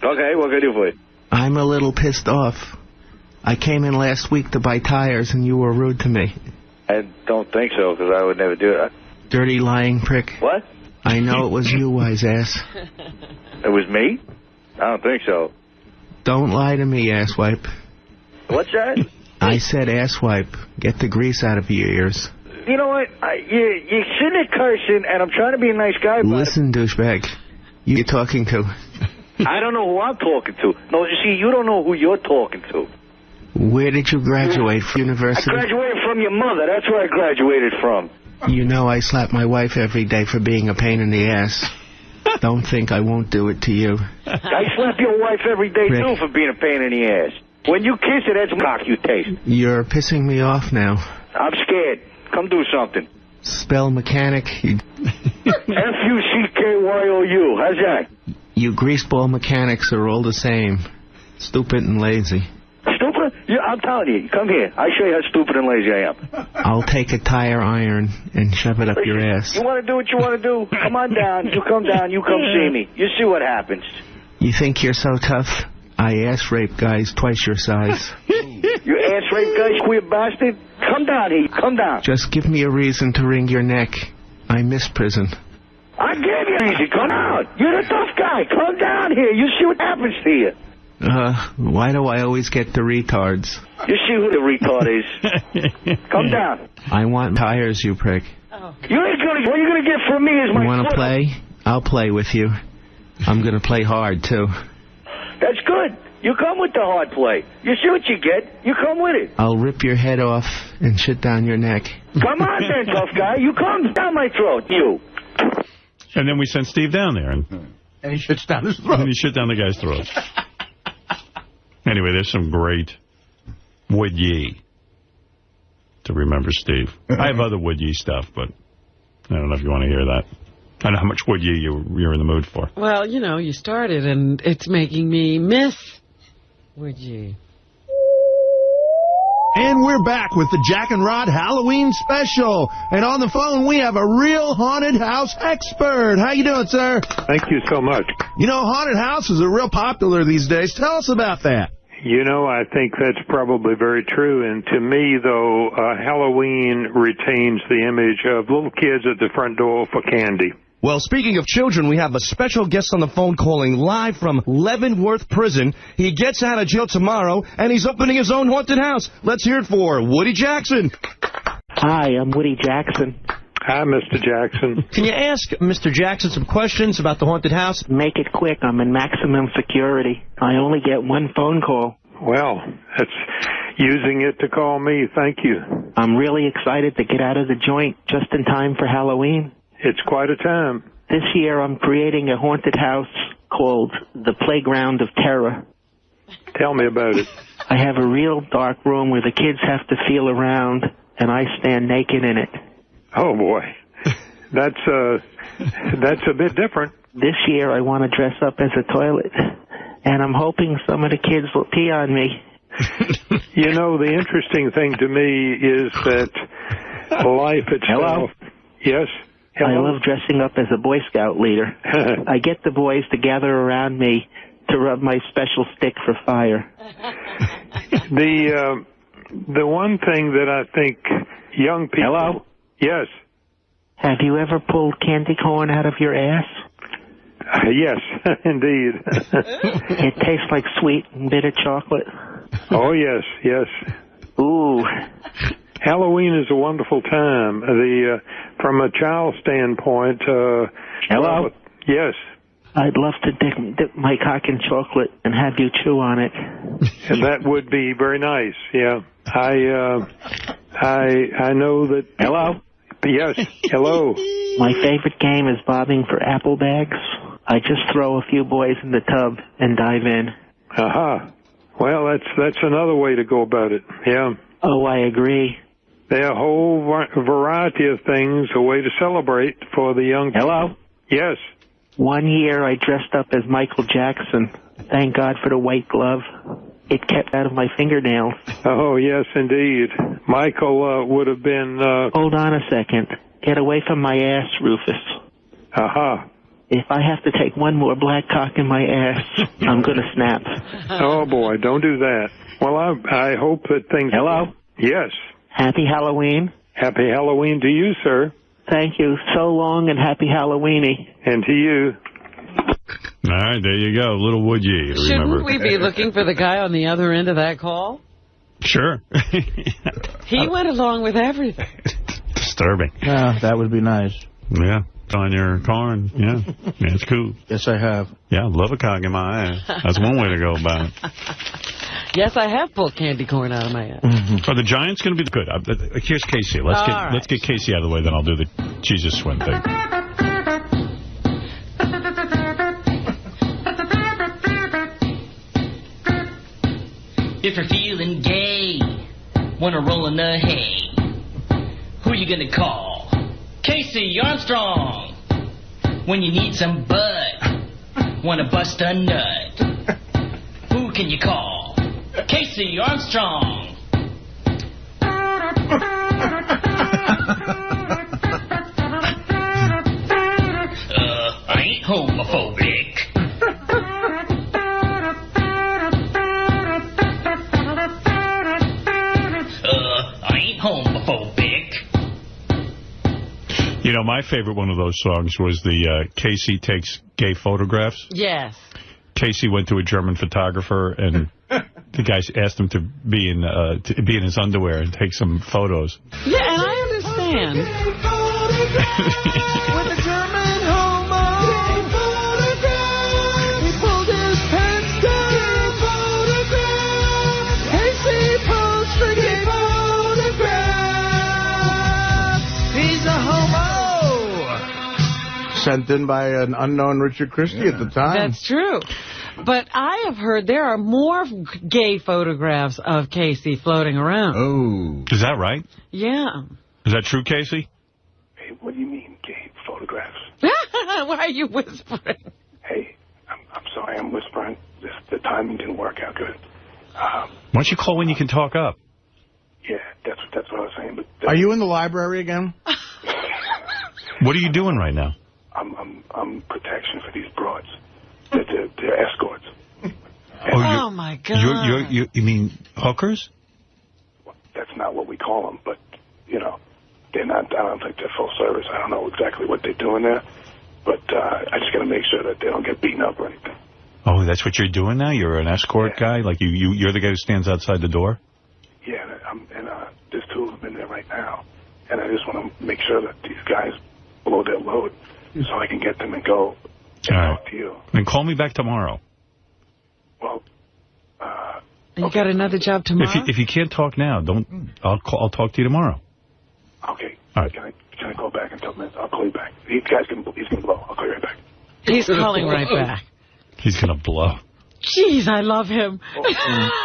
Okay, what can I do for you? I'm a little pissed off. I came in last week to buy tires, and you were rude to me. I don't think so, because I would never do it. Dirty, lying prick. What? I know it was you, wise ass. It was me? I don't think so. Don't lie to me, asswipe. What's that? I said asswipe. Get the grease out of your ears. You know what? You're sitting there cursing, and I'm trying to be a nice guy, but... Listen, douchebag. You're talking to... I don't know who I'm talking to. No, you see, you don't know who you're talking to. Where did you graduate from? University? I graduated from your mother. That's where I graduated from. You know I slap my wife every day for being a pain in the ass. Don't think I won't do it to you. I slap your wife every day, Rick. too, for being a pain in the ass. When you kiss her, that's cock you taste. You're pissing me off now. I'm scared. Come do something. Spell mechanic. F-U-C-K-Y-O-U. How's that? You greaseball mechanics are all the same. Stupid and lazy. stupid? I'm telling you. Come here. I'll show you how stupid and lazy I am. I'll take a tire iron and shove it up your ass. You want to do what you want to do? Come on down. You come down. You come see me. You see what happens. You think you're so tough? I ass rape guys twice your size. You ass rape guy, queer bastard? Come down here. Come down. Just give me a reason to wring your neck. I miss prison. I gave you a reason. Come out. You're the tough guy. Come down here. You see what happens to you. Why do I always get the retards? You see who the retard is. Come down. I want tires, you prick. Oh. You ain't gonna. What you're gonna get from me is my. You want to play? I'll play with you. I'm gonna play hard too. That's good. You come with the hard play. You see what you get. You come with it. I'll rip your head off and shit down your neck. Come on then, tough guy. You come down my throat. You. And then we sent Steve down there. And he shits down his throat. And he shit down the guy's throat. Anyway, there's some great would ye to remember Steve. I have other would ye stuff, but I don't know if you want to hear that. I don't know how much would ye you're in the mood for. Well, you know, you started, and it's making me miss would ye. And we're back with the Jack and Rod Halloween special. And on the phone, we have a real haunted house expert. How you doing, sir? Thank you so much. You know, haunted houses are real popular these days. Tell us about that. You know, I think that's probably very true. And to me, though, Halloween retains the image of little kids at the front door for candy. Well, speaking of children, we have a special guest on the phone calling live from Leavenworth Prison. He gets out of jail tomorrow, and he's opening his own haunted house. Let's hear it for Woody Jackson. Hi, I'm Woody Jackson. Hi, Mr. Jackson. Can you ask Mr. Jackson some questions about the haunted house? Make it quick. I'm in maximum security. I only get one phone call. Well, that's using it to call me. Thank you. I'm really excited to get out of the joint just in time for Halloween. It's quite a time. This year I'm creating a haunted house called The Playground of Terror. Tell me about it. I have a real dark room where the kids have to feel around, and I stand naked in it. Oh, boy. That's a bit different. This year I want to dress up as a toilet, and I'm hoping some of the kids will pee on me. You know, the interesting thing to me is that life itself... Hello? Yes? Hello? I love dressing up as a Boy Scout leader. I get the boys to gather around me to rub my special stick for fire. The one thing that I think young people... Hello? Yes. Have you ever pulled candy corn out of your ass? Yes, indeed. It tastes like sweet and bitter chocolate. Oh, yes, yes. Ooh. Halloween is a wonderful time. From a child standpoint... Hello? Yes. I'd love to dip my cock in chocolate and have you chew on it. And that would be very nice, yeah. I know that... Hello? Yes, hello. My favorite game is bobbing for apple bags. I just throw a few boys in the tub and dive in. Aha. Well, that's another way to go about it, yeah. Oh, I agree. There are a whole variety of things, a way to celebrate for the young people. Hello? Yes. One year I dressed up as Michael Jackson. Thank God for the white glove. It kept out of my fingernails. Oh, yes, indeed. Michael would have been... Hold on a second. Get away from my ass, Rufus. Aha. If I have to take one more black cock in my ass, I'm going to snap. Oh, boy, don't do that. Well, I hope that things... Hello? Yes. Happy Halloween. Happy Halloween to you, sir. Thank you. So long and happy Halloweeny. And to you. All right, there you go. Little would ye. Shouldn't we be looking for the guy on the other end of that call? Sure. He went along with everything. Disturbing. Yeah, that would be nice. Yeah. On your car, and yeah, it's cool. Yes, I have. Yeah, love a cock in my ass. That's one way to go about it. Yes, I have pulled candy corn out of my ass. Are the Giants going to be good? Here's Casey. Let's get Casey out of the way, then I'll do the Jesus swim thing. If you're feeling gay, wanna roll in the hay, who you gonna call? Casey Armstrong. When you need some butt, wanna bust a nut, who can you call? Casey Armstrong. I ain't homophobic. I ain't homophobic. You know, my favorite one of those songs was the Casey Takes Gay Photographs. Yes. Casey went to a German photographer, and the guy asked him to be in his underwear and take some photos. Yeah, and I understand. With a German homo, he pulled his pants down. Casey posed for gay photograph. He's a homo. Sent in by an unknown Richard Christie at the time. That's true. But I have heard there are more gay photographs of Casey floating around. Oh. Is that right? Yeah. Is that true, Casey? Hey, what do you mean, gay photographs? Why are you whispering? Hey, I'm sorry I'm whispering. The timing didn't work out good. Why don't you call when you can talk up? Yeah, that's what I was saying. But Are you in the library again? What are you doing right now? I'm protection for these broads. They're escorts. Oh, my God. You mean hookers? That's not what we call them, but, you know, they're not. I don't think they're full service. I don't know exactly what they're doing there, but I just got to make sure that they don't get beaten up or anything. Oh, that's what you're doing now? You're an escort guy? Like you're the guy who stands outside the door? Yeah, and there's two of them in there right now, and I just want to make sure that these guys blow their load so I can get them and go and talk to you. Then call me back tomorrow. Well, you got another job tomorrow? If you can't talk now, I'll talk to you tomorrow. Okay. All right. Can I call back in 10 minutes? I'll call you back. He's going to blow. I'll call you right back. He's calling right back. He's going to blow. Jeez, I love him.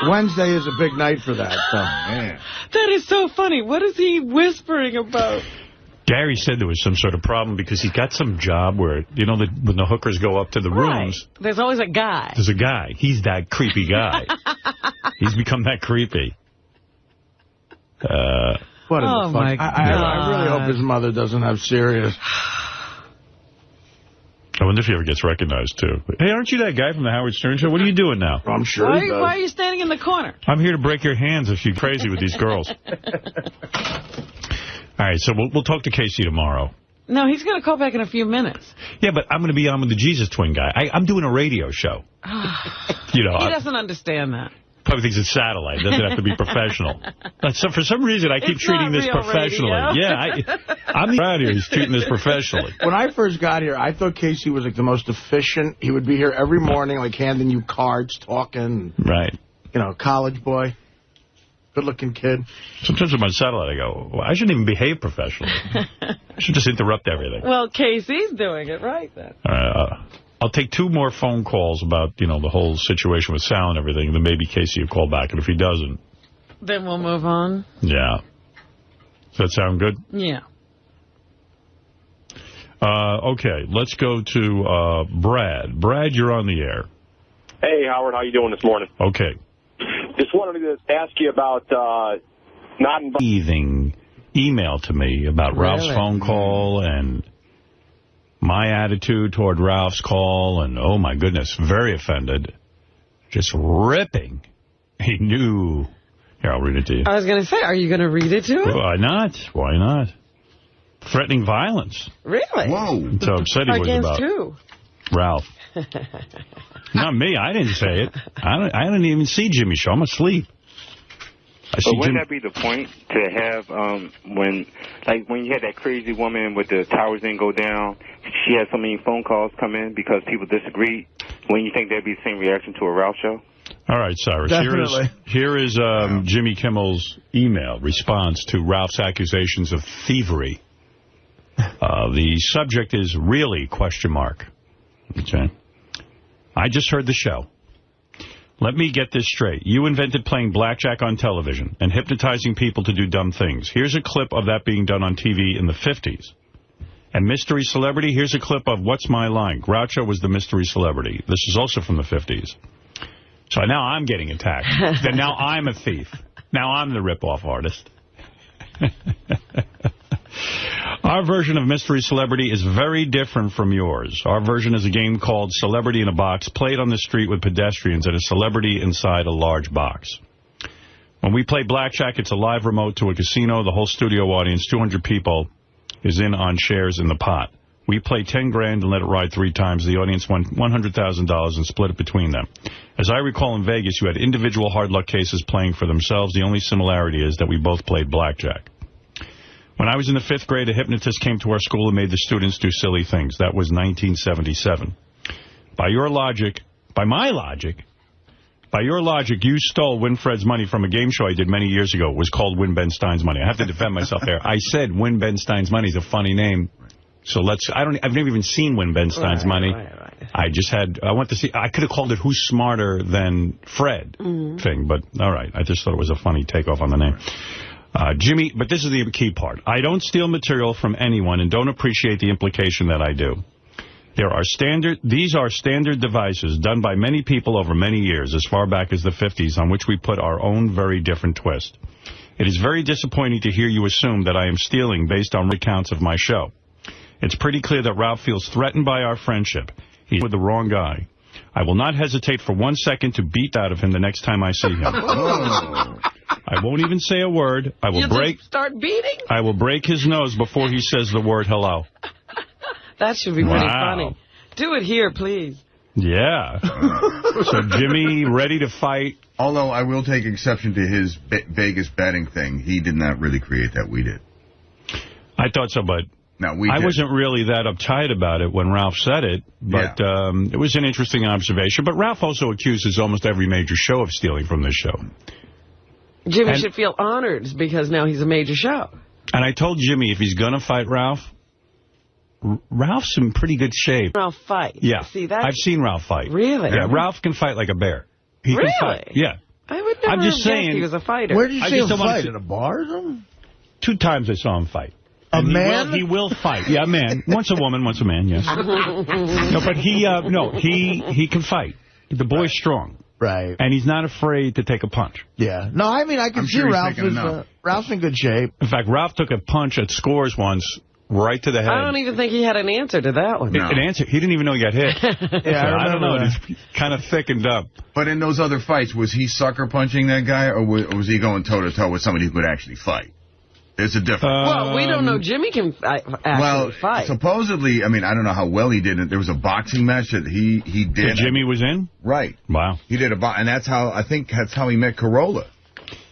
Wednesday is a big night for that. So, man. That is so funny. What is he whispering about? Gary said there was some sort of problem because he got some job where, you know, when the hookers go up to the rooms. There's always a guy. There's a guy. He's that creepy guy. He's become that creepy. What in the fuck? My God. I really hope his mother doesn't have serious. I wonder if he ever gets recognized, too. Hey, aren't you that guy from the Howard Stern Show? What are you doing now? I'm sure Why are you standing in the corner? I'm here to break your hands if you're crazy with these girls. All right, so we'll talk to Casey tomorrow. No, he's going to call back in a few minutes. Yeah, but I'm going to be on with the Jesus Twin guy. I'm doing a radio show. You know, he doesn't understand that. Probably thinks it's satellite. It doesn't have to be professional. So for some reason, I keep treating this professionally. Radio. Yeah, I'm around here. He's treating this professionally. When I first got here, I thought Casey was like the most efficient. He would be here every morning, like handing you cards, talking. Right. You know, college boy. Good-looking kid. Sometimes I'm on satellite, I go, well, I shouldn't even behave professionally. I should just interrupt everything. Well, Casey's doing it right then. I'll take 2 more phone calls about, you know, the whole situation with Sal and everything, then maybe Casey will call back. And if he doesn't... Then we'll move on. Yeah. Does that sound good? Yeah. Okay, let's go to Brad. Brad, you're on the air. Hey, Howard, how you doing this morning? Okay. Just wanted to ask you about not inviting email to me about Ralph's phone call and my attitude toward Ralph's call, and oh my goodness, very offended. Just ripping. He knew. Here, I'll read it to you. I was going to say, are you going to read it to him? Why not? Why not? Threatening violence. Really? Whoa. So upset he was about who? Ralph. Not me. I didn't say it. I didn't even see Jimmy's show. I'm asleep. But wouldn't that be the point to have when you had that crazy woman with the towers didn't go down, she had so many phone calls come in because people disagreed? When you think that'd be the same reaction to a Ralph show? All right, Cyrus. Definitely. Here is Jimmy Kimmel's email response to Ralph's accusations of thievery. The subject is really ? Okay. I just heard the show. Let me get this straight. You invented playing blackjack on television and hypnotizing people to do dumb things. Here's a clip of that being done on TV in the 50s. And mystery celebrity, here's a clip of What's My Line? Groucho was the mystery celebrity. This is also from the 50s. So now I'm getting attacked. Then now I'm a thief. Now I'm the rip-off artist. Our version of Mystery Celebrity is very different from yours. Our version is a game called Celebrity in a Box, played on the street with pedestrians and a celebrity inside a large box. When we play blackjack, it's a live remote to a casino. The whole studio audience, 200 people, is in on shares in the pot. We play 10 grand and let it ride 3 times. The audience won $100,000 and split it between them. As I recall, in Vegas, you had individual hard luck cases playing for themselves. The only similarity is that we both played blackjack. When I was in the 5th grade, a hypnotist came to our school and made the students do silly things. That was 1977. By your logic, you stole Winfred's money from a game show I did many years ago. It was called Win Ben Stein's Money. I have to defend myself there. I said Win Ben Stein's Money is a funny name. So I've never even seen Win Ben Stein's Money. Right. I went to see, I could have called it Who's Smarter Than Fred thing, but all right. I just thought it was a funny takeoff on the name. Jimmy, but this is the key part. I don't steal material from anyone and don't appreciate the implication that I do. These are standard devices done by many people over many years, as far back as the 50s, on which we put our own very different twist. It is very disappointing to hear you assume that I am stealing based on recounts of my show. It's pretty clear that Ralph feels threatened by our friendship. He's with the wrong guy. I will not hesitate for 1 second to beat out of him the next time I see him. I won't even say a word. Start beating? I will break his nose before he says the word hello. That should be pretty funny. Do it here, please. Yeah. So Jimmy, ready to fight. Although I will take exception to his Vegas betting thing. He did not really create that. We did. I thought so, but I wasn't really that uptight about it when Ralph said it. But it was an interesting observation. But Ralph also accuses almost every major show of stealing from this show. Jimmy should feel honored because now he's a major show. And I told Jimmy if he's going to fight Ralph's in pretty good shape. Ralph fight. Yeah. See, that's... I've seen Ralph fight. Really? Yeah, Ralph can fight like a bear. He really? can fight. Yeah. I would never have guessed he was a fighter. Where did you see him fight? At a bar or something? 2 times I saw him fight. He will fight. Yeah, a man. Once a woman, once a man, yes. No, but he can fight. The boy's strong. Right. And he's not afraid to take a punch. Yeah. No, I mean, I can see Ralph's in good shape. In fact, Ralph took a punch at Scores once, right to the head. I don't even think he had an answer to that one. An answer? He didn't even know he got hit. I don't know. He's kind of thickened up. But in those other fights, was he sucker punching that guy, or was he going toe-to-toe with somebody who could actually fight? There's a difference. Well, we don't know. Jimmy can actually fight. Supposedly, I mean, I don't know how well he did it. There was a boxing match that he did. That Jimmy was in? Right. Wow. He did and that's how he met Corolla.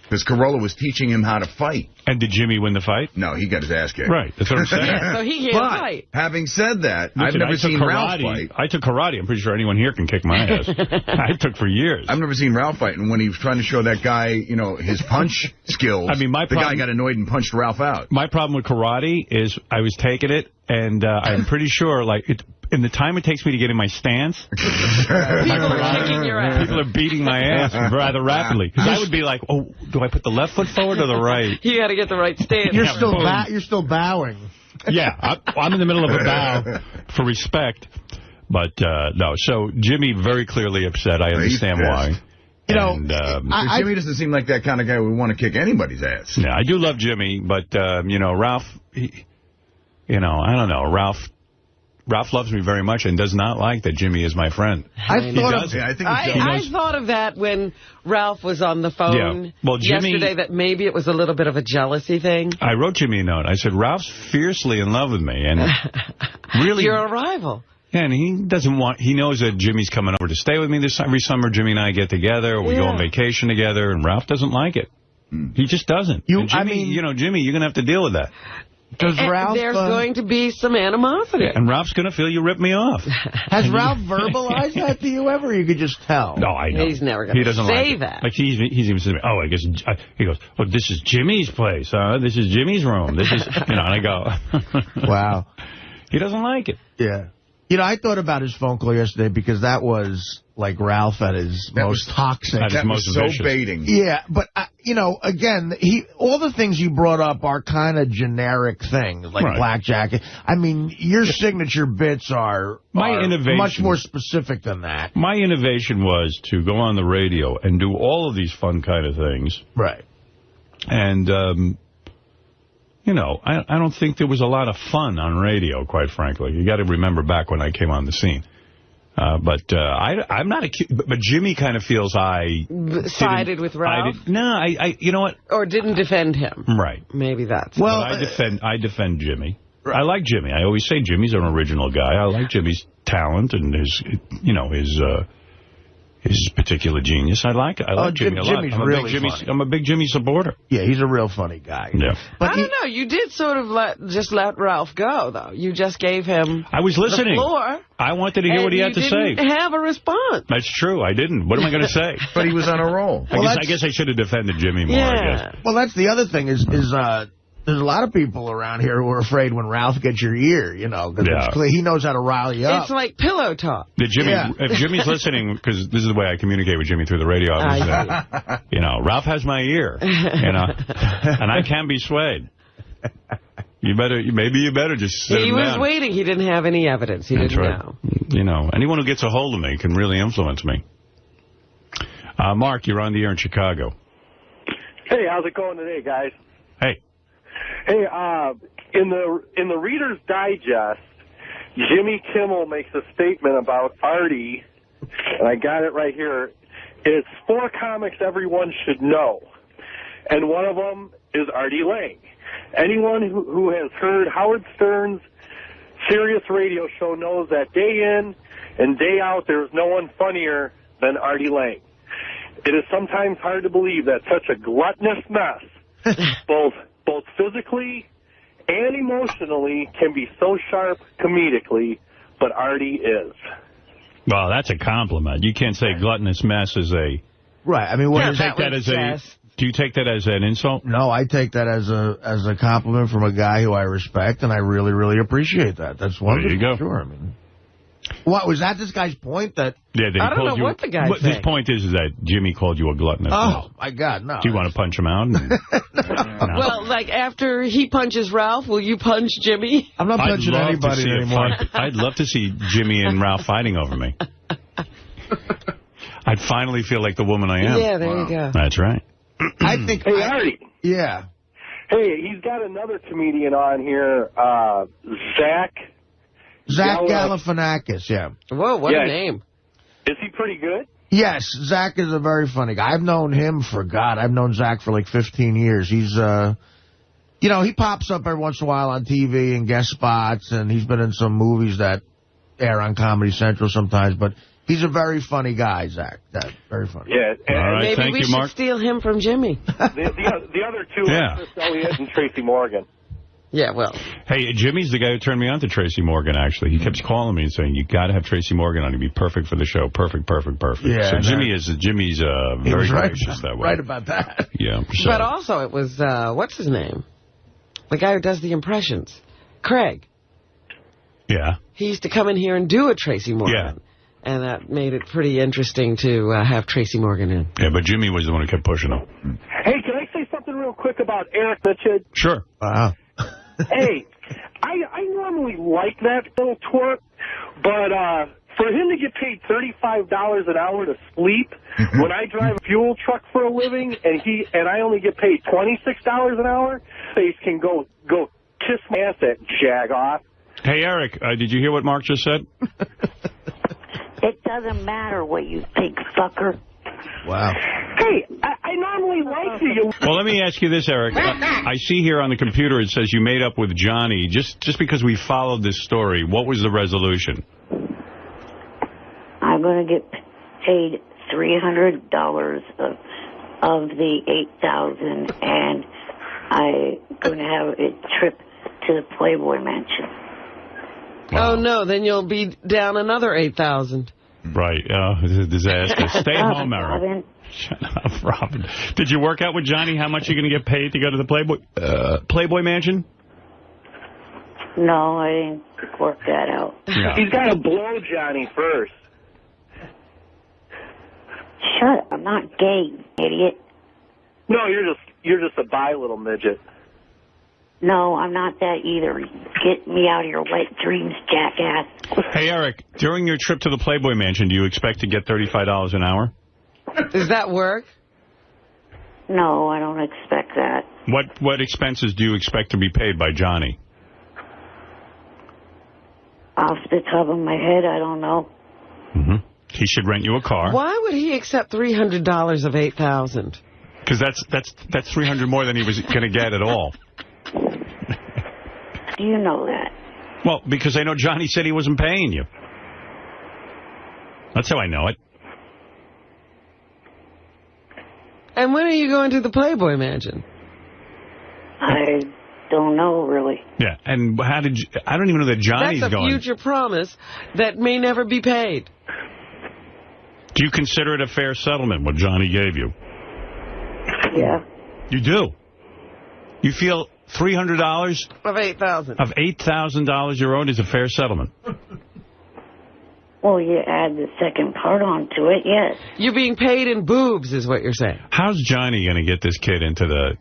Because Corolla was teaching him how to fight. And did Jimmy win the fight? No, he got his ass kicked. Right, that's what I'm saying. So he can't fight. Having said that, I've never seen Ralph fight. I took karate. I'm pretty sure anyone here can kick my ass. I took for years. I've never seen Ralph fight, and when he was trying to show that guy, his punch skills, the guy got annoyed and punched Ralph out. My problem with karate is I was taking it, and I'm pretty sure, in the time it takes me to get in my stance, people are kicking your ass. People are beating my ass rather rapidly. Because I would be like, oh, do I put the left foot forward or the right? You got to get the right stance. You're still bowing. Yeah, I'm in the middle of a bow for respect. But, no, so Jimmy very clearly upset. I understand why. Jimmy doesn't seem like that kind of guy who would want to kick anybody's ass. Yeah, I do love Jimmy, but, Ralph, I don't know, Ralph loves me very much and does not like that Jimmy is my friend. I thought of that when Ralph was on the phone yesterday, that maybe it was a little bit of a jealousy thing. I wrote Jimmy a note. I said, Ralph's fiercely in love with me. And really, you're a rival. Yeah, and he knows that Jimmy's coming over to stay with me every summer. Jimmy and I get together, or we go on vacation together, and Ralph doesn't like it. He just doesn't. Jimmy, Jimmy, you're going to have to deal with that. There's going to be some animosity. And Ralph's going to feel you rip me off. Has Ralph verbalized that to you ever, or you could just tell? No, I know. He's never going to say that. Like, he's even saying, I guess, he goes, oh, this is Jimmy's place, huh? This is Jimmy's room. This is, and I go. Wow. He doesn't like it. Yeah. You know, I thought about his phone call yesterday because that was like Ralph at his most toxic. That was so baiting. Yeah, but, you know, again, all the things you brought up are kind of generic things, like blackjack. I mean, your signature bits are much more specific than that. My innovation was to go on the radio and do all of these fun kind of things. Right. And, you know, I don't think there was a lot of fun on radio, quite frankly. You got to remember back when I came on the scene. But I'm not but Jimmy kind of feels I sided with Ralph. You know what? Or didn't defend him. Right. Maybe that's. Well, I defend Jimmy. Right. I like Jimmy. I always say Jimmy's an original guy. I like Jimmy's talent and his particular genius. I like Jimmy a lot. I'm a big Jimmy supporter. Yeah, he's a real funny guy. Yeah. But I don't know. You did sort of let Ralph go, though. You just gave him I was listening. the floor. I wanted to hear what he had to say. You didn't have a response. That's true. I didn't. What am I going to say? But he was on a roll. I guess I should have defended Jimmy more, I guess. Well, that's the other thing is there's a lot of people around here who are afraid when Ralph gets your ear, you know, because he knows how to rile you up. It's like pillow talk. If Jimmy's listening, because this is the way I communicate with Jimmy through the radio, you know, Ralph has my ear, you know, and I can't be swayed. Maybe you better just sit him down. He was waiting. He didn't have any evidence. He didn't know. You know, anyone who gets a hold of me can really influence me. Mark, you're on the air in Chicago. Hey, how's it going today, guys? Hey. Hey, in the Reader's Digest, Jimmy Kimmel makes a statement about Artie, and I got it right here. It's 4 comics everyone should know, and one of them is Artie Lang. Anyone who has heard Howard Stern's Sirius radio show knows that day in and day out there is no one funnier than Artie Lang. It is sometimes hard to believe that such a gluttonous mess, both physically and emotionally, can be so sharp comedically, but Artie is. Well, that's a compliment. You can't say gluttonous mess is a... Right. I mean, do you take that as an insult? No, I take that as a compliment from a guy who I respect, and I really, really appreciate that. That's wonderful. There you go. Sure. I mean, what was that? This guy's point that? Yeah, I don't know what the guy's saying. His point is that Jimmy called you a gluttonous. Oh my God, no! Do you want to punch him out? No. Well, like after he punches Ralph, will you punch Jimmy? I'm not punching anybody anymore. I'd love to see Jimmy and Ralph fighting over me. I'd finally feel like the woman I am. Yeah, there you go. That's right. I think. Hey, Artie. Yeah. Hey, he's got another comedian on here, Zach Galifianakis, yeah. Whoa, what a name. Is he pretty good? Yes, Zach is a very funny guy. I've known him I've known Zach for like 15 years. He's, you know, he pops up every once in a while on TV and guest spots, and he's been in some movies that air on Comedy Central sometimes, but he's a very funny guy, Zach. Very funny. Yeah. All right, maybe thank we you, Mark. should steal him from Jimmy. The other two are Chris Elliott and Tracy Morgan. Yeah, well. Hey, Jimmy's the guy who turned me on to Tracy Morgan, actually. He keeps calling me and saying, you got to have Tracy Morgan on. He'd be perfect for the show. Perfect. Yeah, so Jimmy's very gracious that way. Right about that. Yeah. So. But also it was, what's his name? The guy who does the impressions. Craig. Yeah. He used to come in here and do a Tracy Morgan. Yeah. And that made it pretty interesting to have Tracy Morgan in. Yeah, but Jimmy was the one who kept pushing him. Hey, can I say something real quick about Eric Midget? Sure. Wow. Hey, I normally like that little twerp, but for him to get paid $35 an hour to sleep when I drive a fuel truck for a living and I only get paid $26 an hour, face can go kiss my ass, that jag-off. Hey, Eric, did you hear what Mark just said? It doesn't matter what you think, fucker. Wow. Hey, I normally like you. Well, let me ask you this, Eric. I see here on the computer it says you made up with Johnny. Just because we followed this story, what was the resolution? I'm going to get paid $300 of the $8,000, and I'm going to have a trip to the Playboy Mansion. Wow. Oh, no, then you'll be down another $8,000. Right. This is a disaster. Stay home, Eric. Robin. Shut up, Robin. Did you work out with Johnny how much you're going to get paid to go to the Playboy Mansion? No, I didn't work that out. Yeah. He's got to blow Johnny first. Shut up. I'm not gay, idiot. No, you're just a bi little midget. No, I'm not that either. Get me out of your wet dreams, jackass. Hey, Eric, during your trip to the Playboy Mansion, do you expect to get $35 an hour? Does that work? No, I don't expect that. What expenses do you expect to be paid by Johnny? Off the top of my head, I don't know. Mm-hmm. He should rent you a car. Why would he accept $300 of $8,000? Because that's $300 more than he was going to get at all. Do you know that? Well, because I know Johnny said he wasn't paying you. That's how I know it. And when are you going to the Playboy Mansion? I don't know, really. Yeah, and how did you... I don't even know that Johnny's going. That's a future promise that may never be paid. Do you consider it a fair settlement, what Johnny gave you? Yeah. You do? You feel $300 of $8,000 of $8,000 you're owed is a fair settlement? Well, you add the second part onto it, yes. You're being paid in boobs, is what you're saying. How's Johnny going to get this kid into the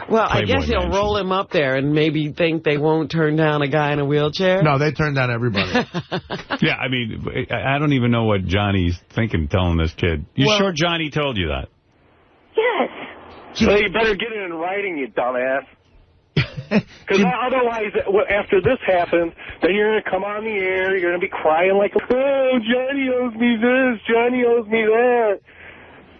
Well, Playboy I guess he'll Mansion? roll him up there and maybe think they won't turn down a guy in a wheelchair. No, they turn down everybody. Yeah, I mean, I don't even know what Johnny's thinking telling this kid. You sure Johnny told you that? Yes. So you better get it in writing, you dumbass. Because otherwise, after this happens, then you're going to come on the air, you're going to be crying like, oh, Johnny owes me this, Johnny owes me that.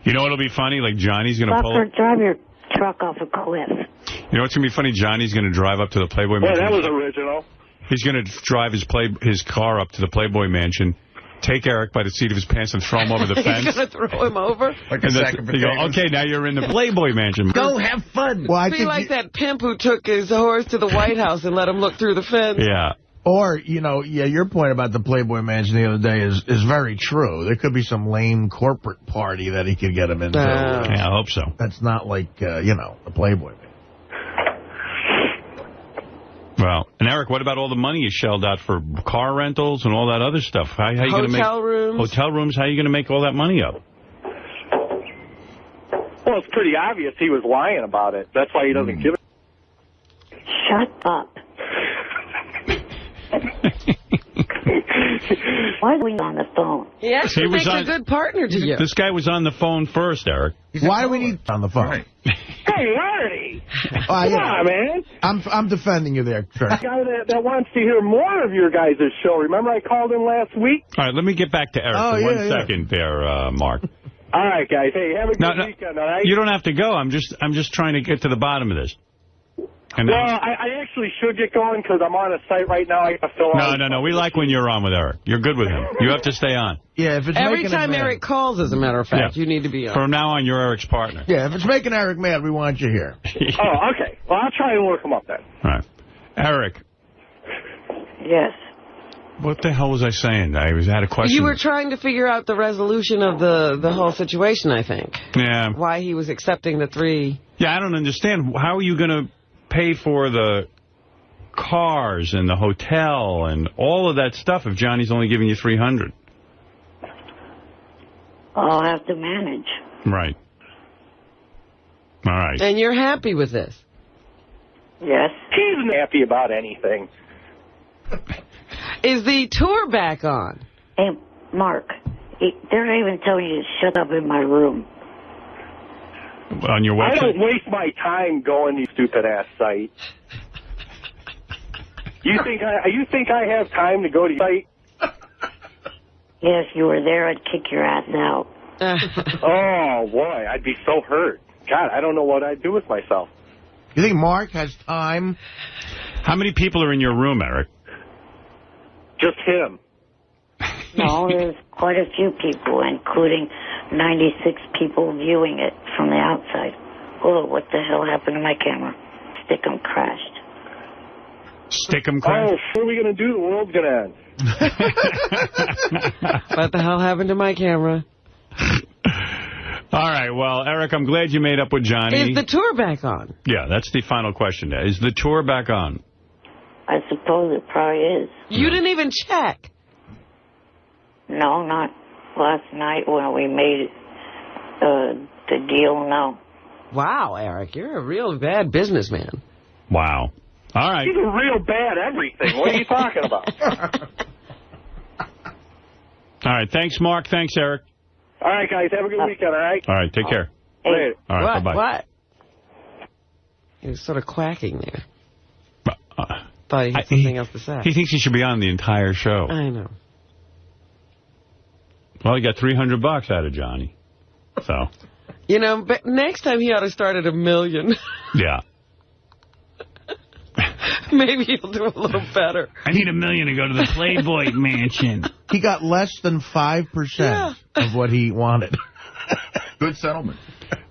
You know what'll be funny? Like, Johnny's going to pull... Fucker, drive your truck off a cliff. You know what's going to be funny? Johnny's going to drive up to the Playboy Mansion. Well, that was original. He's going to drive his car up to the Playboy Mansion, take Eric by the seat of his pants and throw him over the fence. He's going to throw him over? Like a sack of potatoes. Go, okay, now you're in the Playboy Mansion. Go have fun. Well, I Be like that pimp who took his horse to the White House and let him look through the fence. Yeah. Or, you know, your point about the Playboy Mansion the other day is very true. There could be some lame corporate party that he could get him into. Yeah, I hope so. That's not like, the Playboy Mansion. Well, and Eric, what about all the money you shelled out for car rentals and all that other stuff? How you going to make rooms. Hotel rooms? How are you going to make all that money up? Well, it's pretty obvious he was lying about it. That's why he doesn't give it. Shut up. Why are we on the phone? He actually makes a good partner to you. This guy was on the phone first, Eric. Why do we need on the phone? Hey, Larry! Come on, man. I'm defending you there, sir. A guy that wants to hear more of your guys' show. Remember I called in last week? All right, let me get back to Eric for 1 second there, Mark. All right, guys. Hey, have a good weekend, all right? You don't have to go. I'm just trying to get to the bottom of this. And well, I actually should get going because I'm on a site right now. I got to fill out. No. We like when you're on with Eric. You're good with him. You have to stay on. Yeah, if it's Every time Eric calls, as a matter of fact, you need to be on. From now on, you're Eric's partner. Yeah, if it's making Eric mad, we want you here. Oh, okay. Well, I'll try and work him up then. All right. Eric. Yes. What the hell was I saying? I had a question. You were trying to figure out the resolution of the whole situation, I think. Yeah. Why he was accepting the 3. Yeah, I don't understand. How are you going to pay for the cars and the hotel and all of that stuff if Johnny's only giving you $300? I'll have to manage. Right. All right. And you're happy with this? Yes. He's not happy about anything. Is the tour back on? Hey, Mark, they're not even telling you to shut up in my room. On your website? I don't waste my time going to these stupid-ass sites. You think I have time to go to the site? Yes, you were there, I'd kick your ass out. Oh, boy, I'd be so hurt. God, I don't know what I'd do with myself. You think Mark has time? How many people are in your room, Eric? Just him. No, there's quite a few people, including 96 people viewing it from the outside. Oh, what the hell happened to my camera? Stickum crashed. Stickum crashed? Oh, what are we going to do? The world's going to end. What the hell happened to my camera? All right, well, Eric, I'm glad you made up with Johnny. Is the tour back on? Yeah, that's the final question. Is the tour back on? I suppose it probably is. You didn't even check. No, not last night when we made the deal, no. Wow, Eric, you're a real bad businessman. Wow. All right. He's a real bad everything. What are you talking about? All right. Thanks, Mark. Thanks, Eric. All right, guys. Have a good weekend, all right? All right. Take care. Later. All right. Bye-bye. What? He was sort of quacking there. Thought he had something else to say. He thinks he should be on the entire show. I know. Well, he got $300 out of Johnny. So. You know, but next time he ought to start at $1 million. Yeah. Maybe he'll do a little better. I need $1 million to go to the Playboy Mansion. He got less than 5% of what he wanted. Good settlement.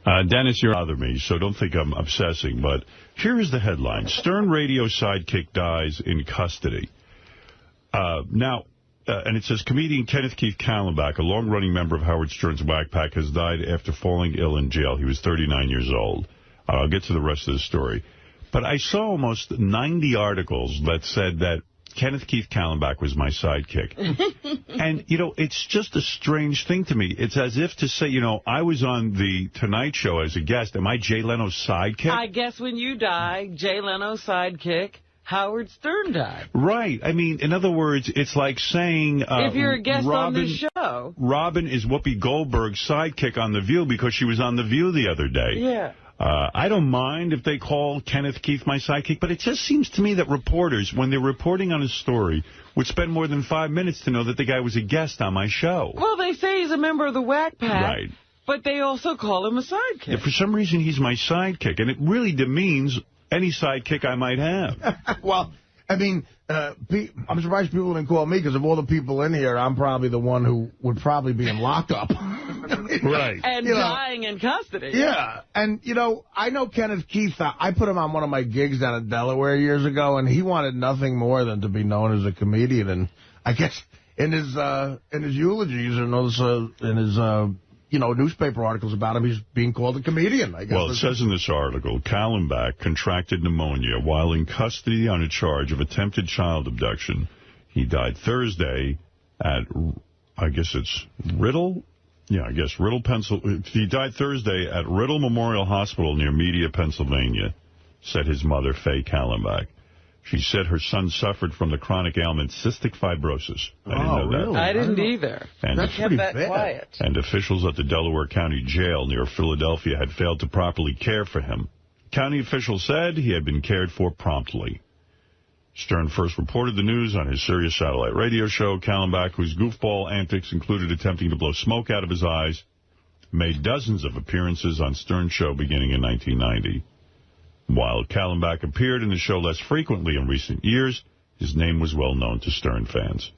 Dennis, you're bothering me, so don't think I'm obsessing, but here is the headline. Stern radio sidekick dies in custody. And it says, comedian Kenneth Keith Kallenbach, a long-running member of Howard Stern's Wack Pack, has died after falling ill in jail. He was 39 years old. I'll get to the rest of the story. But I saw almost 90 articles that said that Kenneth Keith Kallenbach was my sidekick. And, you know, it's just a strange thing to me. It's as if to say, you know, I was on the Tonight Show as a guest. Am I Jay Leno's sidekick? I guess when you die, Jay Leno's sidekick, Howard Stern died. Right. I mean, in other words, it's like saying... if you're a guest on this show. Robin is Whoopi Goldberg's sidekick on The View because she was on The View the other day. Yeah. I don't mind if they call Kenneth Keith my sidekick, but it just seems to me that reporters, when they're reporting on a story, would spend more than 5 minutes to know that the guy was a guest on my show. Well, they say he's a member of the Wack Pack, right. But they also call him a sidekick. Yeah, for some reason, he's my sidekick, and it really demeans any sidekick I might have. Well, I mean, I'm surprised people didn't call me, because of all the people in here, I'm probably the one who would probably be in lockup. Right. And dying in custody. Yeah. And, you know, I know Kenneth Keith. I put him on one of my gigs down in Delaware years ago, and he wanted nothing more than to be known as a comedian. And I guess in his eulogies and in his newspaper articles about him, he's being called a comedian, I guess. Well, it says in this article, Kallenbach contracted pneumonia while in custody on a charge of attempted child abduction. He died Thursday at, I guess it's Riddle? Yeah, I guess Riddle, Pennsylvania. He died Thursday at Riddle Memorial Hospital near Media, Pennsylvania, said his mother, Faye Kallenbach. She said her son suffered from the chronic ailment cystic fibrosis. I didn't know that. Really? I didn't either. And I kept that quiet. And officials at the Delaware County Jail near Philadelphia had failed to properly care for him. County officials said he had been cared for promptly. Stern first reported the news on his Sirius satellite radio show. Kallenbach, whose goofball antics included attempting to blow smoke out of his eyes, made dozens of appearances on Stern's show beginning in 1990. While Kallenbach appeared in the show less frequently in recent years, his name was well known to Stern fans.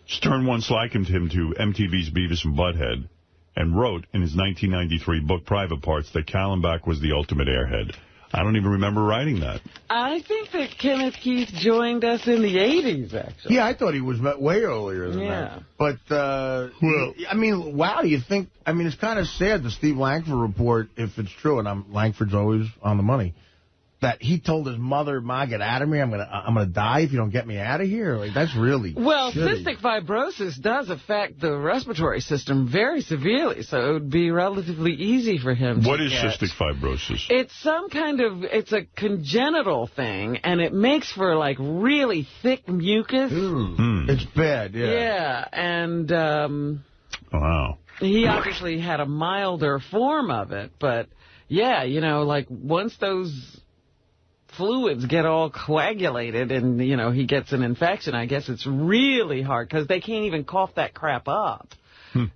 Stern once likened him to MTV's Beavis and Butthead and wrote in his 1993 book Private Parts that Kallenbach was the ultimate airhead. I don't even remember writing that. I think that Kenneth Keith joined us in the 80s, actually. Yeah, I thought he was way earlier than that. But, well, I mean, wow, do you think, I mean, it's kind of sad, the Steve Langford report, if it's true, and Langford's always on the money, that he told his mother, Ma, get out of me, I'm gonna die if you don't get me out of here. Like, that's really Well, shitty. cystic fibrosis does affect the respiratory system very severely, so it would be relatively easy for him What to is get. cystic fibrosis? It's some kind of, it's a congenital thing, and it makes for, like, really thick mucus. It's bad, yeah. Yeah, and wow. He obviously had a milder form of it, but, yeah, you know, like, once those fluids get all coagulated and, you know, he gets an infection, I guess it's really hard because they can't even cough that crap up.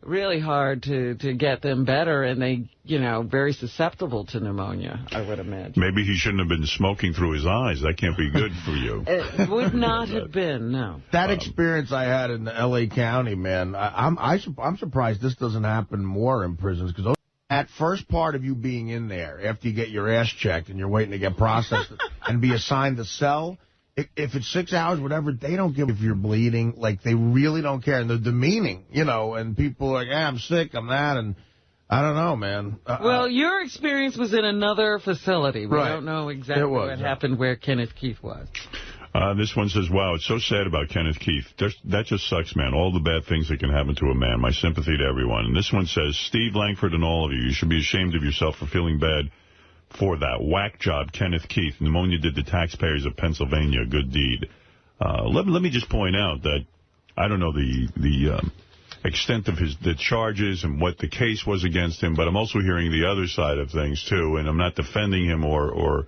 Really hard to get them better, and they, you know, very susceptible to pneumonia, I would imagine. Maybe he shouldn't have been smoking through his eyes. That can't be good for you. It would not have been, no. That experience I had in the L.A. County, man, I'm surprised this doesn't happen more in prisons, because that first part of you being in there, after you get your ass checked and you're waiting to get processed and be assigned the cell, if it's 6 hours, whatever, they don't give if you're bleeding. Like, they really don't care. And they're demeaning, you know, and people are like, I'm sick, I'm that, and I don't know, man. Well, your experience was in another facility. We Right. don't know exactly what happened where Kenneth Keith was. This one says, wow, it's so sad about Kenneth Keith. That just sucks, man. All the bad things that can happen to a man. My sympathy to everyone. And this one says, Steve Langford and all of you, you should be ashamed of yourself for feeling bad for that whack job, Kenneth Keith. Pneumonia did the taxpayers of Pennsylvania a good deed. Let me just point out that I don't know the extent of the charges and what the case was against him, but I'm also hearing the other side of things, too, and I'm not defending him or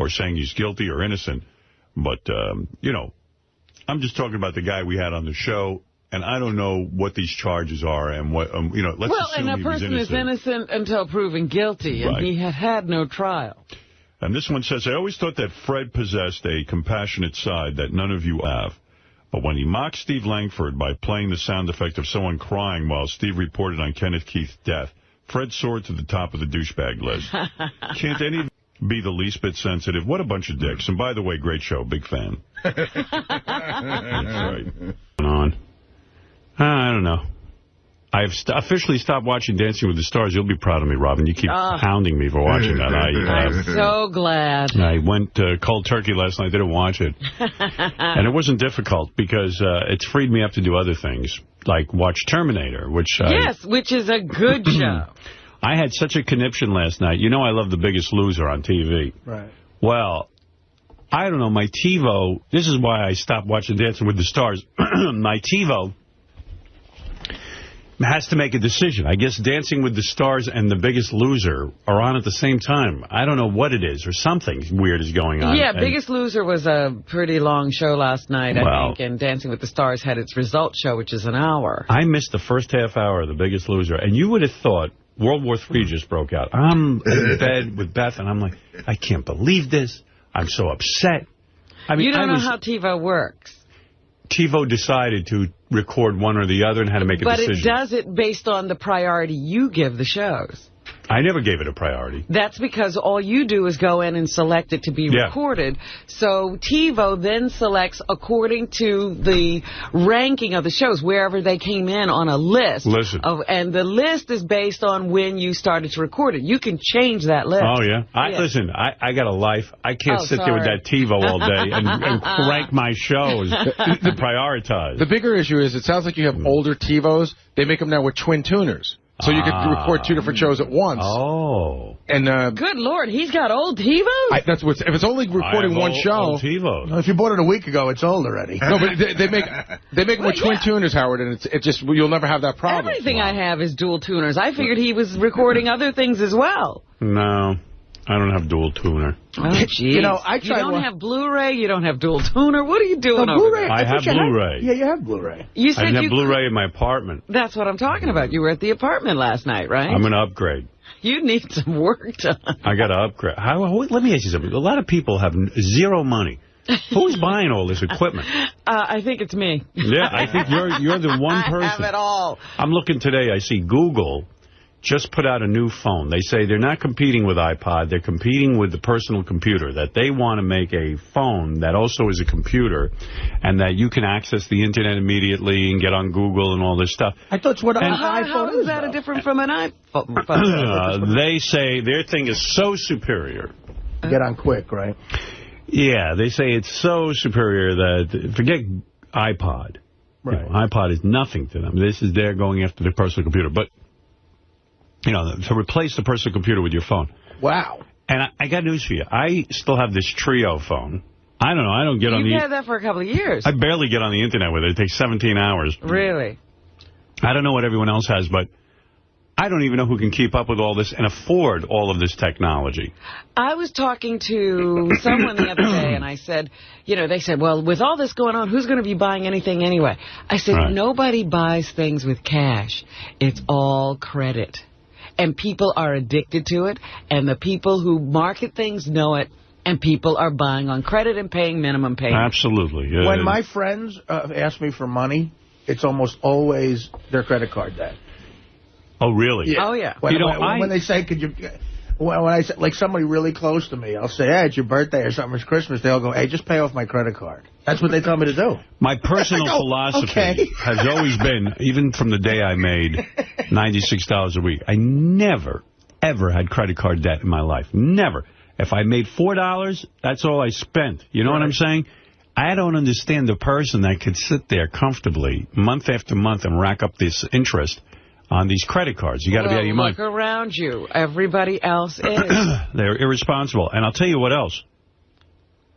saying he's guilty or innocent. But, you know, I'm just talking about the guy we had on the show, and I don't know what these charges are and what, you know, let's assume and a person is innocent until proven guilty, and he had no trial. And this one says, I always thought that Fred possessed a compassionate side that none of you have. But when he mocked Steve Langford by playing the sound effect of someone crying while Steve reported on Kenneth Keith's death, Fred soared to the top of the douchebag list. Can't any be the least bit sensitive? What a bunch of dicks. And by the way, great show. Big fan. That's right. I don't know. I've officially stopped watching Dancing with the Stars. You'll be proud of me, Robin. You keep hounding me for watching that. I'm so glad. I went cold turkey last night. Didn't watch it. And it wasn't difficult because it's freed me up to do other things, like watch Terminator, which which is a good show. I had such a conniption last night. You know I love The Biggest Loser on TV. Right. Well, I don't know. My TiVo, this is why I stopped watching Dancing with the Stars. My TiVo has to make a decision. I guess Dancing with the Stars and The Biggest Loser are on at the same time. I don't know what it is, or something weird is going on. Yeah, Biggest Loser was a pretty long show last night, I think, and Dancing with the Stars had its results show, which is an hour. I missed the first half hour of The Biggest Loser, and you would have thought World War III just broke out. I'm in bed with Beth, and I'm like, I can't believe this. I'm so upset. I mean, you don't know how TiVo works. TiVo decided to record one or the other and had to make a decision. But it does it based on the priority you give the shows. I never gave it a priority. That's because all you do is go in and select it to be recorded. So TiVo then selects according to the ranking of the shows, wherever they came in on a list. And the list is based on when you started to record it. You can change that list. Oh, yeah? Listen, I got a life. I can't sit there with that TiVo all day and crank my shows to prioritize. The bigger issue is it sounds like you have older TiVos. They make them now with twin tuners. So you can record two different shows at once. Oh. And good Lord, he's got old TiVos? That's what's, if it's only recording one show. Old TiVos. Well, if you bought it a week ago, it's old already. No, but they make them with twin tuners, Howard, and it just you'll never have that problem. Everything I have is dual tuners. I figured he was recording other things as well. No. I don't have dual tuner. Oh, jeez. You know, you don't have Blu-ray, you don't have dual tuner. What are you doing over there? I have Blu-ray. Yeah, you have Blu-ray. You said I have Blu-ray in my apartment. That's what I'm talking about. You were at the apartment last night, right? I'm going to upgrade. You need some work done. I got to upgrade. Let me ask you something. A lot of people have zero money. Who's buying all this equipment? I think it's me. Yeah, I think you're the one person. I have it all. I'm looking today. I see Google just put out a new phone. They say they're not competing with iPod. They're competing with the personal computer, that they want to make a phone that also is a computer and that you can access the Internet immediately and get on Google and all this stuff. I thought what an iPhone how is that different from an iPhone? They say their thing is so superior. Get on quick, right? Yeah, they say it's so superior that, forget iPod. Right. You know, iPod is nothing to them. This is they're going after the personal computer. But you know, to replace the personal computer with your phone. Wow. And I got news for you. I still have this Trio phone. I don't know. I don't get on the... You've had that for a couple of years. I barely get on the Internet with it. It takes 17 hours. Really? I don't know what everyone else has, but I don't even know who can keep up with all this and afford all of this technology. I was talking to someone the other day, and I said, you know, they said, well, with all this going on, who's going to be buying anything anyway? I said, nobody buys things with cash. It's all credit. And people are addicted to it, and the people who market things know it, and people are buying on credit and paying minimum payments. Absolutely. Yeah. When my friends ask me for money, it's almost always their credit card debt. Oh, really? Yeah. Oh, yeah. When they say, could you... When I say, like, somebody really close to me, I'll say, hey, it's your birthday or something, it's Christmas. They'll go, hey, just pay off my credit card. That's what they tell me to do. My personal philosophy has always been, even from the day I made $96 a week, I never, ever had credit card debt in my life. Never. If I made $4, that's all I spent. You know what I'm saying? I don't understand the person that could sit there comfortably month after month and rack up this interest on these credit cards. You got to be out of your mind. Look around you. Everybody else is. They're irresponsible. And I'll tell you what else.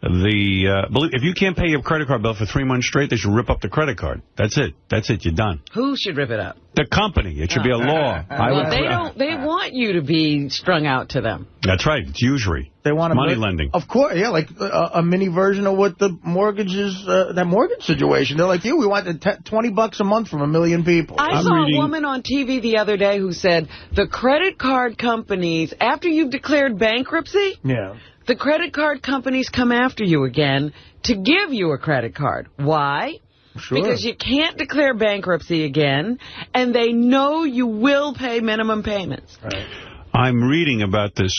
If you can't pay your credit card bill for 3 months straight, they should rip up the credit card. That's it. That's it. You're done. Who should rip it up? The company. It should be a law. They want you to be strung out to them. That's right. It's usury. They want money lending. Of course, yeah, like a mini version of what the mortgages, that mortgage situation. They're like, we want $20 a month from 1 million people. I saw a woman on TV the other day who said the credit card companies, after you've declared bankruptcy, the credit card companies come after you again to give you a credit card. Why? Sure. Because you can't declare bankruptcy again, and they know you will pay minimum payments. Right. I'm reading about this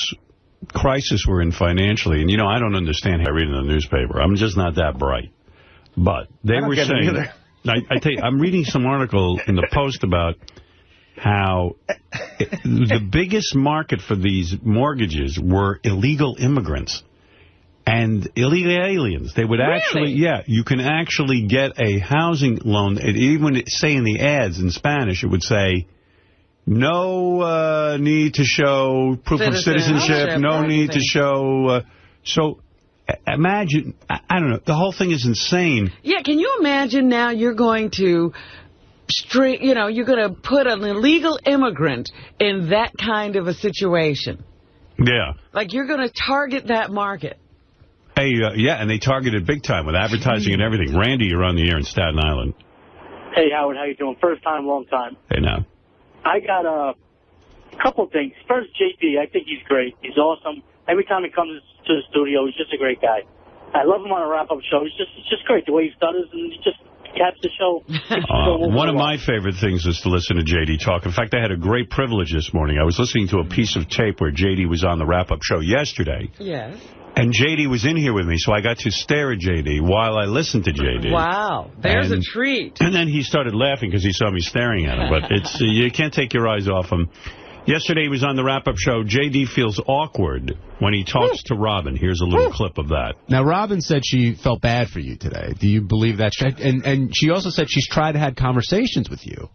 crisis we're in financially, and, I don't understand how I read in the newspaper. I'm just not that bright. But they were saying, I tell you, I'm reading some article in the Post about how the biggest market for these mortgages were illegal immigrants and illegal aliens. They would actually, you can actually get a housing loan. Even say in the ads in Spanish, it would say, no need to show proof of citizenship, no need to show. So imagine, I don't know, the whole thing is insane. Yeah, can you imagine now you're going to you're going to put an illegal immigrant in that kind of a situation. Yeah. Like you're going to target that market. Hey, and they targeted big time with advertising and everything. Randy, you're on the air in Staten Island. Hey, Howard, how you doing? First time, long time. Hey, now. I got a couple things. First, JP, I think he's great. He's awesome. Every time he comes to the studio, he's just a great guy. I love him on a wrap-up show. It's just great the way he stutters and he just caps the show. One of my favorite things is to listen to J.D. talk. In fact, I had a great privilege this morning. I was listening to a piece of tape where J.D. was on the wrap-up show yesterday. Yes. And J.D. was in here with me, so I got to stare at J.D. while I listened to J.D. Wow. There's a treat. And then he started laughing because he saw me staring at him. But it's you can't take your eyes off him. Yesterday he was on the wrap-up show. J.D. feels awkward when he talks to Robin. Here's a little clip of that. Now, Robin said she felt bad for you today. Do you believe that? And she also said she's tried to have conversations with you.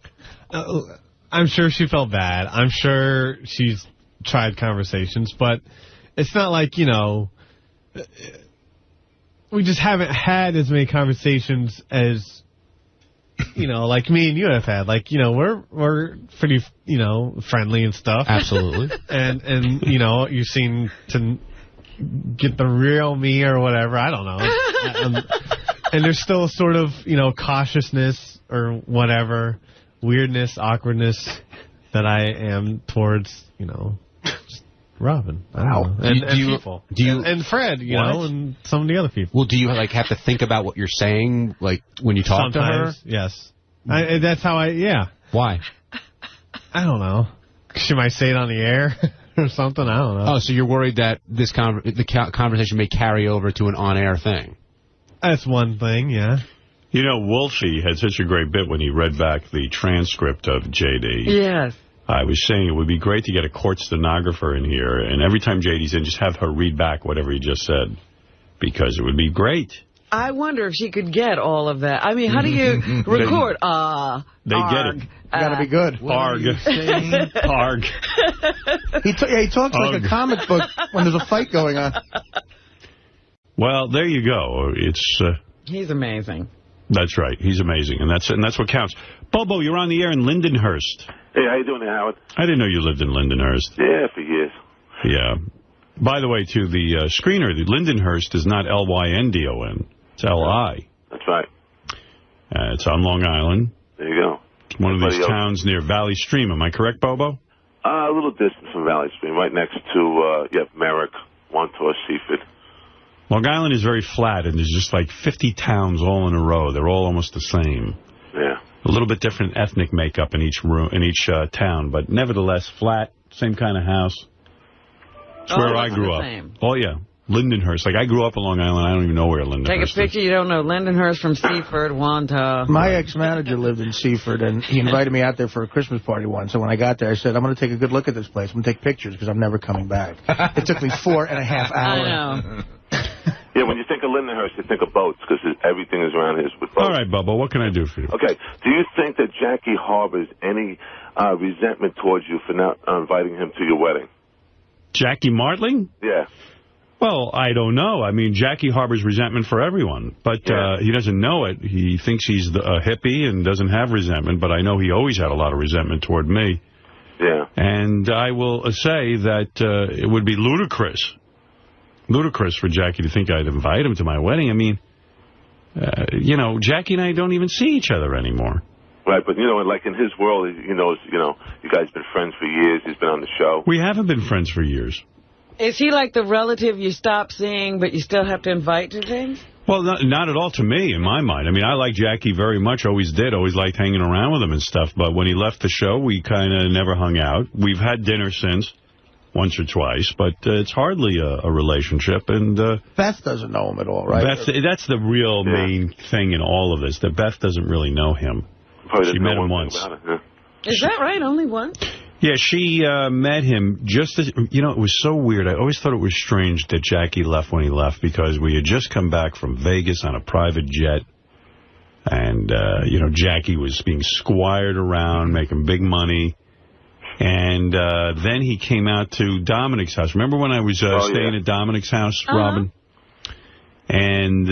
I'm sure she felt bad. I'm sure she's tried conversations. But it's not like, we just haven't had as many conversations as, like me and you have had. Like, we're pretty, friendly and stuff. Absolutely. and you seem to get the real me or whatever. I don't know. And there's still sort of, cautiousness or whatever, weirdness, awkwardness that I am towards, Robin. Wow. And people. And Fred, and some of the other people. Well, do you have to think about what you're saying, like, when you talk Sometimes, to her? Yes. That's how Why? I don't know. She might say it on the air or something. I don't know. Oh, so you're worried that the conversation may carry over to an on-air thing? That's one thing, yeah. Wolfie had such a great bit when he read back the transcript of J.D. Yes. I was saying it would be great to get a court stenographer in here, and every time J.D.'s in, just have her read back whatever he just said, because it would be great. I wonder if she could get all of that. I mean, how do you record? They get it. You got to be good. Arg. Arg. He talks like a comic book when there's a fight going on. Well, there you go. It's he's amazing. That's right. He's amazing, and that's what counts. Bobo, you're on the air in Lindenhurst. Hey, how you doing there, Howard? I didn't know you lived in Lindenhurst. Yeah, for years. Yeah. By the way, to the screener, the Lindenhurst is not L-Y-N-D-O-N. It's L-I. That's right. It's on Long Island. There you go. It's one of these towns near Valley Stream. Am I correct, Bobo? A little distance from Valley Stream, right next to, Merrick, Wantor, Seaford. Long Island is very flat, and there's just like 50 towns all in a row. They're all almost the same. Yeah. A little bit different ethnic makeup in each town, but nevertheless flat, same kind of house. It's where I grew up. Same. Oh, yeah. Lindenhurst. Like, I grew up in Long Island. I don't even know where Lindenhurst is. Take a picture. You don't know Lindenhurst from Seaford, Wanta. My ex-manager lived in Seaford, and he invited me out there for a Christmas party once. So when I got there, I said, I'm going to take a good look at this place. I'm going to take pictures because I'm never coming back. It took me 4.5 hours. I know. Yeah, when you think of Lindenhurst, you think of boats, because everything is around here with boats. All right, Bubba, what can I do for you? Okay, do you think that Jackie harbors any resentment towards you for not inviting him to your wedding? Jackie Martling? Yeah. Well, I don't know. I mean, Jackie harbors resentment for everyone, but he doesn't know it. He thinks he's a hippie and doesn't have resentment, but I know he always had a lot of resentment toward me. Yeah. And I will say that it would be ludicrous for Jackie to think I'd invite him to my wedding. I mean, you know, Jackie and I don't even see each other anymore. Right, but, you know, like in his world, he knows, you know, you guys have been friends for years. He's been on the show. We haven't been friends for years. Is he like the relative you stop seeing, but you still have to invite to things? Well, not at all to me, in my mind. I mean, I like Jackie very much, always did, always liked hanging around with him and stuff. But when he left the show, we kind of never hung out. We've had dinner since, once or twice, but it's hardly a relationship. And Beth doesn't know him at all, right? That's the real main thing in all of this, that Beth doesn't really know him. She met him once. Is that right? Only once? Yeah, she met him just as, you know, it was so weird. I always thought it was strange that Jackie left when he left, because we had just come back from Vegas on a private jet. And, you know, Jackie was being squired around, making big money. And then he came out to Dominic's house. Remember when I was staying at Dominic's house, Robin? And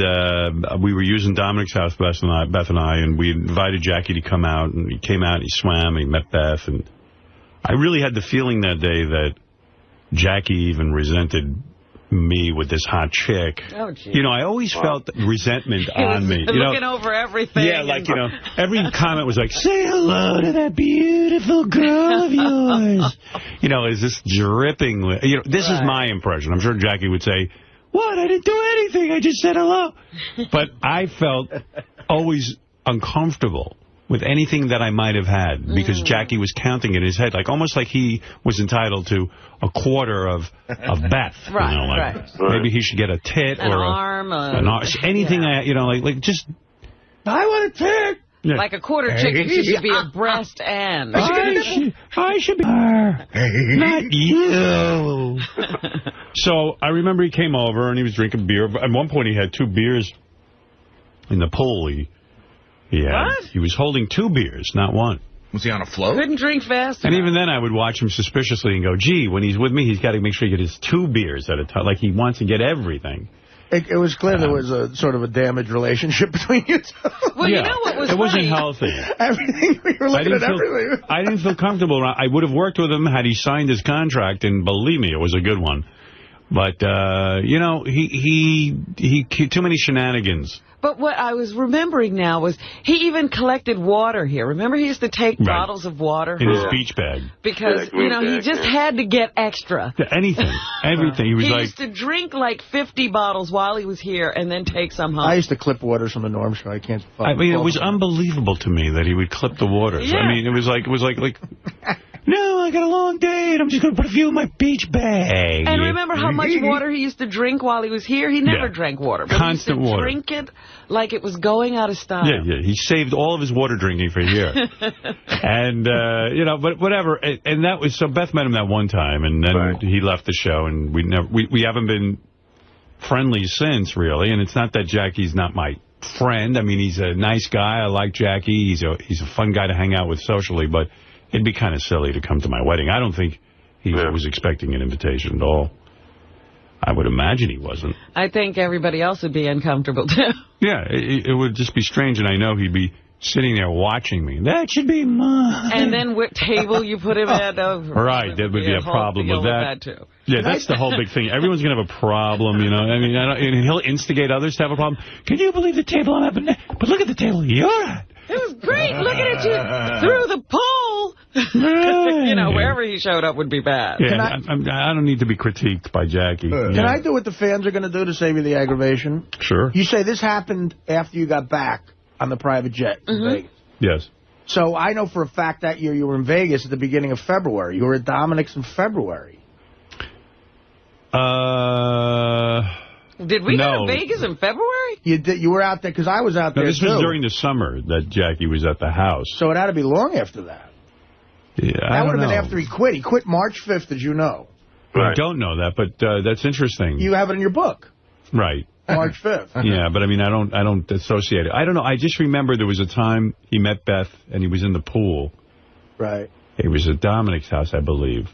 we were using Dominic's house, Beth and I, and we invited Jackie to come out. And he came out and he swam and he met Beth. And I really had the feeling that day that Jackie even resented me with this hot chick. Oh, geez. You know, I always felt resentment on me. You looking over everything. Yeah, like, you know, every comment was like, say hello to that beautiful girl of yours. You know, is this dripping with, you know, this is my impression. I'm sure Jackie would say, what? I didn't do anything. I just said hello. But I felt always uncomfortable with anything that I might have had, because Jackie was counting in his head, like almost like he was entitled to a quarter of Beth. Right, you know, like maybe he should get a tit an or arm, an arm, anything. You know, like just. I want a tit. Yeah. Like a quarter chicken should be a breast and. I should be. Not you. So I remember he came over and he was drinking beer. At one point he had 2 beers in the pool. He was holding 2 beers, not 1. Was he on a float? Couldn't drink fast And even then I would watch him suspiciously and go, gee, when he's with me, he's got to make sure he gets 2 beers at a time. Like he wants to get everything. It was clear there was a sort of a damaged relationship between you two. Well, you know what was funny? It wasn't healthy. Everything, we were looking at everything. I didn't feel comfortable. I would have worked with him had he signed his contract, and believe me, it was a good one. But, you know, he too many shenanigans. But what I was remembering now was he even collected water here. Remember, he used to take bottles of water in his beach bag. Because, you know, he just had to get extra. Anything. Everything. He was he used to drink like 50 bottles while he was here and then take some home. I used to clip waters from the Norm Show. I mean, it was unbelievable to me that he would clip the waters. Yeah. I mean, it was like no, I got a long day, and I'm just going to put a few in my beach bag. And remember how much water he used to drink while he was here? He never drank water. But constant he used to water. Drink it like it was going out of style. Yeah. He saved all of his water drinking for here. And, you know, but whatever. And that was, so Beth met him that one time, and then he left the show, and we haven't been friendly since, really. And it's not that Jackie's not my friend. I mean, he's a nice guy. I like Jackie. He's a fun guy to hang out with socially, but it'd be kind of silly to come to my wedding. I don't think he was expecting an invitation at all. I would imagine he wasn't. I think everybody else would be uncomfortable, too. Yeah, it would just be strange, and I know he'd be sitting there watching me. That should be mine. And then what table you put him at. Right, that would be a problem with that. Too. Yeah, that's the whole big thing. Everyone's going to have a problem, you know. I mean, and he'll instigate others to have a problem. Can you believe the table I'm at? But look at the table you're at. It was great looking at you through the pole. You know, wherever he showed up would be bad. Yeah, I don't need to be critiqued by Jackie. Can I do what the fans are going to do to save you the aggravation? Sure. You say this happened after you got back on the private jet in Vegas. Yes. So I know for a fact that year you were in Vegas at the beginning of February. You were at Dominic's in February. Did we go to Vegas in February? You did. You were out there because I was out there, this was during the summer that Jackie was at the house. So it had to be long after that. Yeah, that would have been after he quit. He quit March 5th, as you know. I don't know that, but that's interesting. You have it in your book. Right. March 5th. Yeah, but I mean, I don't associate it. I don't know. I just remember there was a time he met Beth and he was in the pool. Right. It was at Dominic's house, I believe.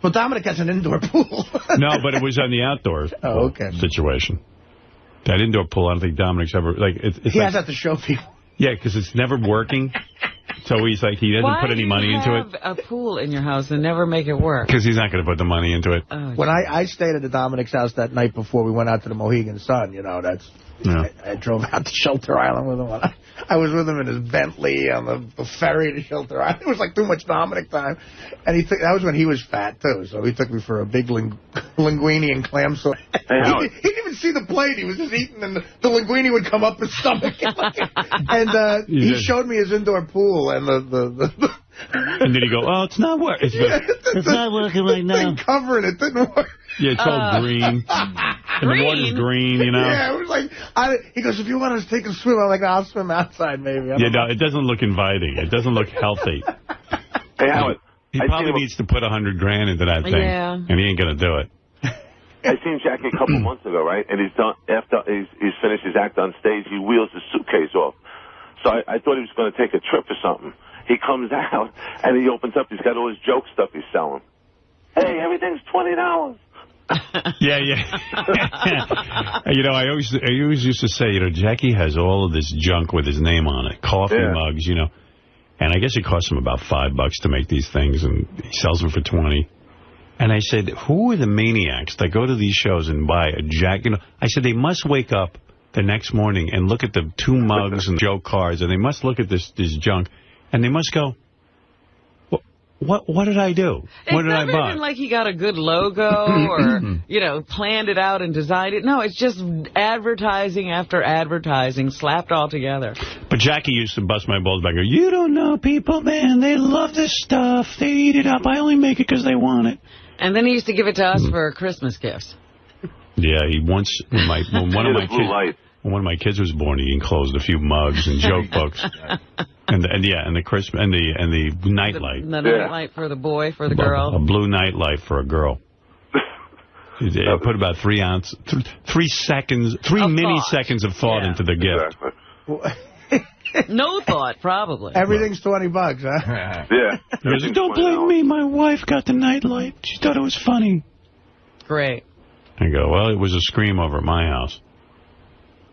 Well, Dominic has an indoor pool. No, but it was on the outdoor situation. That indoor pool, I don't think Dominic's ever... He has that to show people. Yeah, because it's never working. So he's like, he doesn't put any money into it. Why do you have a pool in your house and never make it work? Because he's not going to put the money into it. Oh, when I stayed at the Dominic's house that night before we went out to the Mohegan Sun, that's... Yeah. I drove out to Shelter Island with him. I was with him in his Bentley on the ferry to Shelter Island. It was like too much Dominic time. And that was when he was fat, too. So he took me for a big linguine and clam sauce. He didn't even see the plate. He was just eating, and the linguine would come up his stomach. And he showed me his indoor pool and And then he go, oh, it's not working. It's not working right now. Covering it didn't work. Yeah, it's all green. And the water's green, Yeah, it was like, he goes, if you want us to take a swim, I'm like, I'll swim outside, maybe. No, it doesn't look inviting. It doesn't look healthy. Hey, Howard. He probably needs to put $100 grand into that thing. Yeah. And he ain't going to do it. I seen Jackie a couple months ago, right? And he's done after he's finished his act on stage. He wheels his suitcase off. So I thought he was going to take a trip or something. He comes out and he opens up. He's got all his joke stuff he's selling. Hey, everything's $20. Yeah. I always used to say, Jackie has all of this junk with his name on it, coffee mugs, and I guess it costs him about $5 to make these things, and he sells them for $20. And I said, who are the maniacs that go to these shows and buy a jacket? I said, they must wake up the next morning and look at the 2 mugs and joke cards, and they must look at this junk, and they must go, What did I do? What did I buy? It's never even like he got a good logo or, planned it out and designed it. No, it's just advertising after advertising slapped all together. But Jackie used to bust my balls back. You don't know people, man. They love this stuff. They eat it up. I only make it because they want it. And then he used to give it to us for Christmas gifts. Yeah, he once, when one of my kids was born, he enclosed a few mugs and joke books. And the Christmas and the nightlight. The nightlight for the boy, for the girl. A blue nightlight for a girl. It put about 3 milliseconds of thought into the gift. No thought, probably. Everything's $20, huh? Yeah. He goes, don't blame me. My wife got the nightlight. She thought it was funny. Great. I go, well, it was a scream over at my house.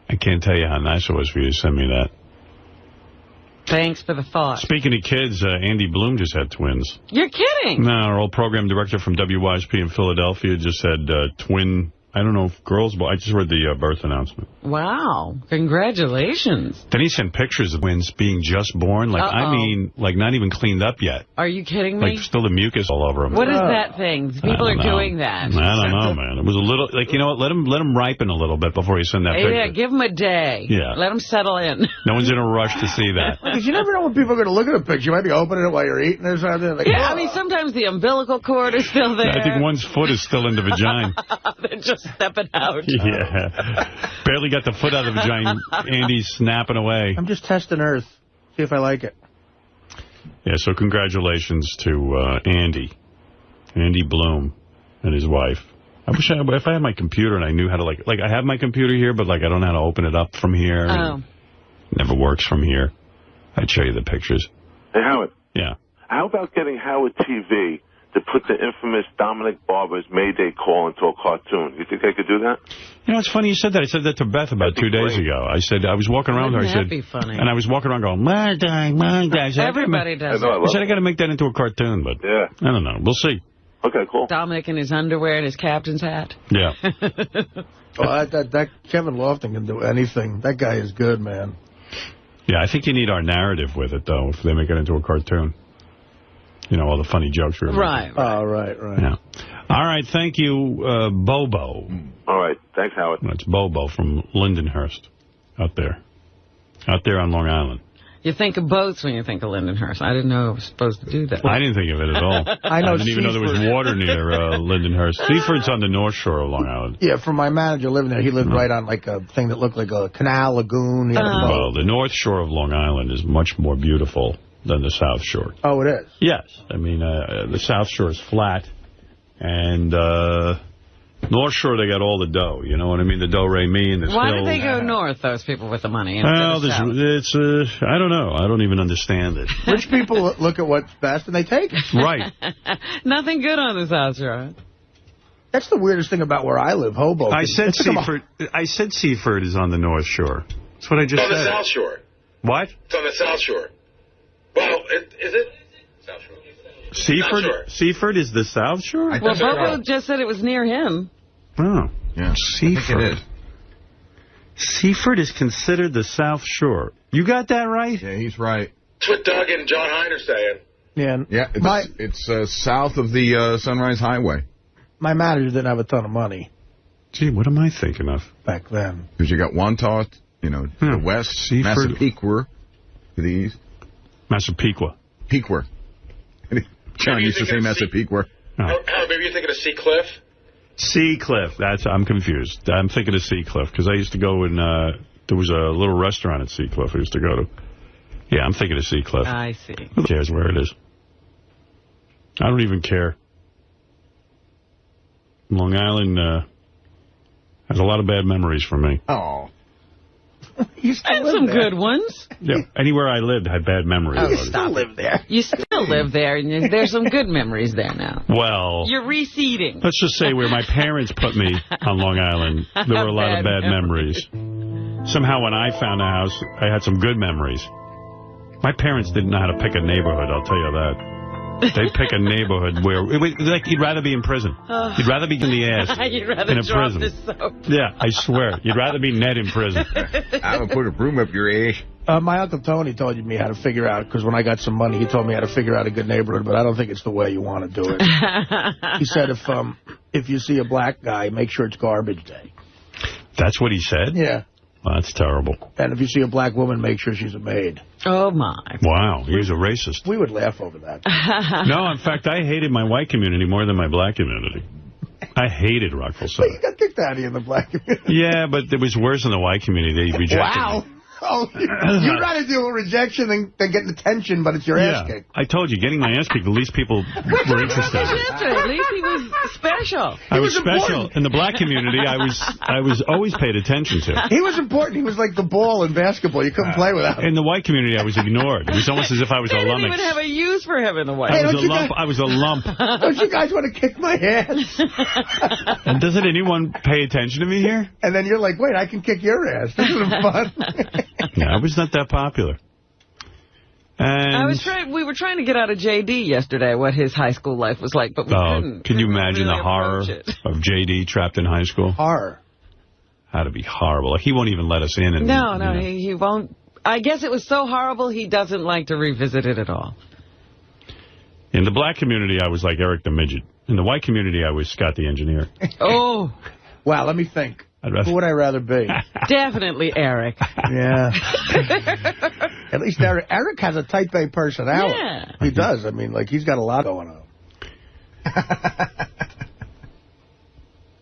I can't tell you how nice it was for you to send me that. Thanks for the thought. Speaking of kids, Andy Bloom just had twins. You're kidding. No, our old program director from WYSP in Philadelphia just had twin, I don't know if girls, but I just read the birth announcement. Wow. Congratulations. Then he sent pictures of twins being just born. I mean, not even cleaned up yet. Are you kidding me? Still the mucus all over them. What is that thing? People are doing that. I don't know, man. It was a little, you know what, let him ripen a little bit before you send that picture. Yeah, give them a day. Yeah. Let them settle in. No one's in a rush to see that. Because you never know when people are going to look at a picture. You might be opening it while you're eating or something. I mean, sometimes the umbilical cord is still there. I think one's foot is still in the vagina. They're just stepping out. Yeah. Barely got the foot out of the vagina. Andy's snapping away. I'm just testing Earth. See if I like it. Yeah, so congratulations to Andy Bloom and his wife. I wish if I had my computer and I knew how to, I have my computer here, but, I don't know how to open it up from here. Oh. It never works from here. I'd show you the pictures. Hey, Howard. Yeah. How about getting Howard TV to put the infamous Dominic Barber's Mayday call into a cartoon? You think they could do that? You know, it's funny you said that. I said that to Beth about 2 days ago. I said, I was walking around there. I said, be funny? And I was walking around going, my day. Everybody does it. I said, I got to make that into a cartoon, but I don't know. We'll see. Okay, cool. Dominic in his underwear and his captain's hat. Yeah. That Kevin Lofton can do anything. That guy is good, man. Yeah, I think you need our narrative with it, though, if they make it into a cartoon. You know, all the funny jokes. Right. Oh, right. Yeah. All right, thank you, Bobo. All right, thanks, Howard. That's Bobo from Lindenhurst, out there on Long Island. You think of boats when you think of Lindenhurst. I didn't know it was supposed to do that. I didn't think of it at all. I didn't even know there was water near Lindenhurst. Seaford's on the North Shore of Long Island. Yeah, from my manager living there, he lived right on a thing that looked like a canal, lagoon. Well, the North Shore of Long Island is much more beautiful than the South Shore. Oh, it is? Yes. I mean, the South Shore is flat, and North Shore, they got all the dough. You know what I mean? The do-re-mi and the Why did they go north, those people with the money? Well, it's I don't know. I don't even understand it. Rich people look at what's best and they take it. Right. Nothing good on the South Shore. That's the weirdest thing about where I live, Hoboken. I said Seaford is on the North Shore. That's what I just said. On the South Shore. What? It's on the South Shore. Well, is it? South Shore. Seaford is the South Shore? Well, Bobo just said it was near him. Oh. Yeah. Seaford. It is. Seaford is considered the South Shore. You got that right? Yeah, he's right. That's what Doug and John Hein are saying. Yeah. It's south of the Sunrise Highway. My manager didn't have a ton of money. Gee, what am I thinking of? Back then. Because you got Wantagh, to the west, Seaford. Massapequa to the east. Massapequa. Pequot. John used to say Massapequa. Maybe you're thinking of Sea Cliff? Sea Cliff. I'm confused. I'm thinking of Sea Cliff because I used to go and there was a little restaurant at Sea Cliff I used to go to. Yeah, I'm thinking of Sea Cliff. I see. Who cares where it is? I don't even care. Long Island has a lot of bad memories for me. Oh. You still live some there. Good ones. Yeah, anywhere I lived had bad memories. You still live there. You still live there, and there's some good memories there now. Well, you're receding. Let's just say where my parents put me on Long Island, there were a lot of bad memories. Somehow when I found a house, I had some good memories. My parents didn't know how to pick a neighborhood, I'll tell you that. They pick a neighborhood where, like, you'd rather be in prison. You'd rather be in the ass you'd rather in a drop prison. the soap. Yeah, I swear. You'd rather be Ned in prison. I would put a broom up your ass. My Uncle Tony told me how to figure out, because when I got some money, he told me how to figure out a good neighborhood, but I don't think it's the way you want to do it. He said if you see a black guy, make sure it's garbage day. That's what he said? Yeah. Well, that's terrible. And if you see a black woman, make sure she's a maid. Oh, my. Wow, he was a racist. We would laugh over that. No, in fact, I hated my white community more than my black community. I hated Rockville South. But you got kicked out of here in the black community. Yeah, but it was worse in the white community. They rejected me. Oh, you'd rather deal with rejection than getting attention, but it's your ass kicked. I told you, getting my ass kicked, at least people were interested. At least he was special. I was special. In the black community, I was always paid attention to. He was important. He was like the ball in basketball. You couldn't play without him. In the white community, I was ignored. It was almost as if I was a lummox. They didn't even have a use for him in the white. I was a lump. Don't you guys want to kick my ass? And doesn't anyone pay attention to me here? And then you're like, wait, I can kick your ass. This is fun. Yeah, I was not that popular. And we were trying to get out of J.D. yesterday what his high school life was like, but we couldn't. Can you imagine really the horror of J.D. trapped in high school? Horror. Had to be horrible. Like, he won't even let us in. And, No, he won't. I guess it was so horrible he doesn't like to revisit it at all. In the black community, I was like Eric the Midget. In the white community, I was Scott the Engineer. Oh. Wow, let me think. Who would I rather be? Definitely Eric. Yeah. At least Eric has a type A personality. Yeah. He does. I mean, like, he's got a lot going on.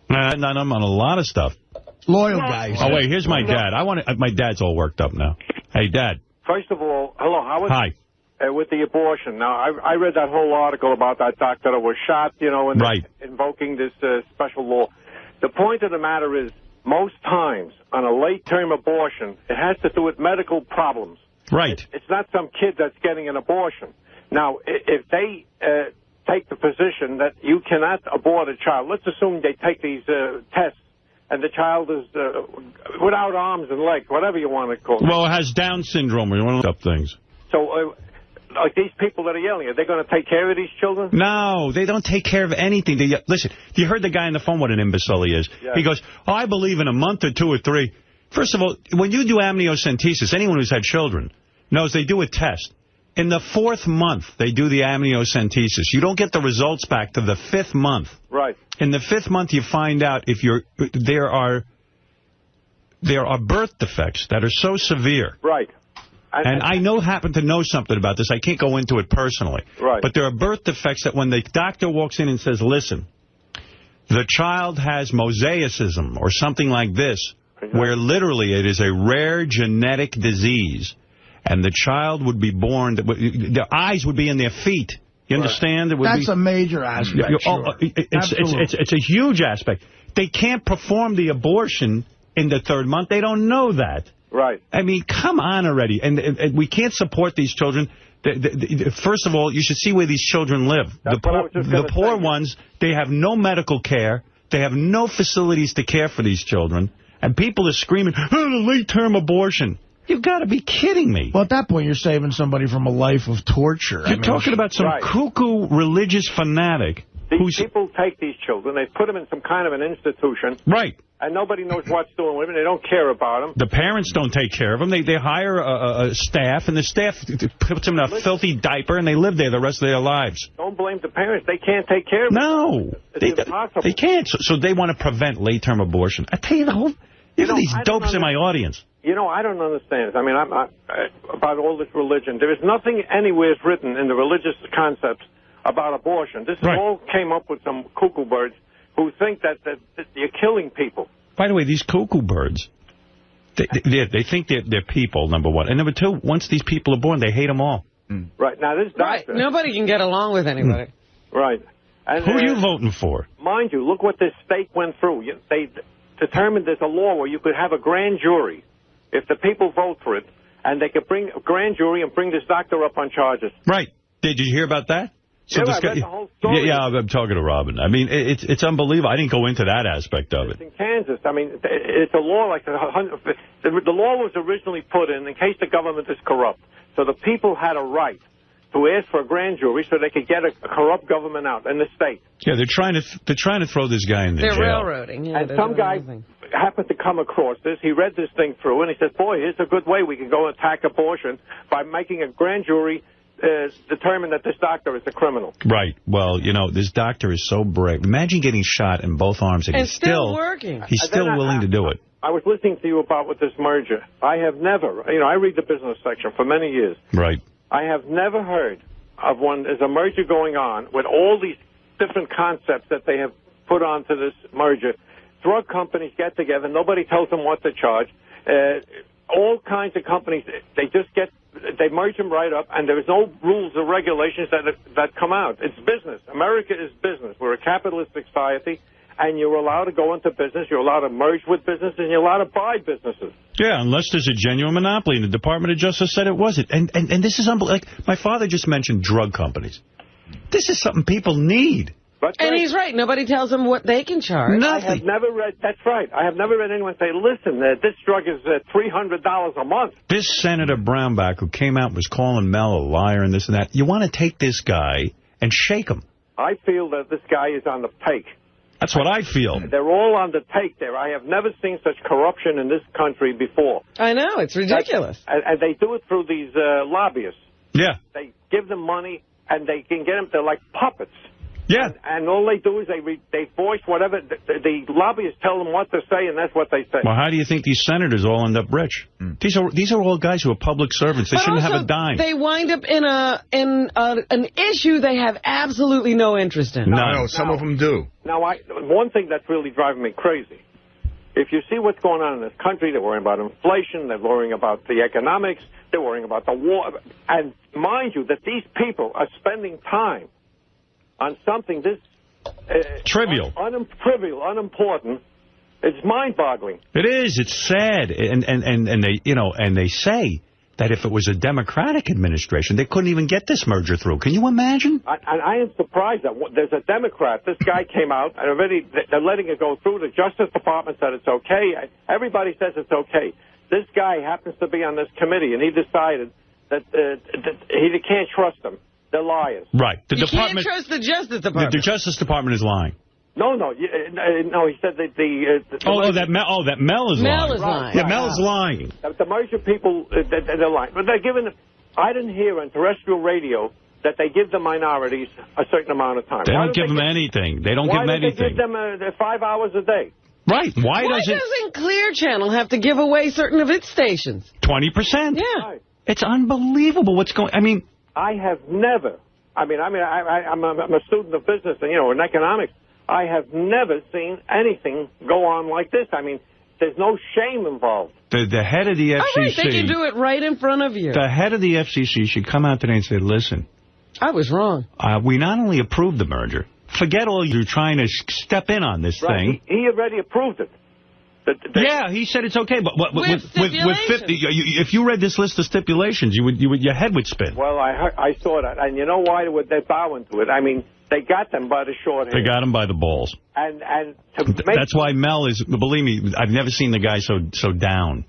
I'm on a lot of stuff. Loyal guys. Oh, wait, here's my dad. My dad's all worked up now. Hey, Dad. First of all, hello, Howard. Hi. With the abortion. Now, I read that whole article about that doctor that was shot, and invoking this special law. The point of the matter is, most times on a late-term abortion, it has to do with medical problems. Right. It's not some kid that's getting an abortion. Now, if they take the position that you cannot abort a child, let's assume they take these tests, and the child is without arms and legs, whatever you want to call it. Well, it has Down syndrome. We want to look up things. So, like these people that are yelling, are they going to take care of these children? No, they don't take care of anything. Listen, you heard the guy on the phone what an imbecile he is. Yeah. He goes, I believe in a month or 2 or 3. First of all, when you do amniocentesis, anyone who's had children knows they do a test. In the 4th month, they do the amniocentesis. You don't get the results back to the 5th month. Right. In the 5th month, you find out if there are birth defects that are so severe. Right. And I happen to know something about this. I can't go into it personally. Right. But there are birth defects that when the doctor walks in and says, listen, the child has mosaicism or something like this, where literally it is a rare genetic disease, and the child would be born, their eyes would be in their feet You understand? That's a major aspect. Sure. It's a huge aspect. They can't perform the abortion in the 3rd month. They don't know that. Right. I mean, come on already. And we can't support these children. First of all, you should see where these children live. The poor ones, they have no medical care. They have no facilities to care for these children. And people are screaming, late-term abortion. You've got to be kidding me. Well, at that point, you're saving somebody from a life of torture. You're talking about some cuckoo religious fanatic. These people take these children, they put them in some kind of an institution. Right. And nobody knows what's doing with them. They don't care about them. The parents don't take care of them. They hire a staff, and the staff puts them in a filthy diaper, and they live there the rest of their lives. Don't blame the parents. They can't take care of them. No. It's impossible. They can't. So they want to prevent late-term abortion. I tell you, these dopes in my audience. You know, I don't understand. I mean, about all this religion. There is nothing anywhere written in the religious concepts about abortion. This all came up with some cuckoo birds who think that you're killing people. By the way, these cuckoo birds, they think they're people, number one. And number two, once these people are born, they hate them all. Right. Now, this doctor... Nobody can get along with anybody. Right. And, who are you voting for? Mind you, look what this state went through. They determined there's a law where you could have a grand jury if the people vote for it, and they could bring a grand jury and bring this doctor up on charges. Right. Did you hear about that? So I read the whole story. Yeah, I'm talking to Robin. I mean, it's unbelievable. I didn't go into that aspect of it. In Kansas, I mean, it's a law like the law was originally put in case the government is corrupt. So the people had a right to ask for a grand jury so they could get a corrupt government out in the state. Yeah, they're trying to throw this guy in the jail. They're railroading. Yeah, and some guy happened to come across this. He read this thing through, and he said, boy, here's a good way we can go attack abortion by making a grand jury determine that this doctor is a criminal. Right. Well, you know, this doctor is so brave. Imagine getting shot in both arms, and he's still working. He's still willing to do it. I was listening to you about with this merger. I have never, I read the business section for many years. Right. I have never heard of one, there's a merger going on with all these different concepts that they have put onto this merger. Drug companies get together, nobody tells them what to charge. All kinds of companies, they merge them right up, and there's no rules or regulations that come out. It's business. America is business. We're a capitalist society, and you're allowed to go into business, you're allowed to merge with business, and you're allowed to buy businesses. Yeah, unless there's a genuine monopoly, and the Department of Justice said it wasn't. And this is unbelievable. Like, my father just mentioned drug companies. This is something people need. And he's right. Nobody tells them what they can charge. Nothing. I have never read, that's right. I have never read anyone say, listen, this drug is $300 a month. This Senator Brownback who came out and was calling Mel a liar and this and that, you want to take this guy and shake him. I feel that this guy is on the take. That's what I feel. They're all on the take there. I have never seen such corruption in this country before. I know. It's ridiculous. And they do it through these lobbyists. Yeah. They give them money, and they can get them. They're like puppets. Yeah. And all they do is they voice whatever. The lobbyists tell them what to say, and that's what they say. Well, how do you think these senators all end up rich? These are all guys who are public servants. They shouldn't have a dime. They wind up in an issue they have absolutely no interest in. No, some of them do. Now, one thing that's really driving me crazy, if you see what's going on in this country, they're worrying about inflation, they're worrying about the economics, they're worrying about the war. And mind you, that these people are spending time on something this trivial, unimportant. It's mind-boggling. It is. It's sad, and they say that if it was a Democratic administration, they couldn't even get this merger through. Can you imagine? I am surprised that there's a Democrat. This guy came out, and already they're letting it go through. The Justice Department said it's okay. Everybody says it's okay. This guy happens to be on this committee, and he decided that he can't trust them. They're liars. Right. You can't trust the Justice Department. The Justice Department is lying. No. He said that that Mel is lying. Mel is lying. Yeah, Mel is lying. The merger people, they're lying. But they're giving. I didn't hear on terrestrial radio that they give the minorities a certain amount of time. They don't give them anything. They don't give them anything. Why do they give them 5 hours a day? Right. Why doesn't Clear Channel have to give away certain of its stations? 20%. Yeah. Right. It's unbelievable what's going. I have never. I'm a student of business and in economics. I have never seen anything go on like this. There's no shame involved. The head of the FCC. All right, they can do it right in front of you. The head of the FCC should come out today and say, listen, I was wrong. We not only approved the merger, forget all you're trying to step in on this thing. He already approved it. Yeah, he said it's okay, but with 50, if you read this list of stipulations, your head would spin. Well, I saw that, and you know why they bowing to it? I mean, they got them by the short hair. They got him by the balls. And that's why Mel is, believe me, I've never seen the guy so down.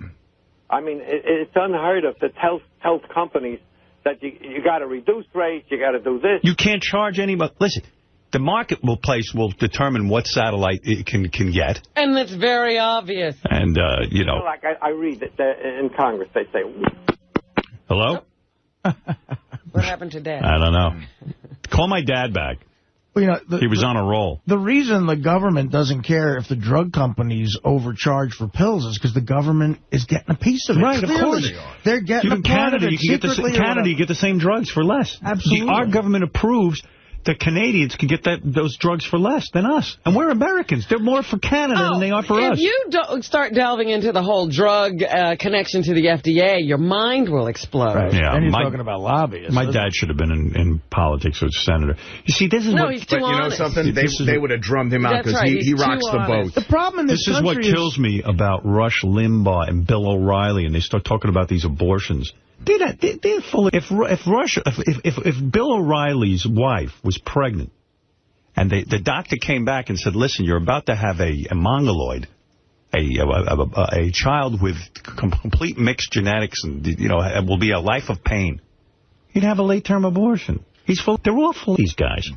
I mean, it's unheard of to tell companies that you got to reduce rates, you got to do this. You can't charge anybody. Listen, the marketplace will determine what satellite it can get. And it's very obvious. And, you know. Like I read it in Congress, they say. Hello? What happened to Dad? I don't know. Call my dad back. Well, you know, he was on a roll. The reason the government doesn't care if the drug companies overcharge for pills is because the government is getting a piece of it. Right, Clearly. of course they are. They're getting in Canada, you get the same drugs for less. Absolutely. Our government approves that Canadians can get those drugs for less than us. And we're Americans. They're more for Canada than they are for us. If you don't start delving into the whole drug connection to the FDA, your mind will explode. Right. Yeah, and you're talking about lobbyists. My dad should have been in politics as senator. You see, this is what... He's too but you know something? They would have drummed him out because he rocks the boat. The problem in this is what kills me about Rush Limbaugh and Bill O'Reilly, and they start talking about these abortions. They're full of, if Bill O'Reilly's wife was pregnant and the doctor came back and said, listen, you're about to have a mongoloid, a child with complete mixed genetics, and it will be a life of pain, he'd have a late-term abortion. They're all full of these guys.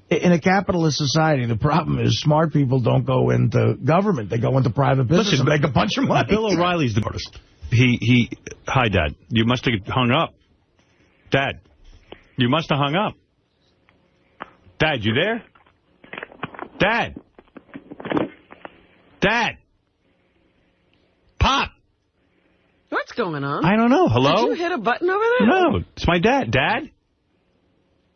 In a capitalist society, the problem is smart people don't go into government. They go into private business and make a bunch of money. Bill O'Reilly's the artist. Hi, Dad. You must have hung up. Dad, you must have hung up. Dad, you there? Dad. Dad. Pop. What's going on? I don't know. Hello? Did you hit a button over there? No, it's my dad. Dad?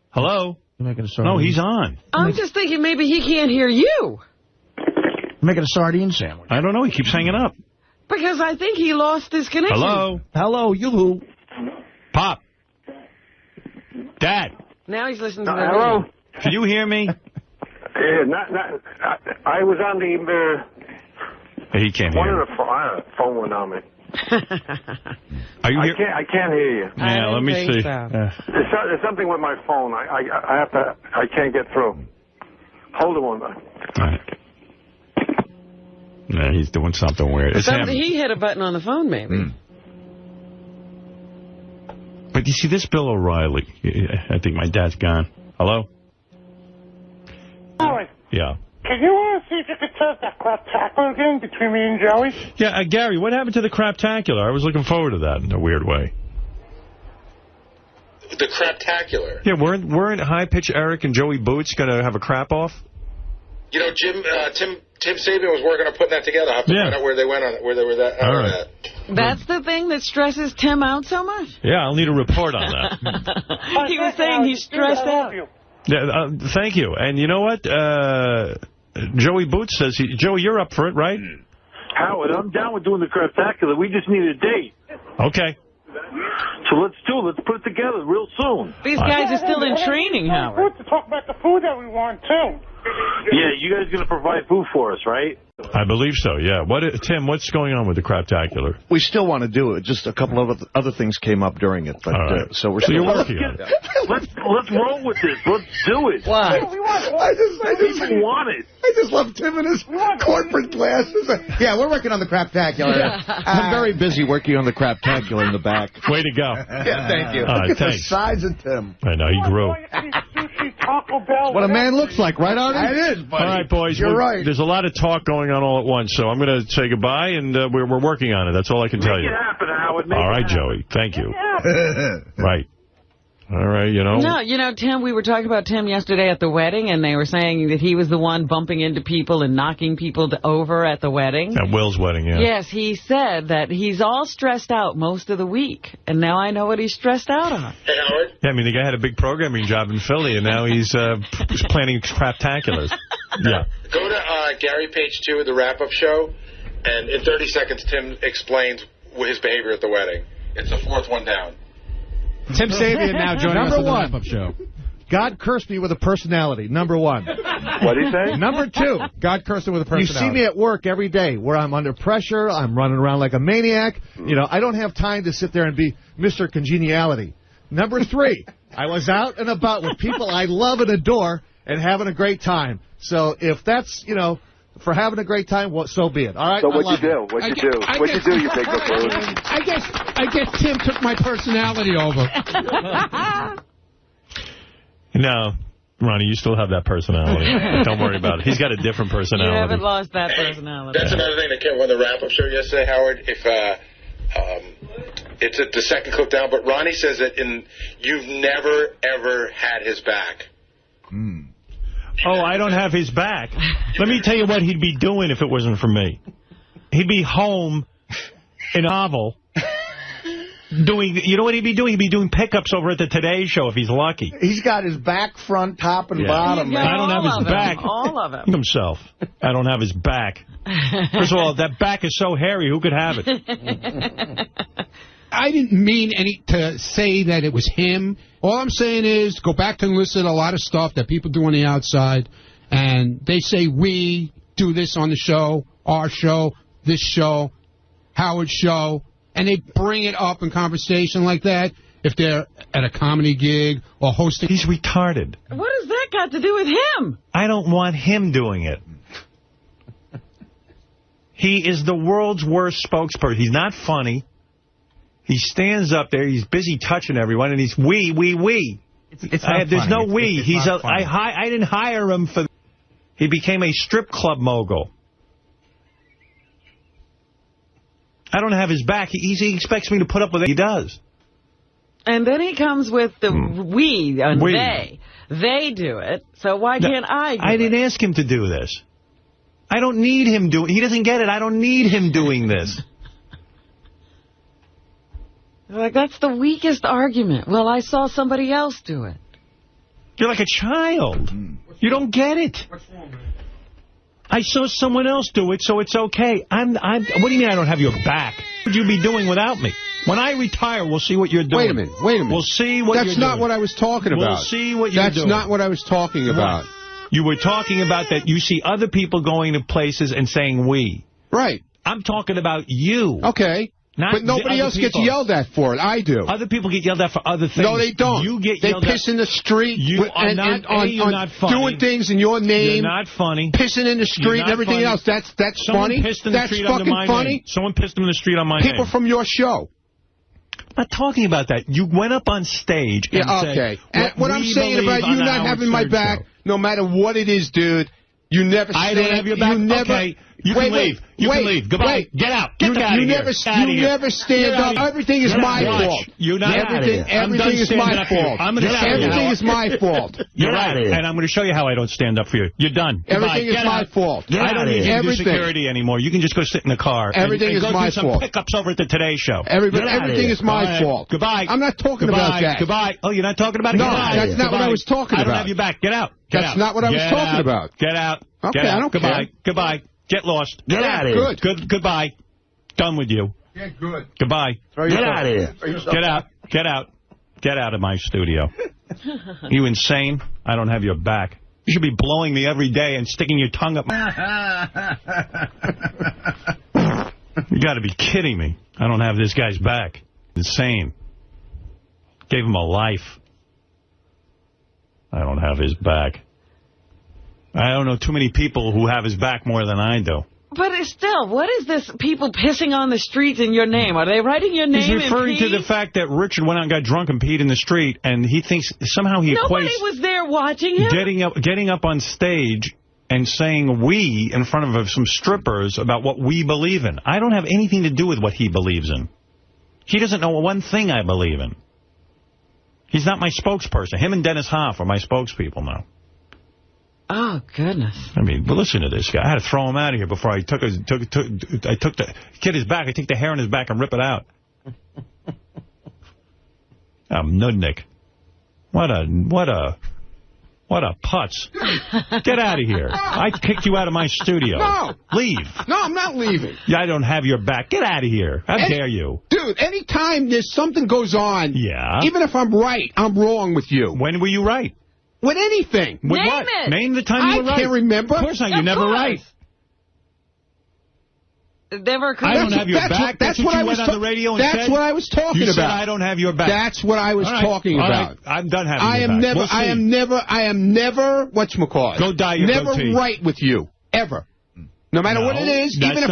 Hello? You're making a sardine. No, he's on. I'm just thinking maybe he can't hear you. Making a sardine sandwich. I don't know. He keeps hanging up. Because I think he lost his connection. Hello? Hello, you. Pop. Dad. Now he's listening to the hello? radio. Can you hear me? I was on the... He can't hear. One of the phone went on me. Are you here? I can't hear you. Yeah, let me see. There's something with my phone. I can't get through. Hold on one minute. All right. No, he's doing something weird. It's him. He hit a button on the phone, maybe. But you see, this Bill O'Reilly, I think my dad's gone. Hello? Howard. Yeah. Can you see if you could test that crap tackle again between me and Joey? Yeah, Gary, what happened to the craptacular? I was looking forward to that in a weird way. The craptacular? Yeah, weren't High Pitch Eric and Joey Boots going to have a crap off? You know, Tim Sabian was working on putting that together. I have to find out where they went on it, where they were at. All right. That's the thing that stresses Tim out so much? Yeah, I'll need a report on that. He was saying he's stressed out. Yeah, thank you. And you know what? Joey Boots says, Joey, you're up for it, right? Howard, I'm down with doing the craptacular. We just need a date. Okay. So let's put it together real soon. These guys are still in training, Howard. To talk about the food that we want, too. Yeah, you guys going to provide food for us, right? I believe so, yeah. Tim, what's going on with the craptacular? We still want to do it. Just a couple of other things came up during it. But, right. So you're working on it. Let's roll with this. Let's do it. Why? I just want it. I just love Tim and his corporate glasses. Yeah, we're working on the craptacular. I'm very busy working on the craptacular in the back. Way to go. Yeah, thank you. All right, Look at thanks. the size of Tim. I know, he grew. Taco Bell. What a man looks like, right, Artie? It is, buddy. All right, boys. You're right. There's a lot of talk going on all at once, so I'm going to say goodbye, and we're working on it. That's all I can tell you. Make it happen, Howard. All right, Joey. Thank you. Right. All right, No, Tim, we were talking about Tim yesterday at the wedding, and they were saying that he was the one bumping into people and knocking people over at the wedding. At Will's wedding, yeah. Yes, he said that he's all stressed out most of the week, and now I know what he's stressed out on. Hey, Howard? Yeah, I mean, the guy had a big programming job in Philly, and now he's planning craptaculars. Yeah. Go to Gary page 2 of the wrap-up show, and in 30 seconds, Tim explains his behavior at the wedding. It's the fourth one down. Tim Sabian now joining us on the Number wrap-up show. God cursed me with a personality, number one. What did he say? Number two. God cursed him with a personality. You see me at work every day where I'm under pressure, I'm running around like a maniac. You know, I don't have time to sit there and be Mr. Congeniality. Number three, I was out and about with people I love and adore and having a great time. So if that's, you know, for having a great time, well, so be it. All right. So what'd you do? What'd you do? What'd you do, you big buffoon? I guess Tim took my personality over. No, Ronnie, you still have that personality. Don't worry about it. He's got a different personality. You haven't lost that personality. That's another thing that came on the wrap-up show yesterday, Howard. If it's at the second clip down, but Ronnie says that you've never, ever had his back. Oh, I don't have his back. Let me tell you what he'd be doing if it wasn't for me. He'd be home in a novel. You know what he'd be doing? He'd be doing pickups over at the Today Show if he's lucky. He's got his back, front, top, and bottom. Man. I don't have his back. All of him. Himself. I don't have his back. First of all, that back is so hairy. Who could have it? I didn't mean to say that it was him. All I'm saying is go back and listen to a lot of stuff that people do on the outside, and they say we do this on the show, our show, this show, Howard's show. And they bring it up in conversation like that if they're at a comedy gig or hosting. He's retarded. What has that got to do with him? I don't want him doing it. He is the world's worst spokesperson. He's not funny. He stands up there. He's busy touching everyone, and he's we. It's not there's funny. no we. It's not funny. I didn't hire him for. He became a strip club mogul. I don't have his back. He expects me to put up with it. He does. And then he comes with the we and they. They do it, so why can't I do it? I didn't ask him to do this. I don't need him doing it. He doesn't get it. I don't need him doing this. Like, that's the weakest argument. Well, I saw somebody else do it. You're like a child. You don't get it. What's wrong, man? I saw someone else do it, so it's okay. What do you mean I don't have your back? What would you be doing without me? When I retire, we'll see what you're doing. Wait a minute. We'll see what you're doing. That's not what I was talking about. We'll see what you're doing. That's not what I was talking about. You were talking about that you see other people going to places and saying we. Right. I'm talking about you. Okay. But nobody else gets yelled at for it. I do. Other people get yelled at for other things. No, they don't. You get yelled at. They piss in the street. You are not funny. Doing things in your name. You're not funny. Pissing in the street and everything else. That's funny. That's fucking funny. Someone pissed in the street on my name. People from your show. I'm not talking about that. You went up on stage and said, what I'm saying about you not having my back, no matter what it is, dude, you never stand. I don't have your back? You never, okay. You can leave. You can leave. Goodbye. Get out. Get out of here. You never stand up. Everything is my fault. You're not everything is my fault. Everything is my fault. You're out of here. And I'm going to show you how I don't stand up for you. You're done. Everything is my fault. I don't need you to do security anymore. You can just go sit in the car. Everything is my fault. Go do some pickups over at the Today Show. Everything is my fault. Goodbye. I'm not talking about that. Goodbye. Oh, you're not talking about it? No, that's not what I was talking about. I don't have your back. Get out. That's not what I was talking about. Get out. Okay, I don't care. Goodbye. Get lost. Get out of here. Goodbye. Done with you. Yeah, good. Goodbye. Get out of here. Get out. Get out. Get out of my studio. You insane? I don't have your back. You should be blowing me every day and sticking your tongue up. You got to be kidding me. I don't have this guy's back. Insane. Gave him a life. I don't have his back. I don't know too many people who have his back more than I do. But it's still, what is this people pissing on the streets in your name? Are they writing your name in He's referring to the fact that Richard went out and got drunk and peed in the street, and he thinks somehow he Nobody equates was there watching him. Getting up on stage and saying we in front of some strippers about what we believe in. I don't have anything to do with what he believes in. He doesn't know one thing I believe in. He's not my spokesperson. Him and Dennis Hoff are my spokespeople now. Oh, goodness. I mean, but listen to this guy. I had to throw him out of here before I took his back. I take the hair on his back and rip it out. I'm Nudnik. What a What a putz. Get out of here. I kicked you out of my studio. No. Leave. No, I'm not leaving. Yeah, I don't have your back. Get out of here. How dare you? Dude, anytime there's something goes on, even if I'm right, I'm wrong with you. When were you right? With anything. With Name what? it. Name the time you were right. I can't remember. Of course not. You're never right. Never occurred. I don't have your back. That's what you went on the radio and said. That's what I was talking you about. Said I don't have your back. That's what I was talking about. I'm done having your back. I am never, whatchamacallit. Go dye your never goatee. right with you. Ever. No matter what it is, even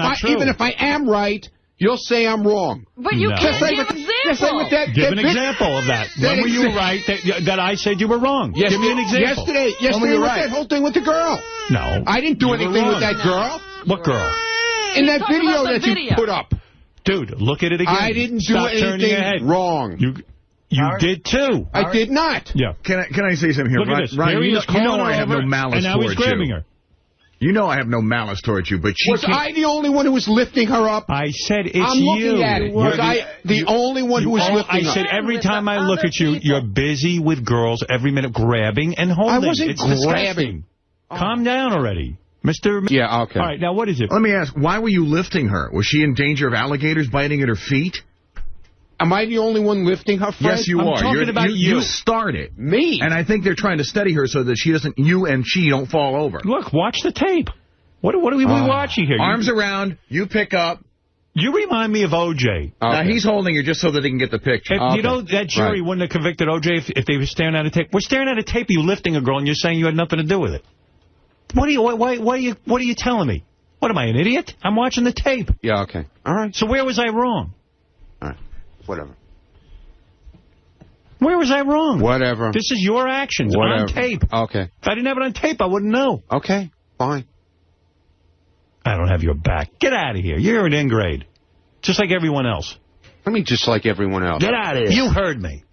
if I am right, you'll say I'm wrong. But you can't give an example. Give an example of that. When were you right that I said you were wrong? Give me an example. Yesterday with that whole thing with the girl. No. I didn't do anything with that girl. What girl? In that video that you put up. Dude, look at it again. I didn't do anything wrong. You did too. I did not. Yeah. Can I say something here? Look at this. Ron, you know I have no malice and now he's towards grabbing you. her. You know I have no malice towards you, but she Was I the only one who was lifting her up? I said it's I'm you. looking at it. Was I the only one who was lifting her? I said every time I look at you, you're busy with girls every minute grabbing and holding. I wasn't grabbing. Disgusting. Calm down already. Mr. Yeah, okay. All right, now what is it? Let me ask, why were you lifting her? Was she in danger of alligators biting at her feet? Am I the only one lifting her, Fred? Yes, you are. I'm talking about you. You started. Me? And I think they're trying to steady her so that you and she don't fall over. Look, watch the tape. What are we watching here? Arms around, you pick up. You remind me of O.J. Okay. Now, he's holding her just so that he can get the picture. You know, that jury wouldn't have convicted O.J. if they were staring at a tape. We're staring at a tape of you lifting a girl, and you're saying you had nothing to do with it. What are you telling me? What, am I, an idiot? I'm watching the tape. Yeah, okay. All right. So where was I wrong? All right. Whatever. Where was I wrong? Whatever. This is your actions on tape. Okay. If I didn't have it on tape, I wouldn't know. Okay, fine. I don't have your back. Get out of here. You're an ingrate. Just like everyone else. I mean, just like everyone else. Get out of here. You heard me.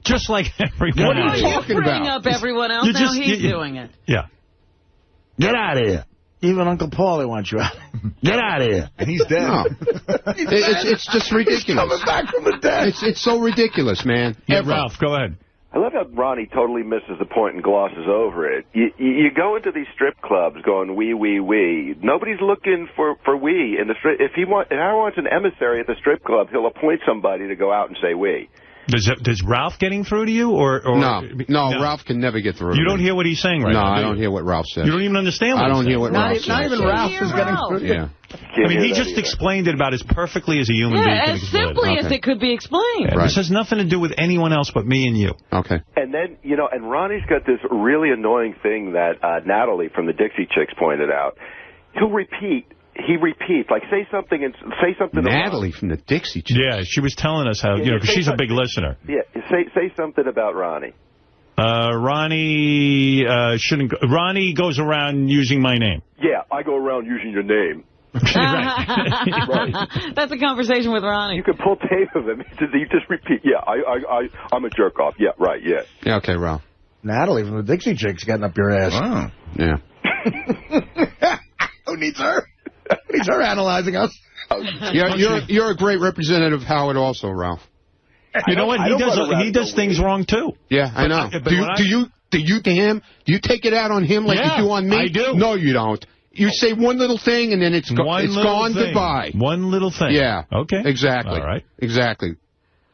Just like everyone else. What are you talking about? You're bringing up everyone else. Now he's doing it. Yeah. Get out of here. Even Uncle Paulie wants you out. Get out of here. And he's dead. No. It's just ridiculous. He's coming back from the dead. It's so ridiculous, man. Yeah, Ralph, go ahead. I love how Ronnie totally misses the point and glosses over it. You go into these strip clubs going wee. Nobody's looking for wee in the strip. If I want an emissary at the strip club, he'll appoint somebody to go out and say wee. Does Ralph getting through to you? Or No, Ralph can never get through. You don't hear what he's saying right now? No, I don't hear what Ralph says. You don't even understand what he's saying? I don't hear what Ralph says. Not even Ralph is getting through to you. Yeah. I mean, he just explained it about as perfectly as a human being can explain it. As simply as it could be explained. Yeah, this has nothing to do with anyone else but me and you. Okay. And then, and Ronnie's got this really annoying thing that Natalie from the Dixie Chicks pointed out. He'll repeat. He repeats, like say something. Natalie from the Dixie Chicks. Yeah, she was telling us how, because she's a big listener. Yeah, say something about Ronnie. Ronnie shouldn't. Ronnie goes around using my name. Yeah, I go around using your name. Right. That's a conversation with Ronnie. You can pull tape of him. He just repeat. Yeah, I'm a jerk off. Yeah, right. Yeah. Yeah. Okay, Ralph. Natalie from the Dixie Chicks getting up your ass. Oh. Yeah. Who needs her? Who needs her analyzing us? You're a great representative of Howard also, Ralph. You know what? He does things wrong, too. Yeah, I know. Do you to him? Do you take it out on him like you do on me? I do. No, you don't. You say one little thing, and then it's gone goodbye. One little thing. Yeah. Okay. Exactly. All right. Exactly.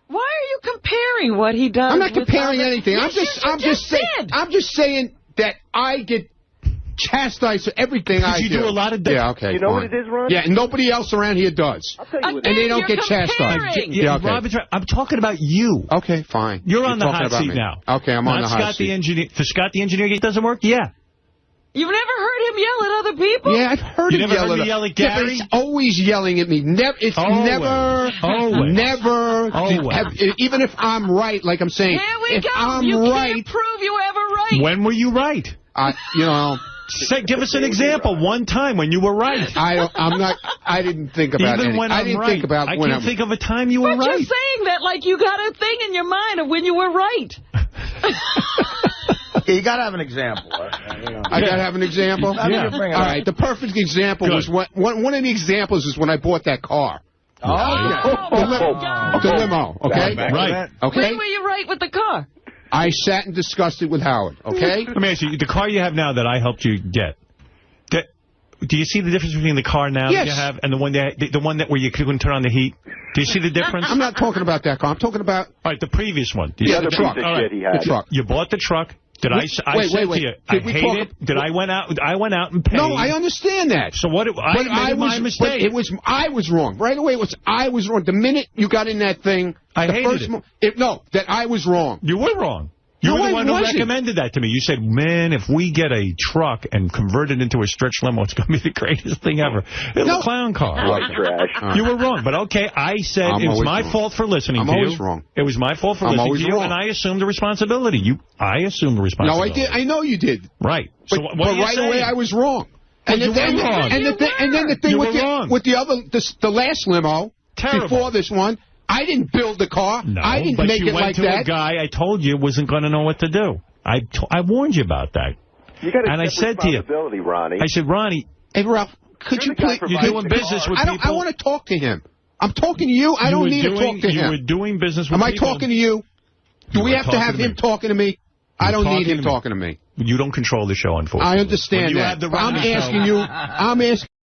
Why are you comparing what he does? I'm not comparing anything. Yes, I'm just saying that I get chastised for everything I do. You do a lot of things. Yeah, okay. You know what it is, Ron? Yeah, nobody else around here does. I'll tell you and they don't get chastised. Yeah, okay. Robin's right. I'm talking about you. Okay, fine. You're on the hot seat now. Okay, I'm on the hot seat. For Scott the engineer, it doesn't work? Yeah. You've never heard him yell at other people? Yeah, I've heard him yell at Gary? Yeah, but he's always yelling at me. Even if I'm right, like I'm saying. Here we go. You can't prove you ever right. When were you right? Give us an example. One time when you were right. I didn't think about it. Even when I'm right. I can't think of a time you were right. But you're saying that like you got a thing in your mind of when you were right. You got to have an example. I got to have an example? Yeah. All right. The perfect example was one of the examples is when I bought that car. Oh, the limo. Okay? Right. Okay? When were you right with the car? I sat and discussed it with Howard, okay? Let me ask you, the car you have now that I helped you get, do you see the difference between the car now that you have and the one that where you couldn't turn on the heat? Do you see the difference? I'm not talking about that car. I'm talking about... All right, the previous one. The truck. The truck. You bought the truck. Did I said to you, I hate it? I went out and paid. No, I understand that. So what? I made my mistake. I was wrong. Right away, I was wrong. The minute you got in that thing, I hated it. That I was wrong. You were wrong. You were the one who recommended that to me. You said, man, if we get a truck and convert it into a stretch limo, it's going to be the greatest thing ever. It's a clown car. White trash. You were wrong. But, okay, I said it was my fault for listening to you. I'm always wrong. It was my fault for listening to you, and I assumed the responsibility. I assumed the responsibility. No, I did. I know you did. Right. But, right away, I was wrong. And then the thing with the last limo, before this one, I didn't build the car. No, I didn't make it like that. But you went to a guy I told you wasn't going to know what to do. I warned you about that. You got to and I said to you, Ronnie. I said, Ronnie. Hey, Ralph, could you please... You're doing business with people. I want to talk to him. I'm talking to you. I don't need to talk to him. You were doing business with people. Am I talking to you? Do we have to have him talking to me? I don't need him talking to me. You don't control the show, unfortunately. I understand that. I'm asking you...